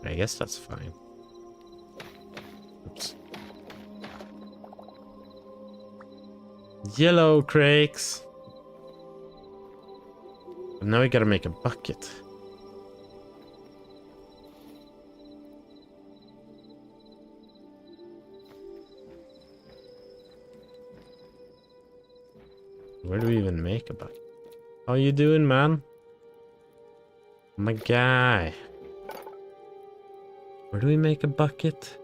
I guess that's fine. Oops. Yellow crakes. But now we gotta make a bucket. Where do we even make a bucket? How you doing, man? My guy. Where do we make a bucket?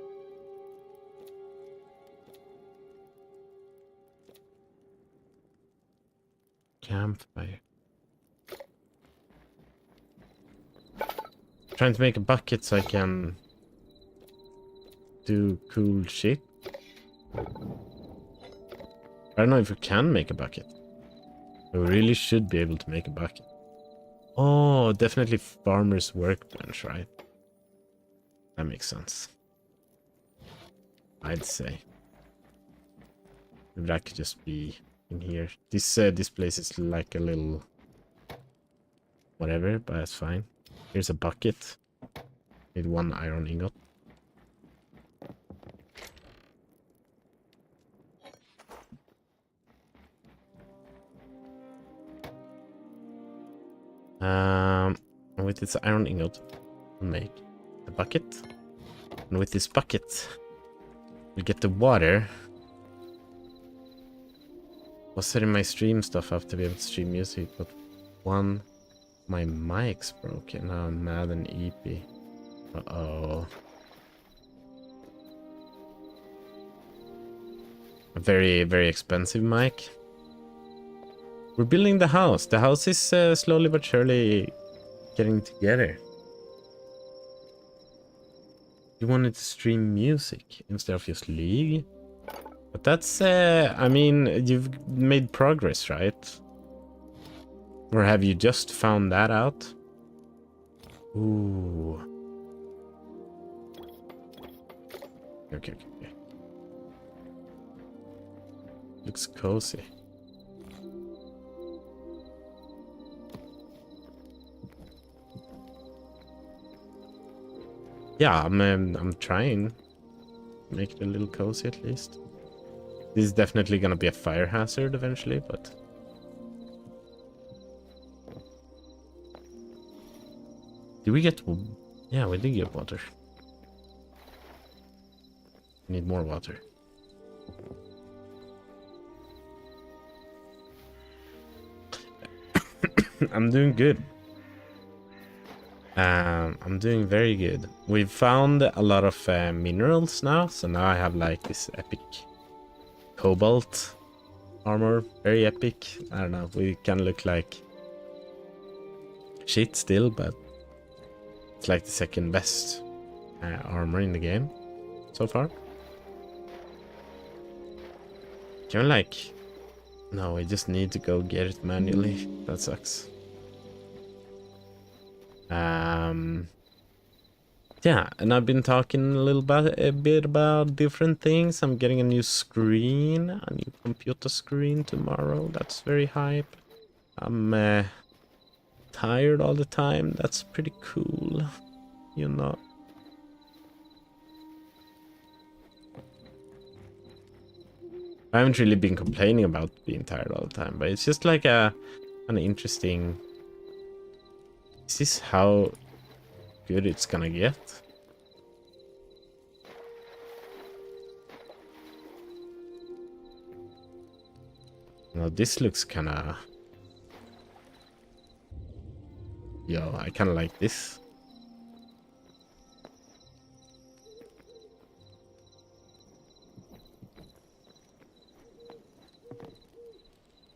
Campfire. Trying to make a bucket so I can do cool shit. I don't know if we can make a bucket. We really should be able to make a bucket. Oh, definitely farmer's workbench, right? That makes sense. I'd say. Maybe that could just be in here. This place is like a little whatever, but that's fine. Here's a bucket. Need 1 iron ingot. With this iron ingot, we'll make the bucket. And with this bucket, we'll get the water. I was setting my stream stuff up to be able to stream music, but my mic's broken. Now I'm mad and EP. Uh-oh. A very, very expensive mic. We're building the house. The house is slowly but surely getting together. You wanted to stream music instead of just League? But that's, I mean, you've made progress, right? Or have you just found that out? Ooh. Okay. Looks cozy. Yeah, I'm trying to make it a little cozy at least. This is definitely gonna be a fire hazard eventually, but did we get? Yeah, we did get water. Need more water. I'm doing good. I'm doing very good. We've found a lot of minerals now, so now I have like this epic cobalt armor. Very epic. I don't know, we can look like shit still, but it's like the second best armor in the game so far. Can we like... No, we just need to go get it manually. That sucks. Yeah, and I've been talking a bit about different things. I'm getting a new screen, a new computer screen tomorrow. That's very hype. I'm tired all the time. That's pretty cool, you know. I haven't really been complaining about being tired all the time, but it's just like an interesting... Is this how good it's gonna get? Now this looks kinda... Yo, I kinda like this.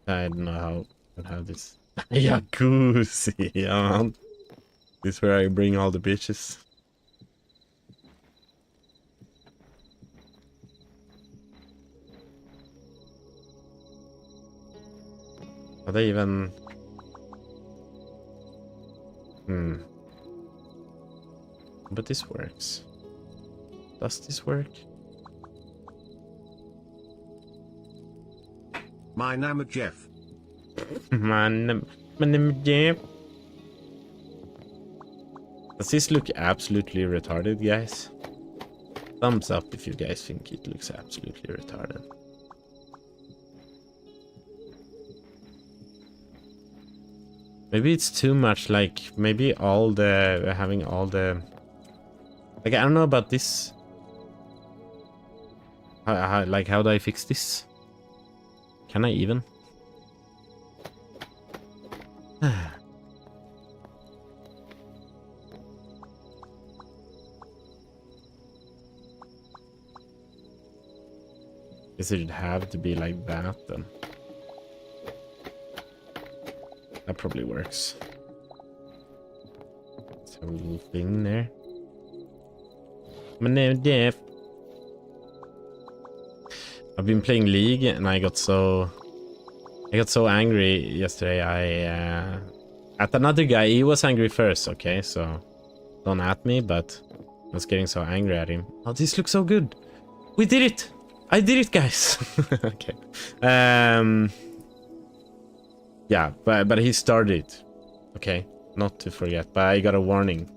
I don't know how this... Jacuzzi, yeah, man. This is where I bring all the bitches. Are they even... But this works. Does this work? My name is Jeff. My name is Jeff. Does this look absolutely retarded, guys? Thumbs up if you guys think it looks absolutely retarded. Maybe it's too much, like, maybe all the, having all the, like, I don't know about this. Like, how do I fix this? Can I even? Guess it would have to be like that then. That probably works. Let's have a little thing there. My name is Jeff. I've been playing League and I got so angry yesterday. I at another guy. He was angry first, okay? So don't at me, but I was getting so angry at him. Oh, this looks so good. We did it. I did it, guys. Okay. Yeah, but he started. Okay, not to forget. But I got a warning.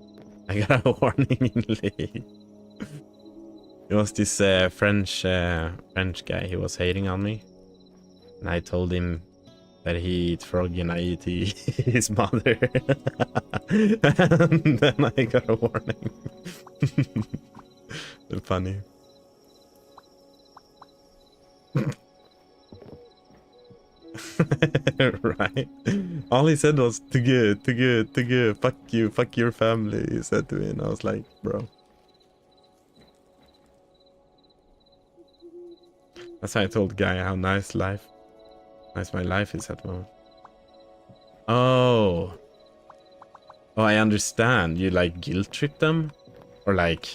I got a warning in League. It was this French guy. He was hating on me, and I told him that he eat frog and I eat his mother. And then I got a warning. Funny. Right. All he said was too good, fuck you, fuck your family, he said to me, and I was like, bro. That's how I told the guy how nice my life is at the moment. Oh, I understand. You like guilt trip them, or like,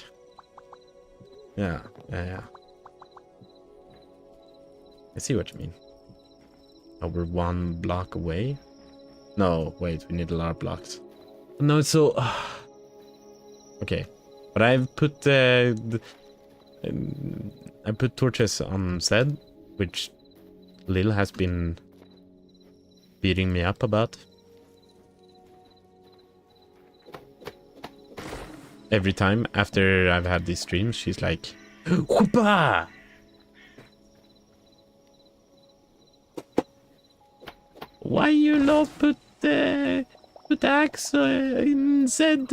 yeah. I see what you mean. Oh, we're one block away. No, wait, we need a lot of blocks. No, it's so. Okay, but I've put I put torches on Zed, which Lil has been beating me up about. Every time after I've had these streams, she's like, "Whoopa!" Why you not put axe in Zed?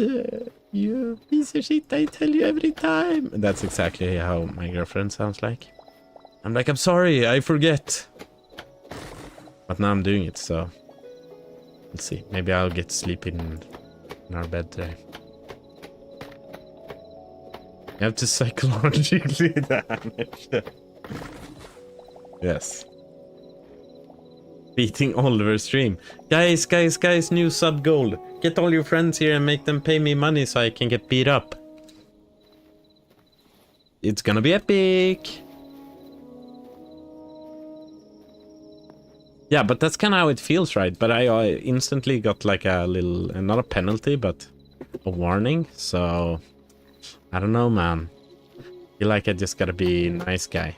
You piece of shit, I tell you every time. And that's exactly how my girlfriend sounds like. I'm like, I'm sorry, I forget. But now I'm doing it, so let's see. Maybe I'll get sleep in our bed today. You have to psychologically damage them. Yes. Beating Oliver's stream. Guys, new sub goal. Get all your friends here and make them pay me money so I can get beat up. It's gonna be epic. Yeah, but that's kind of how it feels, right? But I instantly got like a little, not a penalty, but a warning. So, I don't know, man. I feel like I just gotta be a nice guy.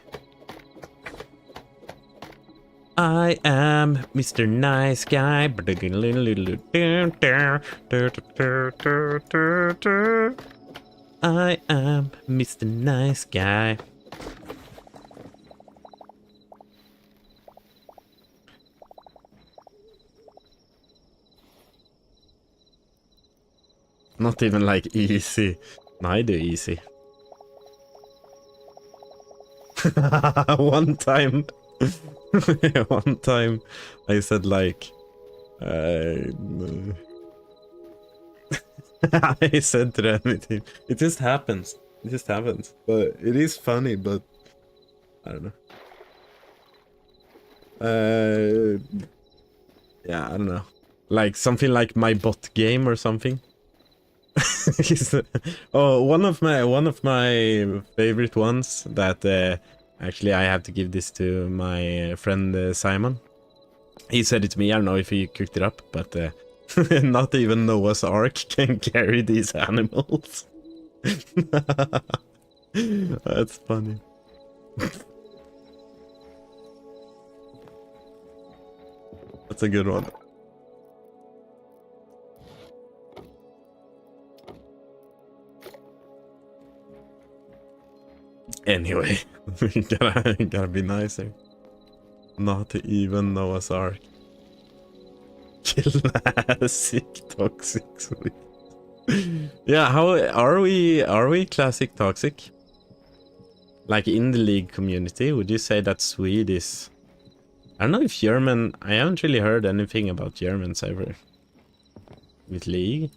I am Mr. Nice Guy. I am Mr. Nice Guy. Not even like easy. No, I do easy. One time I said like I said to them it just happens. But it is funny, but I don't know. Yeah, I don't know. Like something like my bot game or something. Oh, one of my favorite ones that actually I have to give this to my friend Simon. He said it to me. I don't know if he cooked it up, but not even Noah's Ark can carry these animals. That's funny. That's a good one. Anyway, we gotta be nicer. Not even Noah's Ark. Classic toxic Swede. Yeah, how are we? Are we classic toxic? Like in the League community, would you say that Swede is? I don't know if German. I haven't really heard anything about Germans ever with League.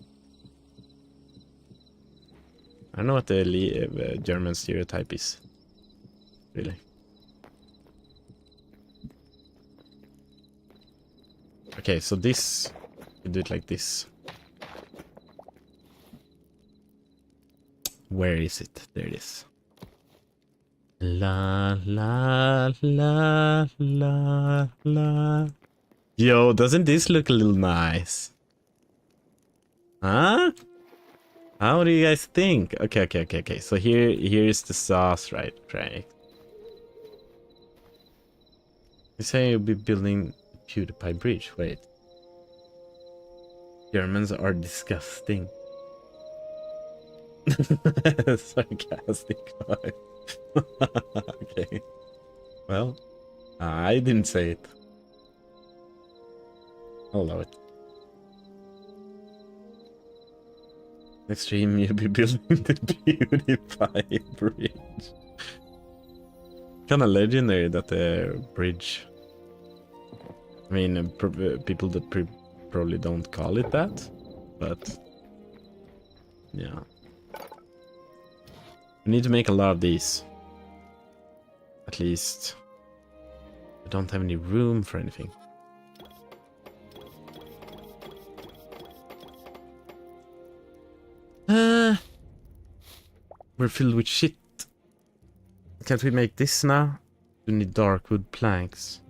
I don't know what the German stereotype is. Really. Okay, so this, we do it like this. Where is it? There it is. La la la la la. Yo, doesn't this look a little nice? Huh? How do you guys think? Okay. So here's the sauce, right? You say you'll be building PewDiePie bridge. Wait. Germans are disgusting. Sarcastic vibe. Okay. Well, I didn't say it. I'll allow it. Next stream, you'll be building the PewDiePie bridge. Kinda legendary that the bridge. I mean, people that probably don't call it that, but yeah. We need to make a lot of these. At least. I don't have any room for anything. We're filled with shit. Can't we make this now? We need dark wood planks.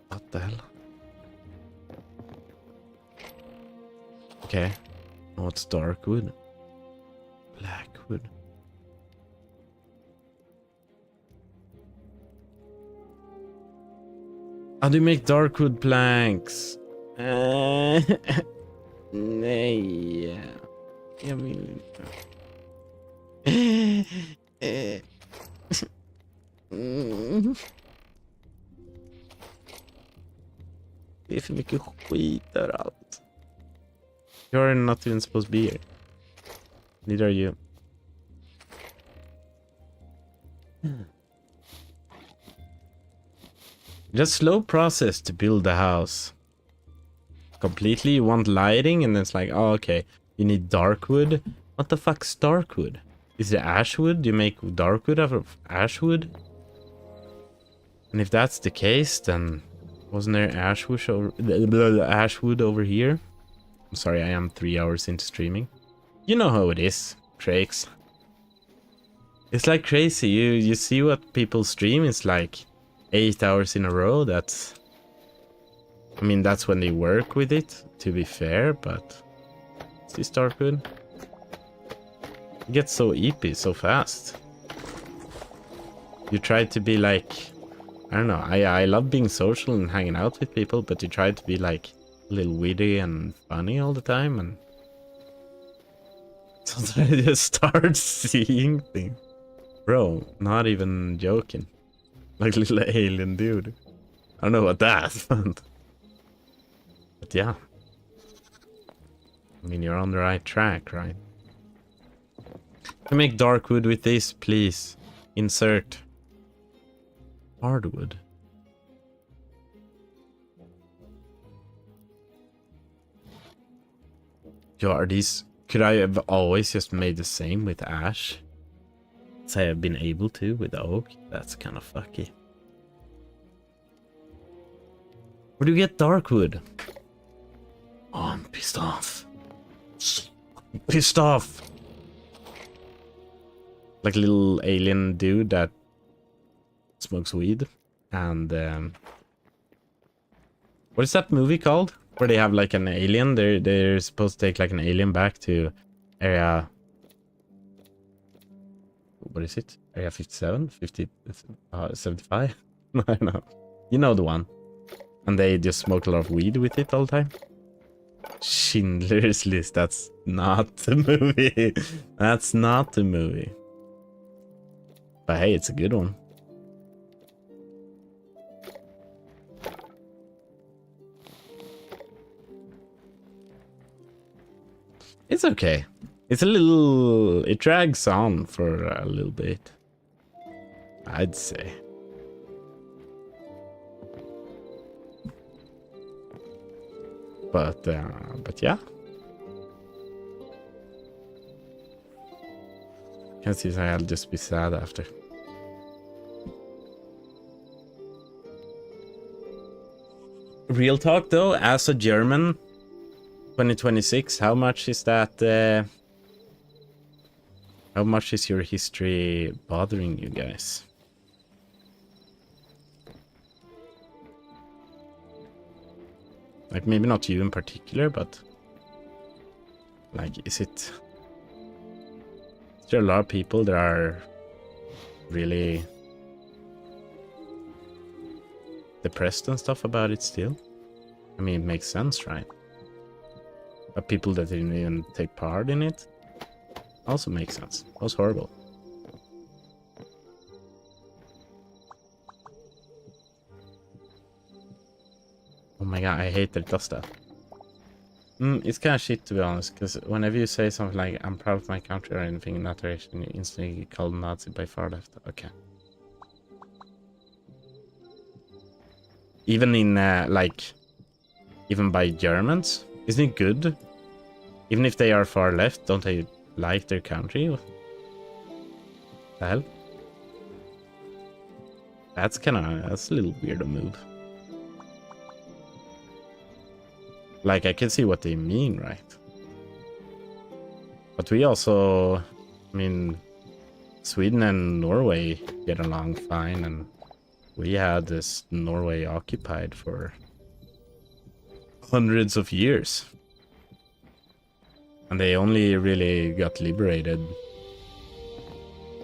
What the hell? Okay. Oh, it's dark wood. Black wood. How do you make dark wood planks? Nej. Jag vill inte. Det är för mycket skit överallt. You're not even supposed to be here. Neither are you. Just slow process to build the house. Completely, you want lighting, and then it's like, oh, okay, you need dark wood. What the fuck's dark wood? Is it ash wood? Do you make dark wood out of ash wood? And if that's the case, then wasn't there ash wood over here? I'm sorry, I am 3 hours into streaming. You know how it is, Trakes. It's like crazy. You see what people stream. It's like 8 hours in a row. That's, I mean, that's when they work with it, to be fair, but is this dark wood? It gets so eepy so fast. You try to be like, I don't know, I love being social and hanging out with people, but you try to be like a little witty and funny all the time, and sometimes I just start seeing things. Bro, not even joking. Like little alien dude. I don't know about that, but yeah. I mean, you're on the right track, right? Can make dark wood with this, please. Insert hardwood. Yo, are these... Could I have always just made the same with ash? Say I've been able to with oak? That's kind of fucky. Where do you get dark wood? Oh, I'm pissed off. I'm pissed off. Like a little alien dude that smokes weed. And what is that movie called? Where they have like an alien. They're supposed to take like an alien back to area... What is it? Area 57? 50... 75? I don't know. You know the one. And they just smoke a lot of weed with it all the time. Schindler's List, that's not the movie. That's not the movie. But hey, it's a good one. It's okay. It's a little... It drags on for a little bit, I'd say. But yeah. Can't see I'll just be sad after. Real talk though, as a German, 2026, how much is that? How much is your history bothering you guys? Like, maybe not you in particular, but like, is there a lot of people that are really depressed and stuff about it still? I mean, it makes sense, right? But people that didn't even take part in it also makes sense. It was horrible. Oh my god, I hate that it does that. It's kind of shit, to be honest, because whenever you say something like, I'm proud of my country or anything in that direction, you instantly get called Nazi by far left. Okay. Even in, like, even by Germans? Isn't it good? Even if they are far left, don't they like their country? What the hell? That's a little weirdo move. Like, I can see what they mean, right? But we also, I mean, Sweden and Norway get along fine, and we had this Norway occupied for hundreds of years. And they only really got liberated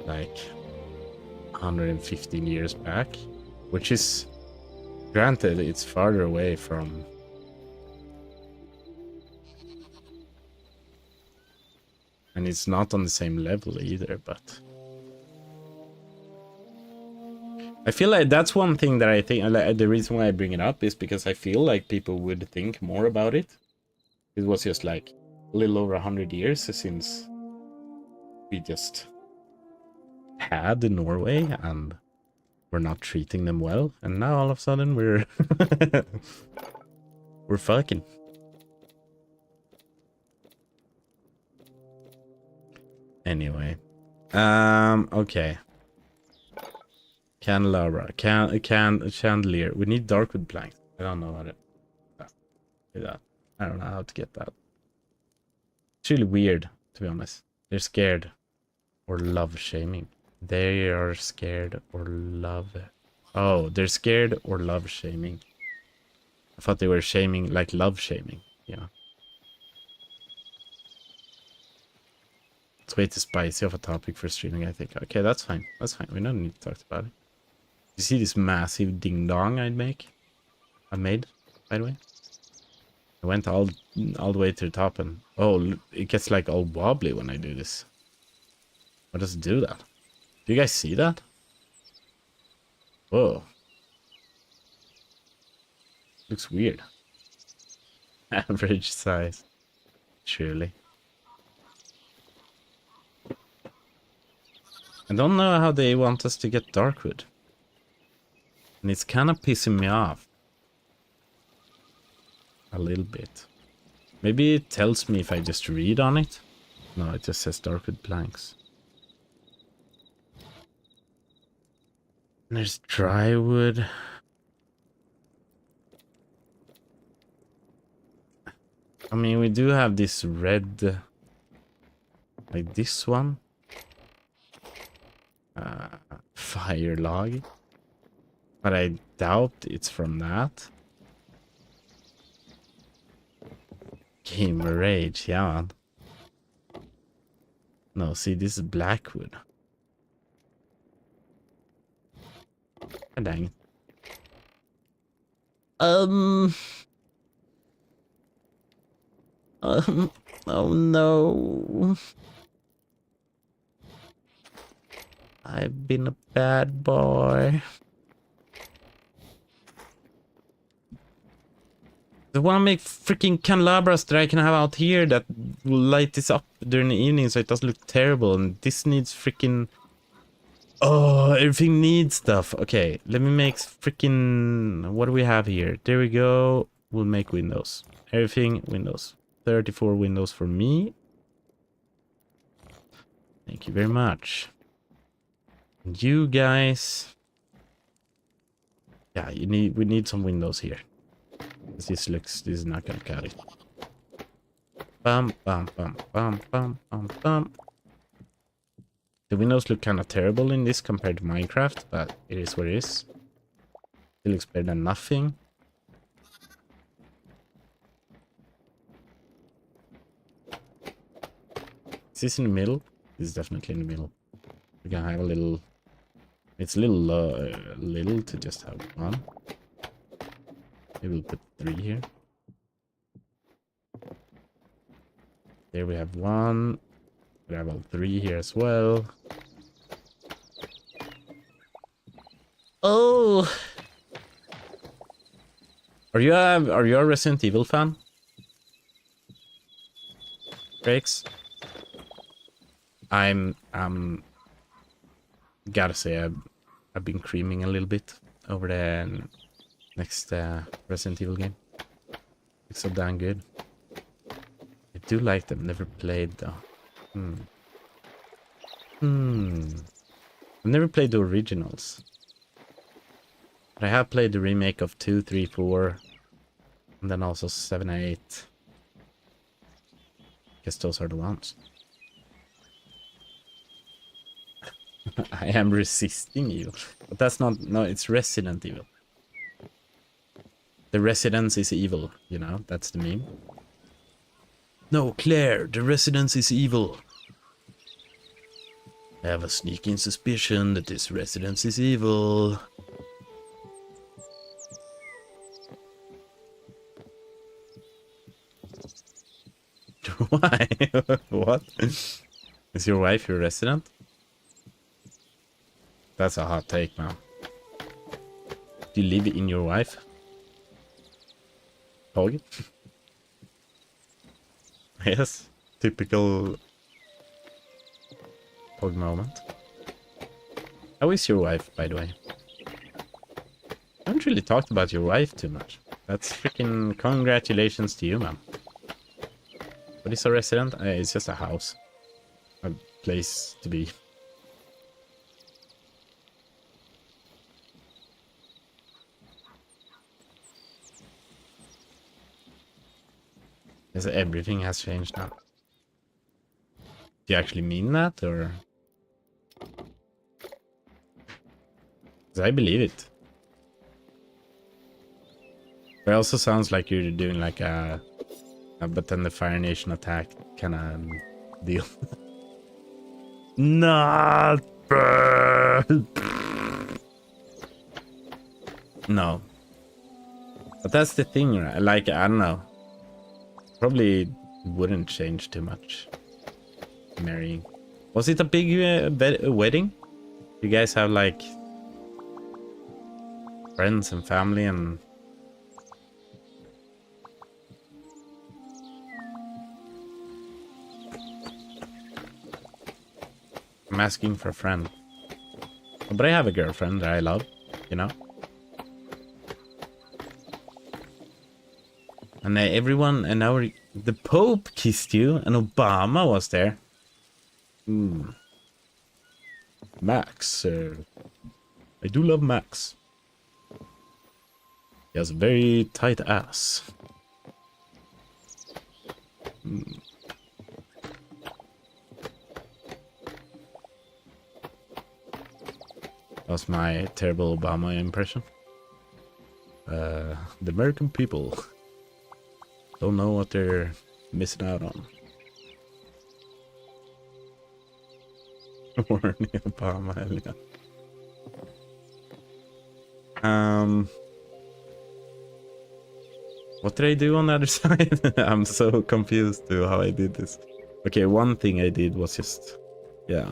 like 115 years back, which is, granted, it's farther away from... And it's not on the same level either, but... I feel like that's one thing that I think, the reason why I bring it up is because I feel like people would think more about it. It was just like a little over 100 years since we just had Norway and we're not treating them well. And now all of a sudden we're we're fucking. Anyway, okay. Candelabra, chandelier. We need darkwood planks. I don't know how to do that. I don't know how to get that. It's really weird, to be honest. They're scared or love shaming. They are scared or love. Oh, they're scared or love shaming. I thought they were shaming, like love shaming. Yeah. It's way too spicy of a topic for streaming, I think. Okay, that's fine. That's fine. We don't need to talk about it. You see this massive ding dong I made, by the way? I went all the way to the top and oh, it gets like all wobbly when I do this. What does it do that? Do you guys see that? Whoa. Looks weird. Average size. Surely. I don't know how they want us to get darkwood. And it's kind of pissing me off. A little bit. Maybe it tells me if I just read on it. No, it just says darkwood planks. And there's dry wood. I mean, we do have this red, like this one. Fire log. But I doubt it's from that. Gamer rage, yeah, man. No, see, this is blackwood. Dang it. Um, oh no. I've been a bad boy. I want to make freaking candelabras that I can have out here that will light this up during the evening so it doesn't look terrible. And this needs freaking... Oh, everything needs stuff. Okay, let me make freaking... What do we have here? There we go. We'll make windows. Everything windows. 34 windows for me. Thank you very much. And you guys... Yeah, we need some windows here. This is not gonna cut it. Bum, bum, bum, bum, bum, bum, bum. The windows look kind of terrible in this compared to Minecraft, but it is what it is. It looks better than nothing. Is this in the middle? This is definitely in the middle. We're gonna have a little... It's a little to just have one. Maybe we'll put 3 here. There we have 1. We have all 3 here as well. Oh! Are you a Resident Evil fan? Breaks? I'm gotta say I've been creaming a little bit over the next Resident Evil game. It's so damn good. I do like them. Never played though. I've never played the originals. But I have played the remake of 2, 3, 4, and then also 7 and 8. Guess those are the ones. I am resisting you. But that's not... No, it's Resident Evil. The residence is evil, you know? That's the meme. No, Claire, the residence is evil. I have a sneaking suspicion that this residence is evil. Why? What? Is your wife your resident? That's a hot take, man. Do you live in your wife? Pog? Yes. Typical Pog moment. How is your wife, by the way? I haven't really talked about your wife too much. That's freaking congratulations to you, man. What is a resident? It's just a house. A place to be. Yes, everything has changed now. Do you actually mean that, or? 'Cause I believe it. But it also sounds like you're doing like a but then the Fire Nation attack kind of deal. Not bad. No. But that's the thing, right? Like, I don't know. Probably wouldn't change too much. Marrying. Was it a big wedding? You guys have like friends and family and... I'm asking for a friend. But I have a girlfriend that I love, you know? And everyone, and now the Pope kissed you, and Obama was there. Max, I do love Max. He has a very tight ass. That's my terrible Obama impression. The American people don't know what they're missing out on. Warning Obama, yeah. What did I do on the other side? I'm so confused to how I did this. Okay, one thing I did was just... Yeah.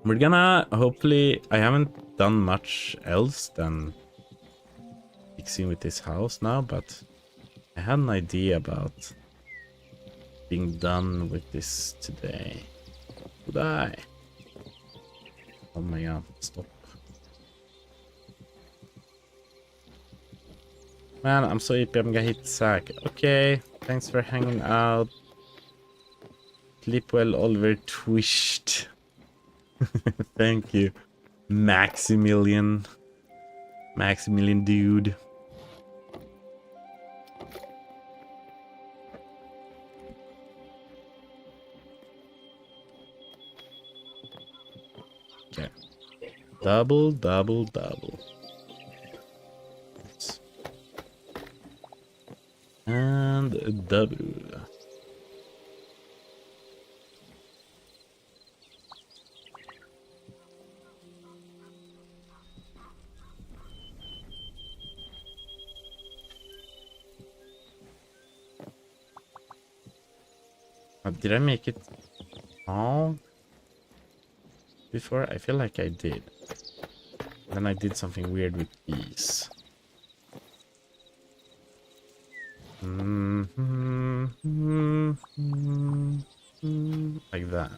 We're gonna... Hopefully... I haven't done much else than... fixing with this house now, but... I had an idea about... being done with this today. Would I? Oh my god, stop. Man, I'm so hippie, I'm gonna hit sack. Okay, thanks for hanging out. Sleep well, Oliver Twished. Thank you. Maximilian. Maximilian dude. Okay. Double, double, double. And a double. Did I make it all before? I feel like I did. Then I did something weird with these. Like that.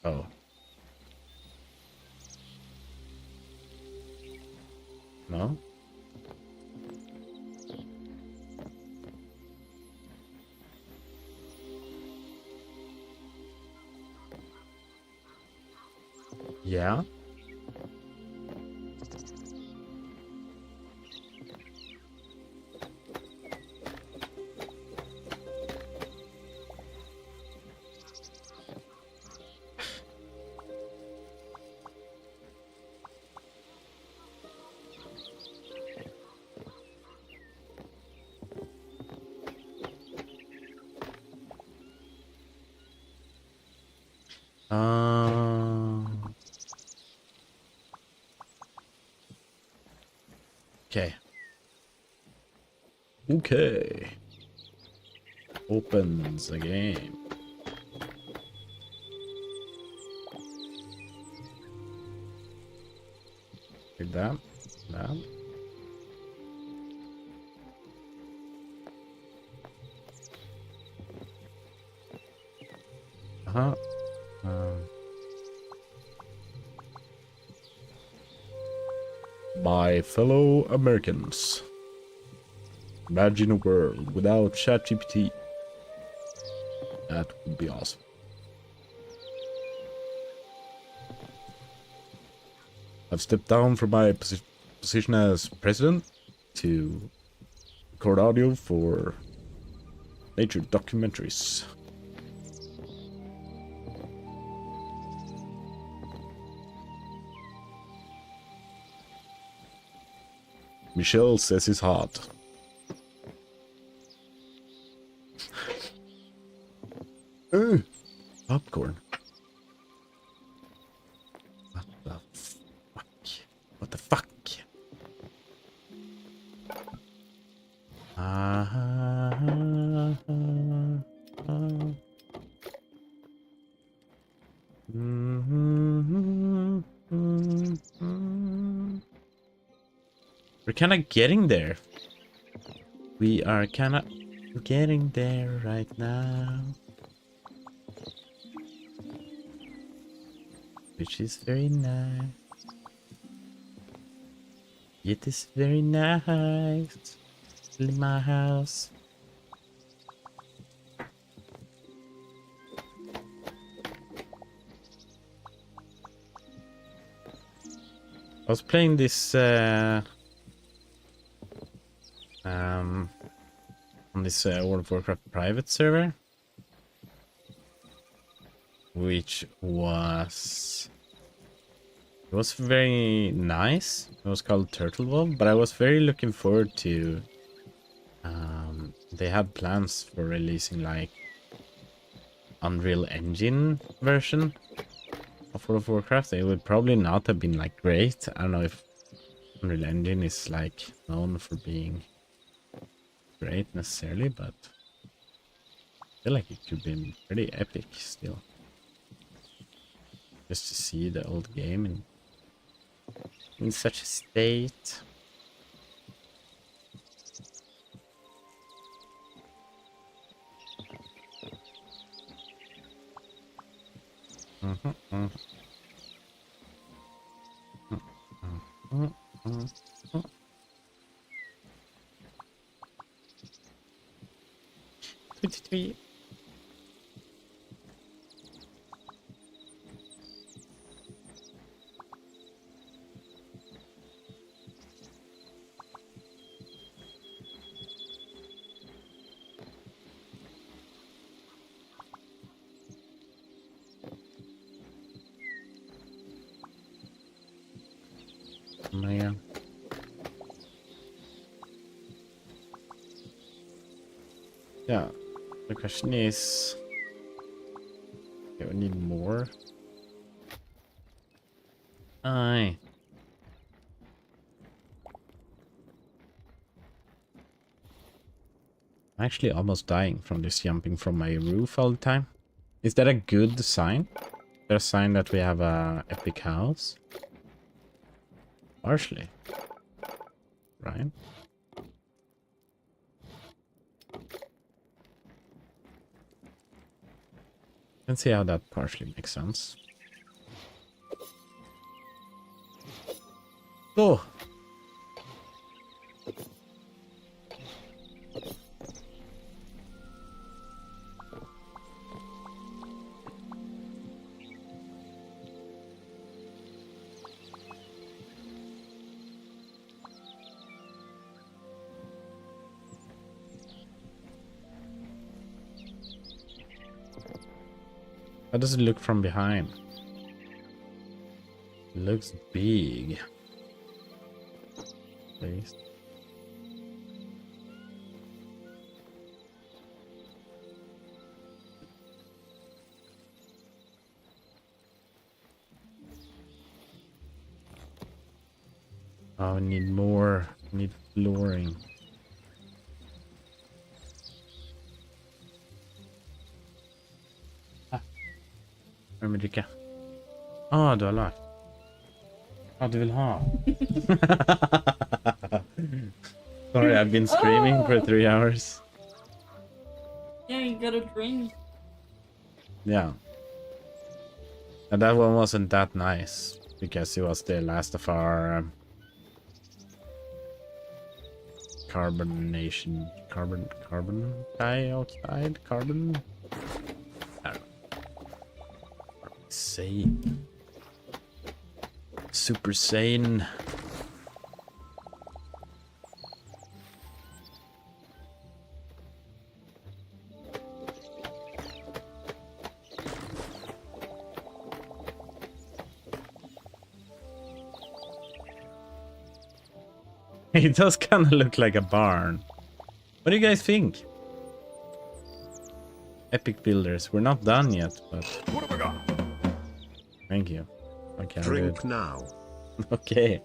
Oh. No? Yeah. Okay. Okay. Opens the game. Like that. That. Uh-huh. My fellow Americans, imagine a world without ChatGPT. That would be awesome. I've stepped down from my position as president to record audio for nature documentaries. Michelle says it's hot. Popcorn. What the fuck? What the fuck? We're kind of getting there. We are kind of getting there right now. Which is very nice. It is very nice. In my house. I was playing this on this World of Warcraft private server, which was very nice. It was called Turtle Wolf, but I was very looking forward to. They had plans for releasing like Unreal Engine version of World of Warcraft, it would probably not have been like great. I don't know if Unreal Engine is like known for being great necessarily, but I feel like it could be pretty epic still. Just to see the old game in such a state. Tweety. Man. Yeah, the question is, okay, we need more. Aye. I'm actually almost dying from this jumping from my roof all the time. Is that a good sign? Is that a sign that we have a epic house? Partially. Right? Let's see how that partially makes sense. Oh! How does it look from behind? It looks big. Please. Oh, we need more. We need flooring. Hva med dricka? Ah, du har lagt. Ah, du vill ha. Sorry, I've been screaming for 3 hours. Yeah, you got a drink. Yeah. And that one wasn't that nice because it was the last of our carbon dioxide, carbon. I don't know. Sane. Super sane. It does kind of look like a barn. What do you guys think? Epic builders. We're not done yet, but... What have I got? Thank you. Okay, Drink now. Okay.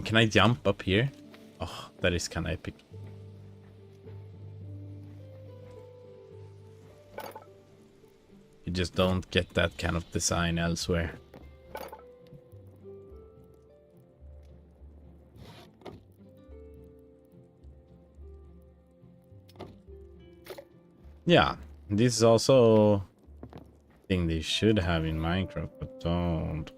Can I jump up here? Oh, that is kind of epic. You just don't get that kind of design elsewhere. Yeah, this is also a thing they should have in Minecraft, but don't.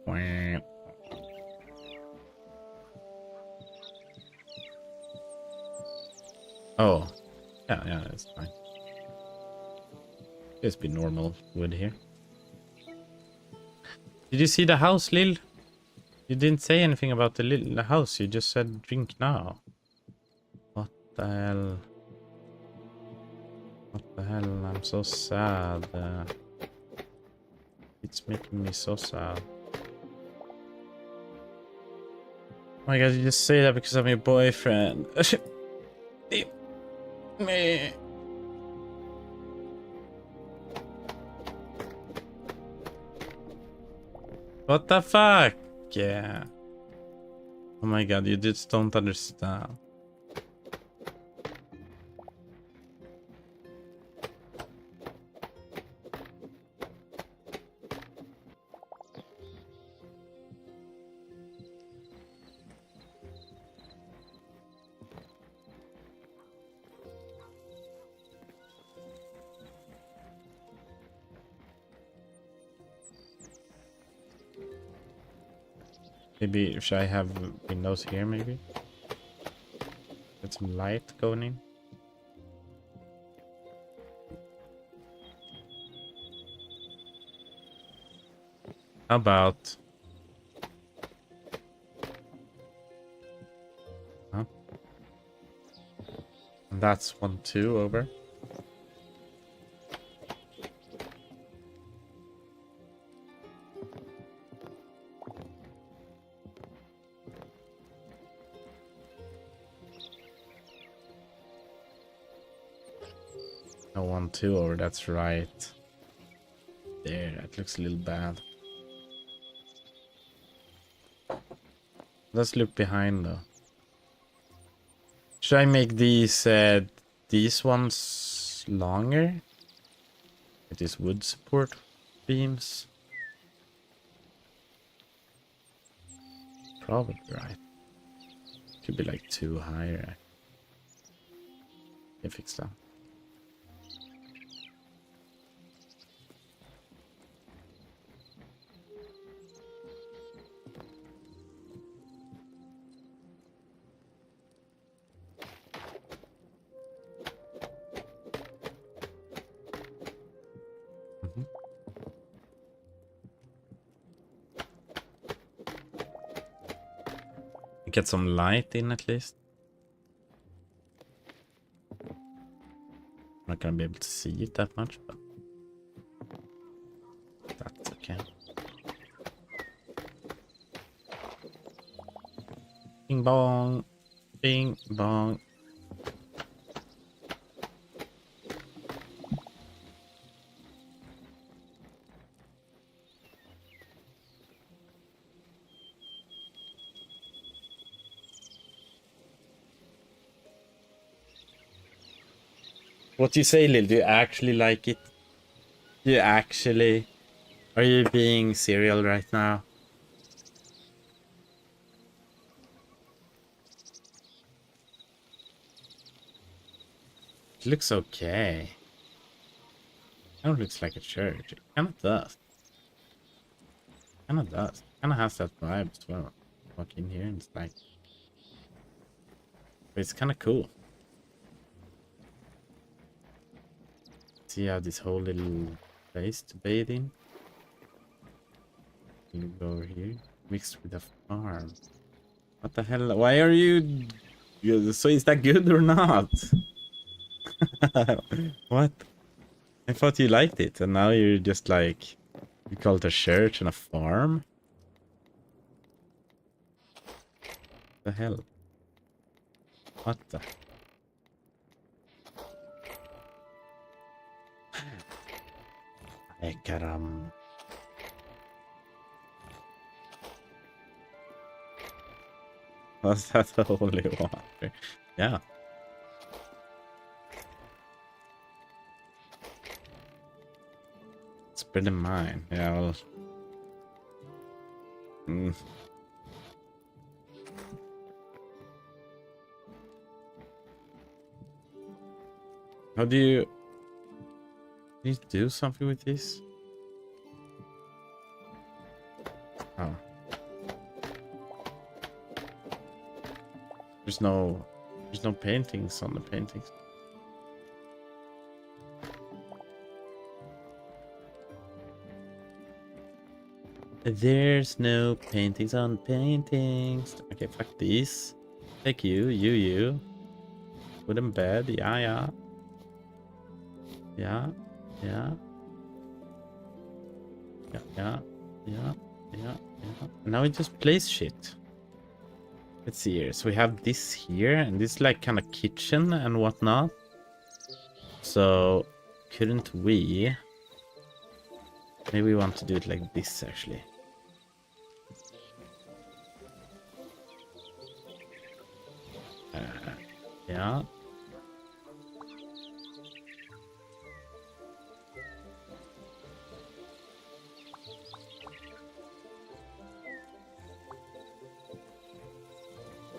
Oh, yeah, it's fine. Just be normal wood here. Did you see the house, Lil? You didn't say anything about the house. You just said drink now. What the hell? What the hell? I'm so sad. It's making me so sad. Oh my god, you just say that because I'm your boyfriend. Me. What the fuck? Yeah. Oh my god, you just don't understand. Maybe should I have windows here maybe? Get some light going in. How about huh? And that's 1-2 over. No 1-2 over, that's right. There, that looks a little bad. Let's look behind though. Should I make these ones longer? With these wood support beams? Probably right. Could be like 2 higher. Can fix that. Get some light in at least. I'm not gonna be able to see it that much, but that's okay. Bing bong, bing bong. What do you say, Lil? Do you actually like it? Do you actually? Are you being serial right now? It looks okay. It kind of looks like a church. It kind of does. Kind of does. Kind of has that vibe as well. Walk in here and it's like... But it's kind of cool. See how this whole little place to bathe in? You go over here. Mixed with a farm. What the hell? Why are you... So is that good or not? What? I thought you liked it, and now you're just like... You call it a church and a farm? The hell? What the... Ay, caram. Was that the holy water? Yeah. It's better than mine. Yeah, well... How do you... Can you do something with this? Oh. There's no paintings on the paintings. There's no paintings on paintings. Okay, fuck these. Take you. Put in bed, yeah. Yeah. Yeah. Yeah. Yeah. Yeah. Yeah. Yeah. Now we just place shit. Let's see here. So we have this here, and this is like kind of kitchen and whatnot. So couldn't we? Maybe we want to do it like this actually. Yeah.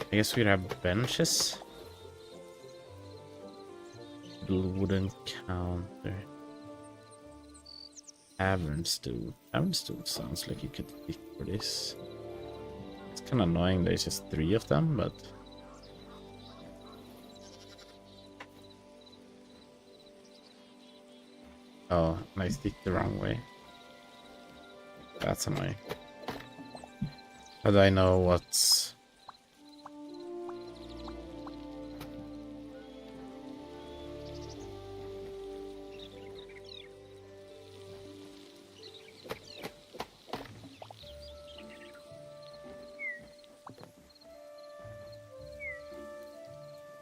I guess we'd have benches. Wooden counter. Tavern stool. Tavern stool sounds like you could pick for this. It's kind of annoying there's just 3 of them, but... Oh, and I stick the wrong way. That's annoying. But I know what's...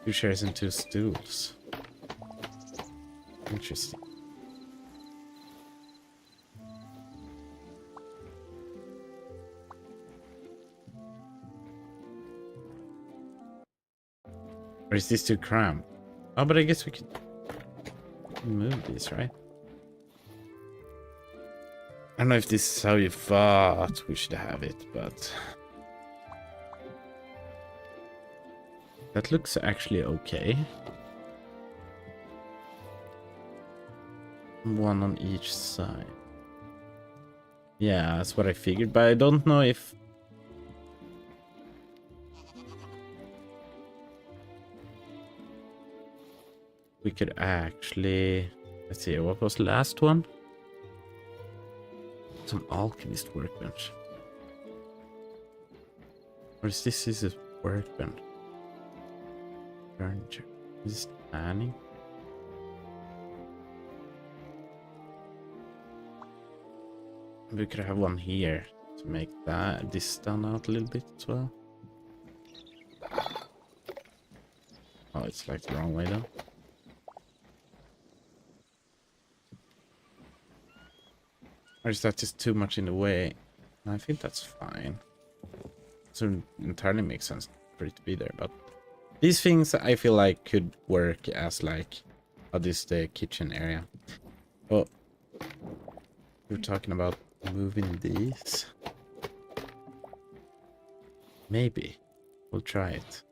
Two chairs and 2 stools. Interesting. Or is this too cramped? Oh, but I guess we could move these, right? I don't know if this is how you thought we should have it, but... That looks actually okay. One on each side. Yeah, that's what I figured, but I don't know if... we could actually... Let's see, what was the last one? Some alchemist workbench. Or is this a workbench? Furniture. Is this planning? We could have one here to make this stand out a little bit as well. Oh, it's like the wrong way though. Or is that just too much in the way? I think that's fine. So it entirely makes sense for it to be there, but these things I feel like could work as like, oh, this is the kitchen area. Oh, we're talking about moving these. Maybe we'll try it.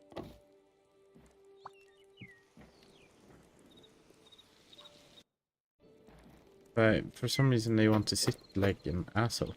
But for some reason they want to sit like an asshole.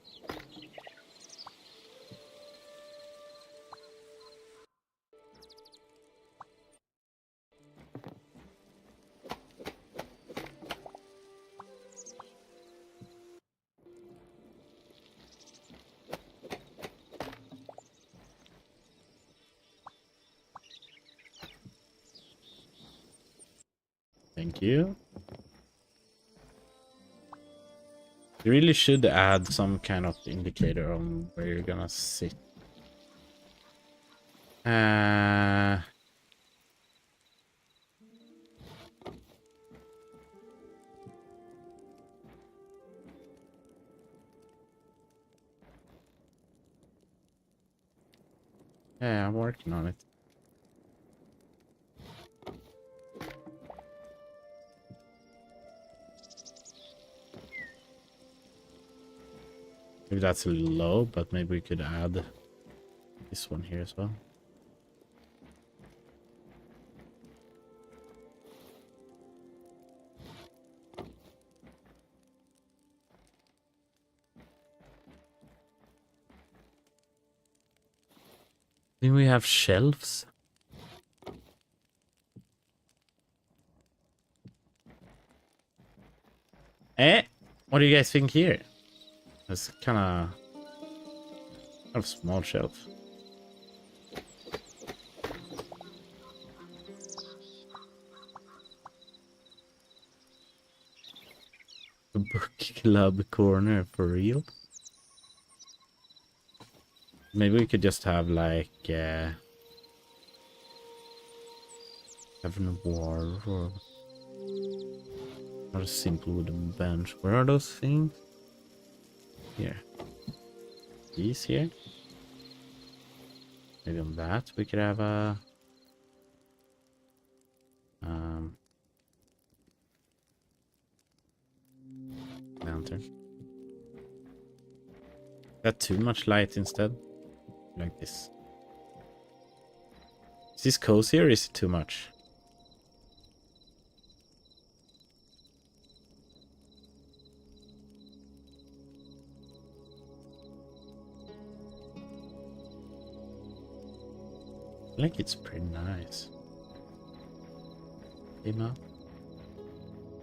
Thank you. You really should add some kind of indicator on where you're gonna sit. Yeah, I'm working on it. Maybe that's a little low, but maybe we could add this one here as well. Then we have shelves. What do you guys think here? It's kind of small shelf. book club corner for real. Maybe we could just have like have a wall or not a simple wooden bench. Where are those things? Here. These here. Maybe on that we could have a lantern. Got too much light instead. Like this. Is this cozy or is it too much? I think it's pretty nice. You know?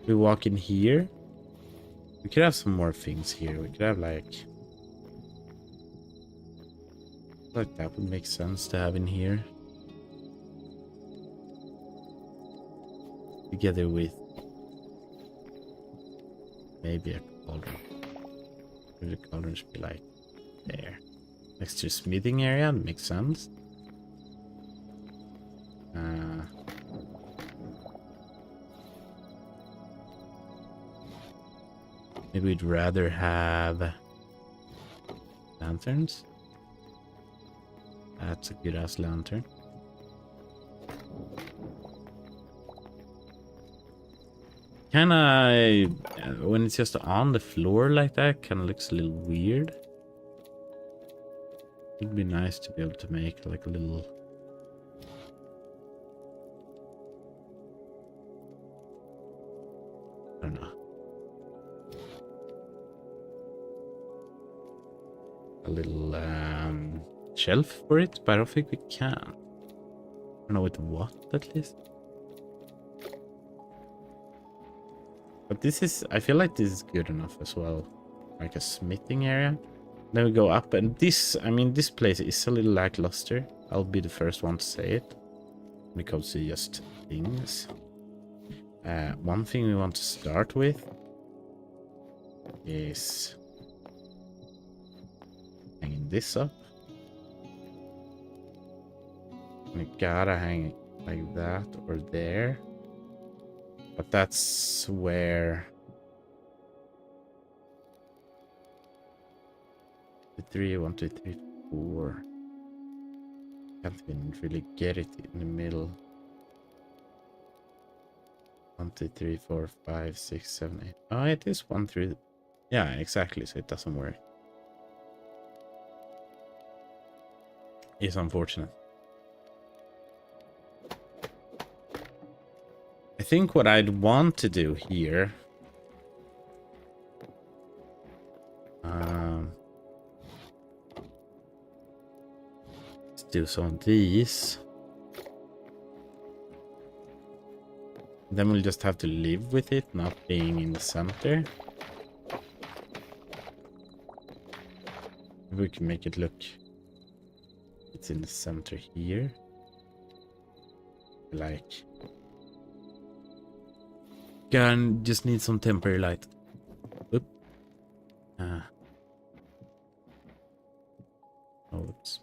We walk in here. We could have some more things here. We could have like that would make sense to have in here. Together with maybe a cauldron. Maybe the cauldron should be like there. Next to the smithing area, that makes sense. Maybe we'd rather have lanterns. That's a good ass lantern. Kinda, when it's just on the floor like that, kinda looks a little weird. It'd be nice to be able to make like a little... I don't know. A little shelf for it, but I don't think we can. I don't know with what at least. But this is, I feel like this is good enough as well. Like a smithing area. Then we go up, and this, I mean, this place is a little lackluster. I'll be the first one to say it. When it comes to just things. One thing we want to start with is hanging this up. We gotta hang it like that or there. But that's where the 3, 1, 2, 3, 4. Can't even really get it in the middle. 1, 2, 3, 4, 5, 6, 7, 8. Oh, it is 1 through. Yeah, exactly. So it doesn't work. It's unfortunate. I think what I'd want to do here is do some of these. Then we'll just have to live with it not being in the center. Maybe we can make it look it's in the center here. Like gun just need some temporary light. Oop. Oh, oops.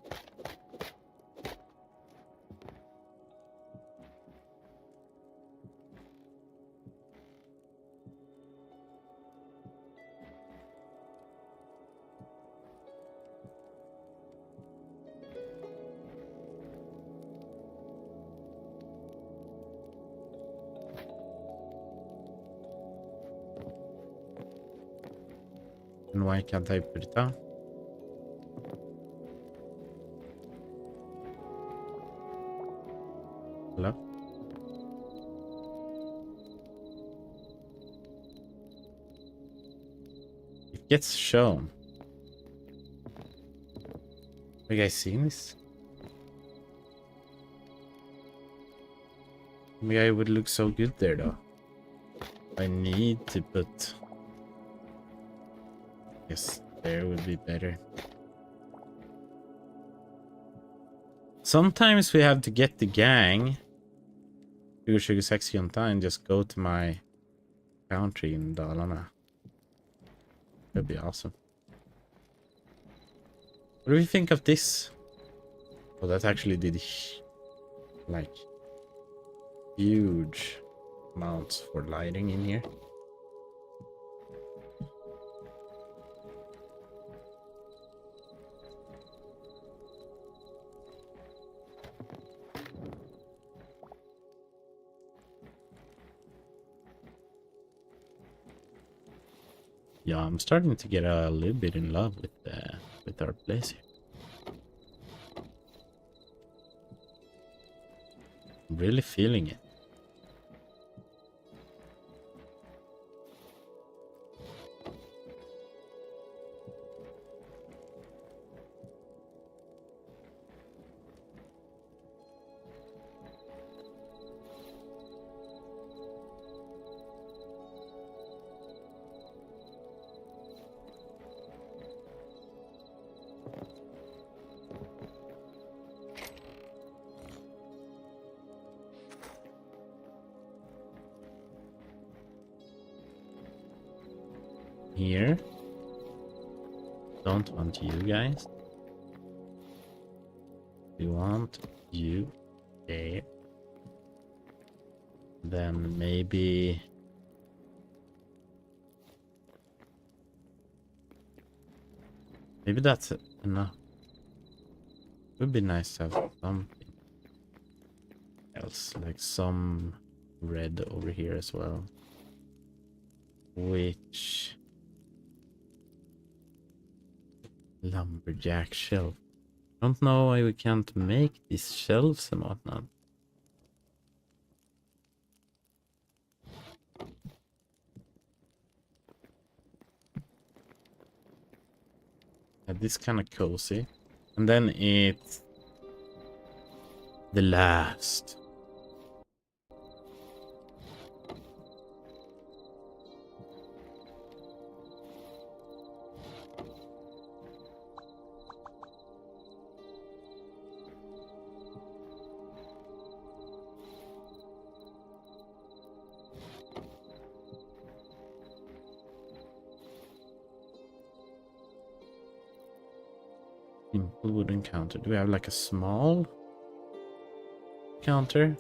And why can't I put it down? Hello? It gets shown. Have you guys seen this? Maybe I would look so good there though. I need to put... Yes, there would be better. Sometimes we have to get the gang. Sugar Sexy on time. Just go to my country in Dalarna. That'd be awesome. What do you think of this? Oh, that actually did like huge amounts for lighting in here. Yeah, I'm starting to get a little bit in love with our place here. I'm really feeling it. Here. Don't want you guys. We want you there. Then maybe that's enough. Would be nice to have something else, like some red over here as well. Which lumberjack shelf? Don't know why we can't make these shelves and whatnot. This kind of cozy, and then it's the last. Simple wooden counter. Do we have like a small counter?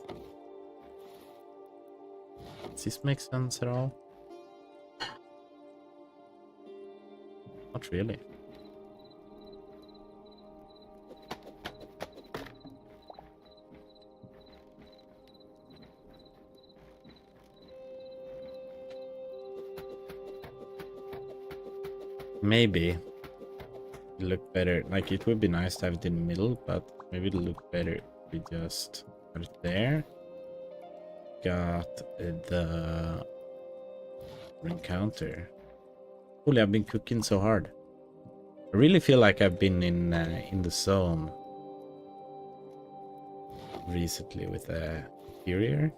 Does this make sense at all? Not really. Maybe look better. Like, it would be nice to have it in the middle, but maybe it'll look better if we just put it there. Got the ring counter. Holy, I've been cooking so hard. I really feel like I've been in the zone recently with the interior.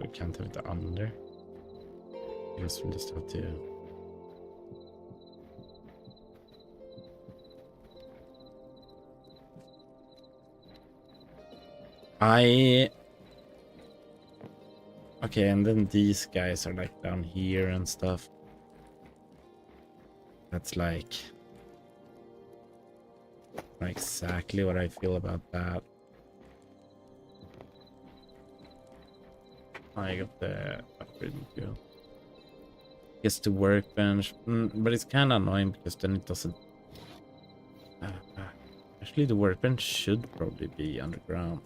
We can't have it under. I guess we'll just have to. Okay, and then these guys are like down here and stuff. That's like not exactly what I feel about that. I got the upgrade too. Guess the workbench, but it's kind of annoying because then it doesn't. Actually, the workbench should probably be underground.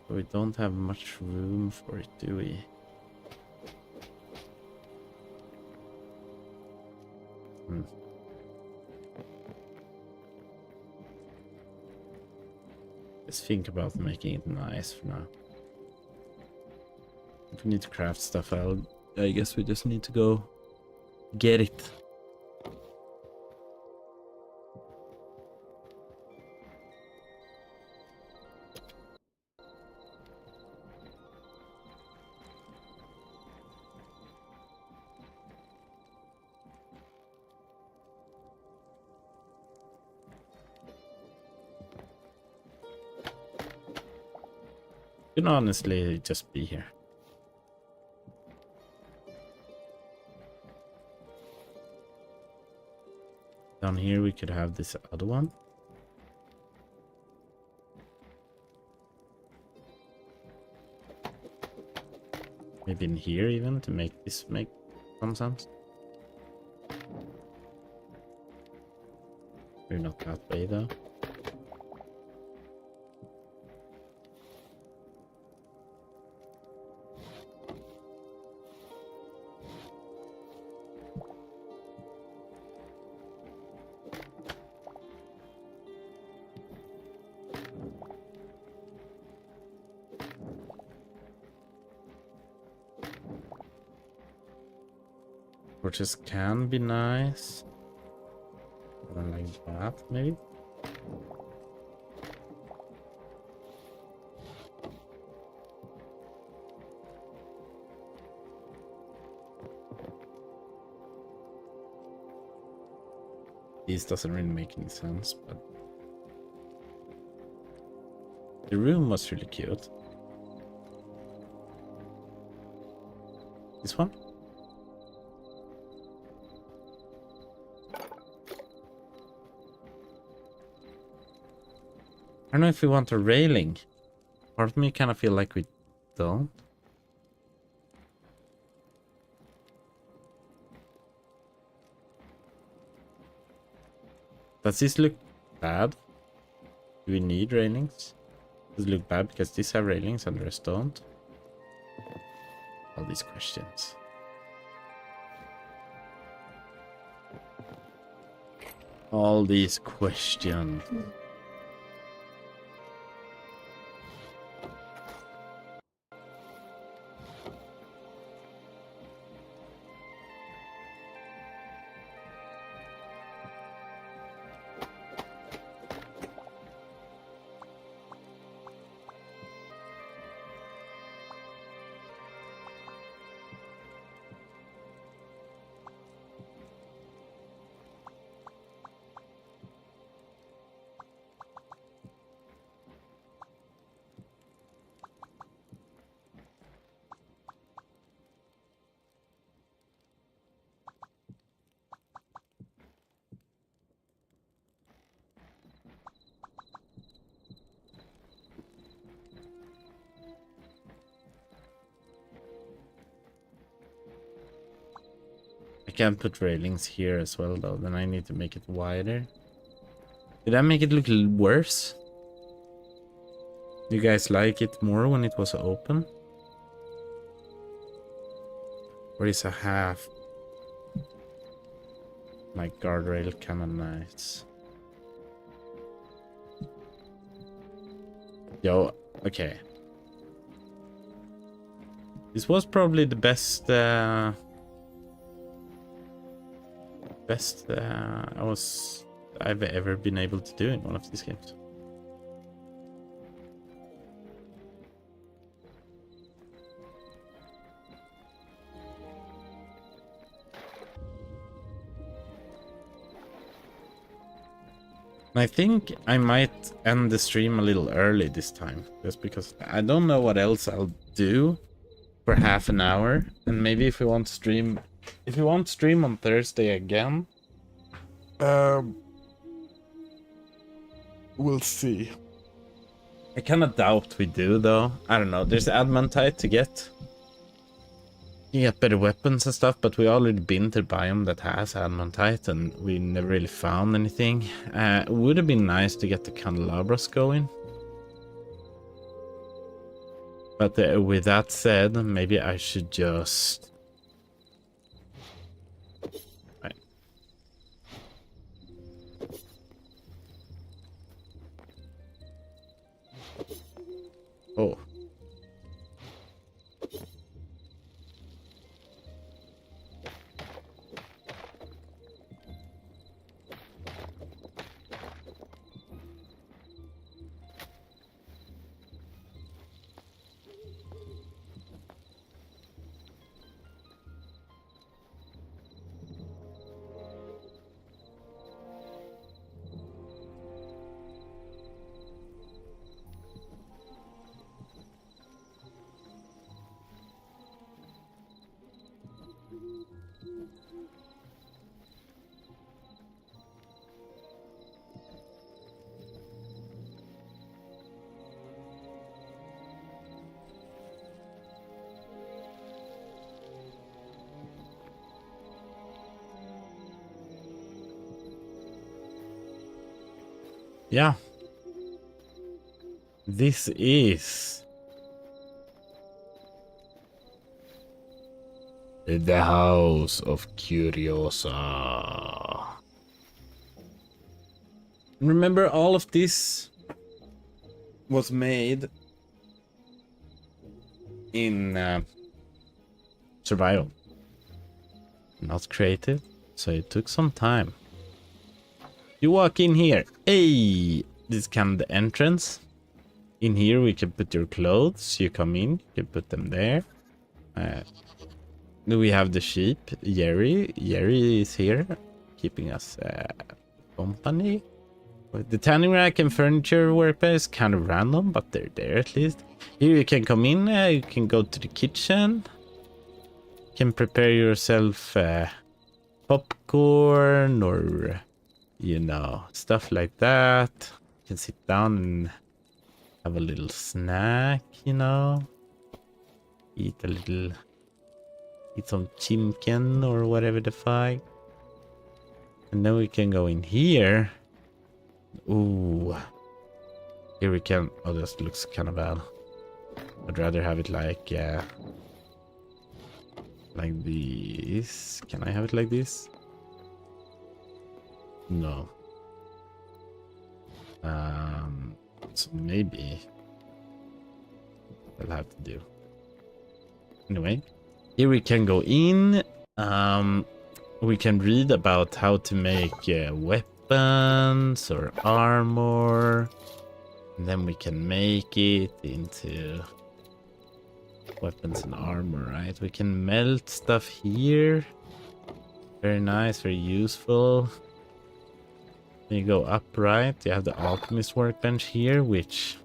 We don't have much room for it, do we? Let's think about making it nice for now. If we need to craft stuff out, I guess we just need to go get it. can honestly just be here. Down here we could have this other one. Maybe in here even to make this make some sense. We're not that way though. Torches can be nice. Like that, maybe. This doesn't really make any sense, but the room was really cute. This one? I don't know if we want a railing. Part of me kind of feel like we don't. Does this look bad? Do we need railings? Does it look bad because these have railings and the rest don't? All these questions. All these questions. I can't put railings here as well though, then I need to make it wider. Did I make it look worse? You guys like it more when it was open? Or is a half? My guardrail kind of nice. Yo, okay. This was probably the best I've ever been able to do in one of these games. And I think I might end the stream a little early this time, just because I don't know what else I'll do for half an hour, and maybe if we want to stream on Thursday again, we'll see. I kind of doubt we do though. I don't know. There's adamantite to get. You get better weapons and stuff, but we already been to the biome that has adamantite, and we never really found anything. It would have been nice to get the candelabras going. But with that said, maybe I should just... Right. Oh. yeah. This is the House of Curiosa. Remember, all of this was made in survival, not creative, so it took some time. You walk in here. Hey, this is kind of the entrance. In here we can put your clothes. You come in, you can put them there. We have the sheep, Jerry. Jerry is here, keeping us company. The tanning rack and furniture workbench is kind of random, but they're there at least. Here you can come in, you can go to the kitchen. You can prepare yourself popcorn or, you know, stuff like that. You can sit down and have a little snack, you know. Eat some chicken or whatever the fuck. And then we can go in here. Ooh. Here we can... Oh, this looks kind of bad. I'd rather have it like this. Can I have it like this? No. So maybe I'll have to do. Anyway, here we can go in. We can read about how to make weapons or armor, and then we can make it into weapons and armor, right? We can melt stuff here. Very nice, very useful. Then you go upright. You have the alchemist workbench here, which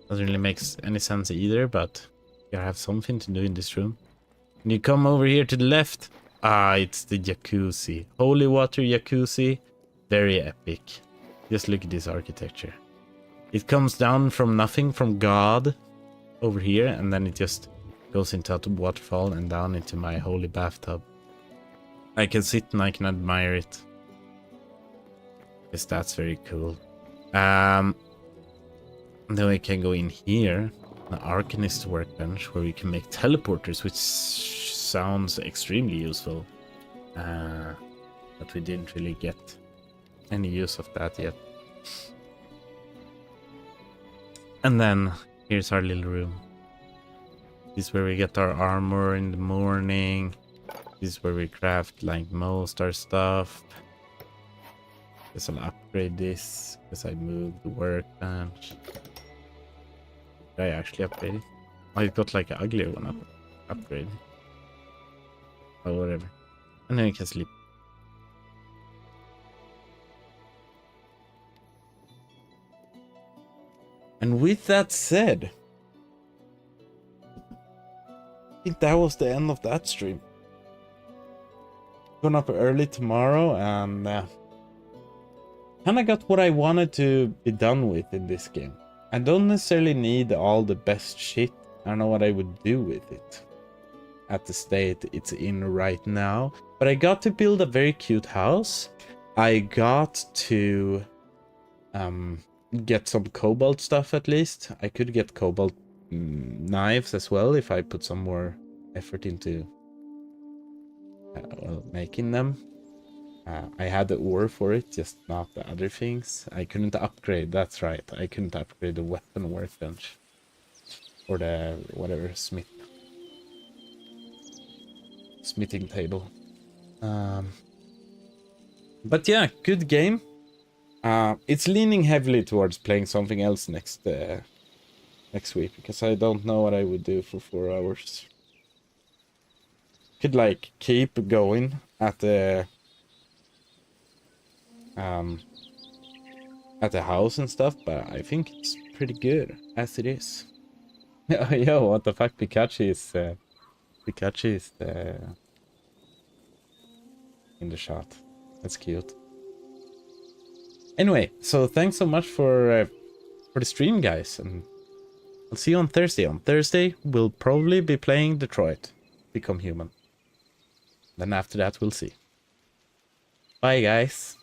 doesn't really make any sense either, but you have something to do in this room. And you come over here to the left. Ah, it's the jacuzzi. Holy water jacuzzi. Very epic. Just look at this architecture. It comes down from nothing, from God, over here, and then it just goes into a waterfall and down into my holy bathtub. I can sit and I can admire it. Because that's very cool. Then we can go in here, the Arcanist workbench, where we can make teleporters, which sounds extremely useful. But we didn't really get any use of that yet. And then here's our little room. This is where we get our armor in the morning. This is where we craft like most our stuff. Guess I'll upgrade this because I moved the workbench. Did I actually upgrade it? Oh, it got like an uglier one upgrade. Oh, whatever. And then you can sleep. And with that said, I think that was the end of that stream. Going up early tomorrow and kind of got what I wanted to be done with in this game. I don't necessarily need all the best shit. I don't know what I would do with it at the state it's in right now. But I got to build a very cute house. I got to get some cobalt stuff at least. I could get cobalt knives as well if I put some more effort into making them. I had the ore for it, just not the other things. I couldn't upgrade, that's right. I couldn't upgrade the weapon workbench. Or the, whatever, smithing table. But yeah, good game. It's leaning heavily towards playing something else next week, because I don't know what I would do for 4 hours. Could like keep going at the house and stuff, but I think it's pretty good as it is. Yo, what the fuck? Pikachu is in the shot. That's cute. Anyway, so thanks so much for the stream, guys, and I'll see you on Thursday. On Thursday, we'll probably be playing Detroit Become Human. Then after that, we'll see. Bye, guys.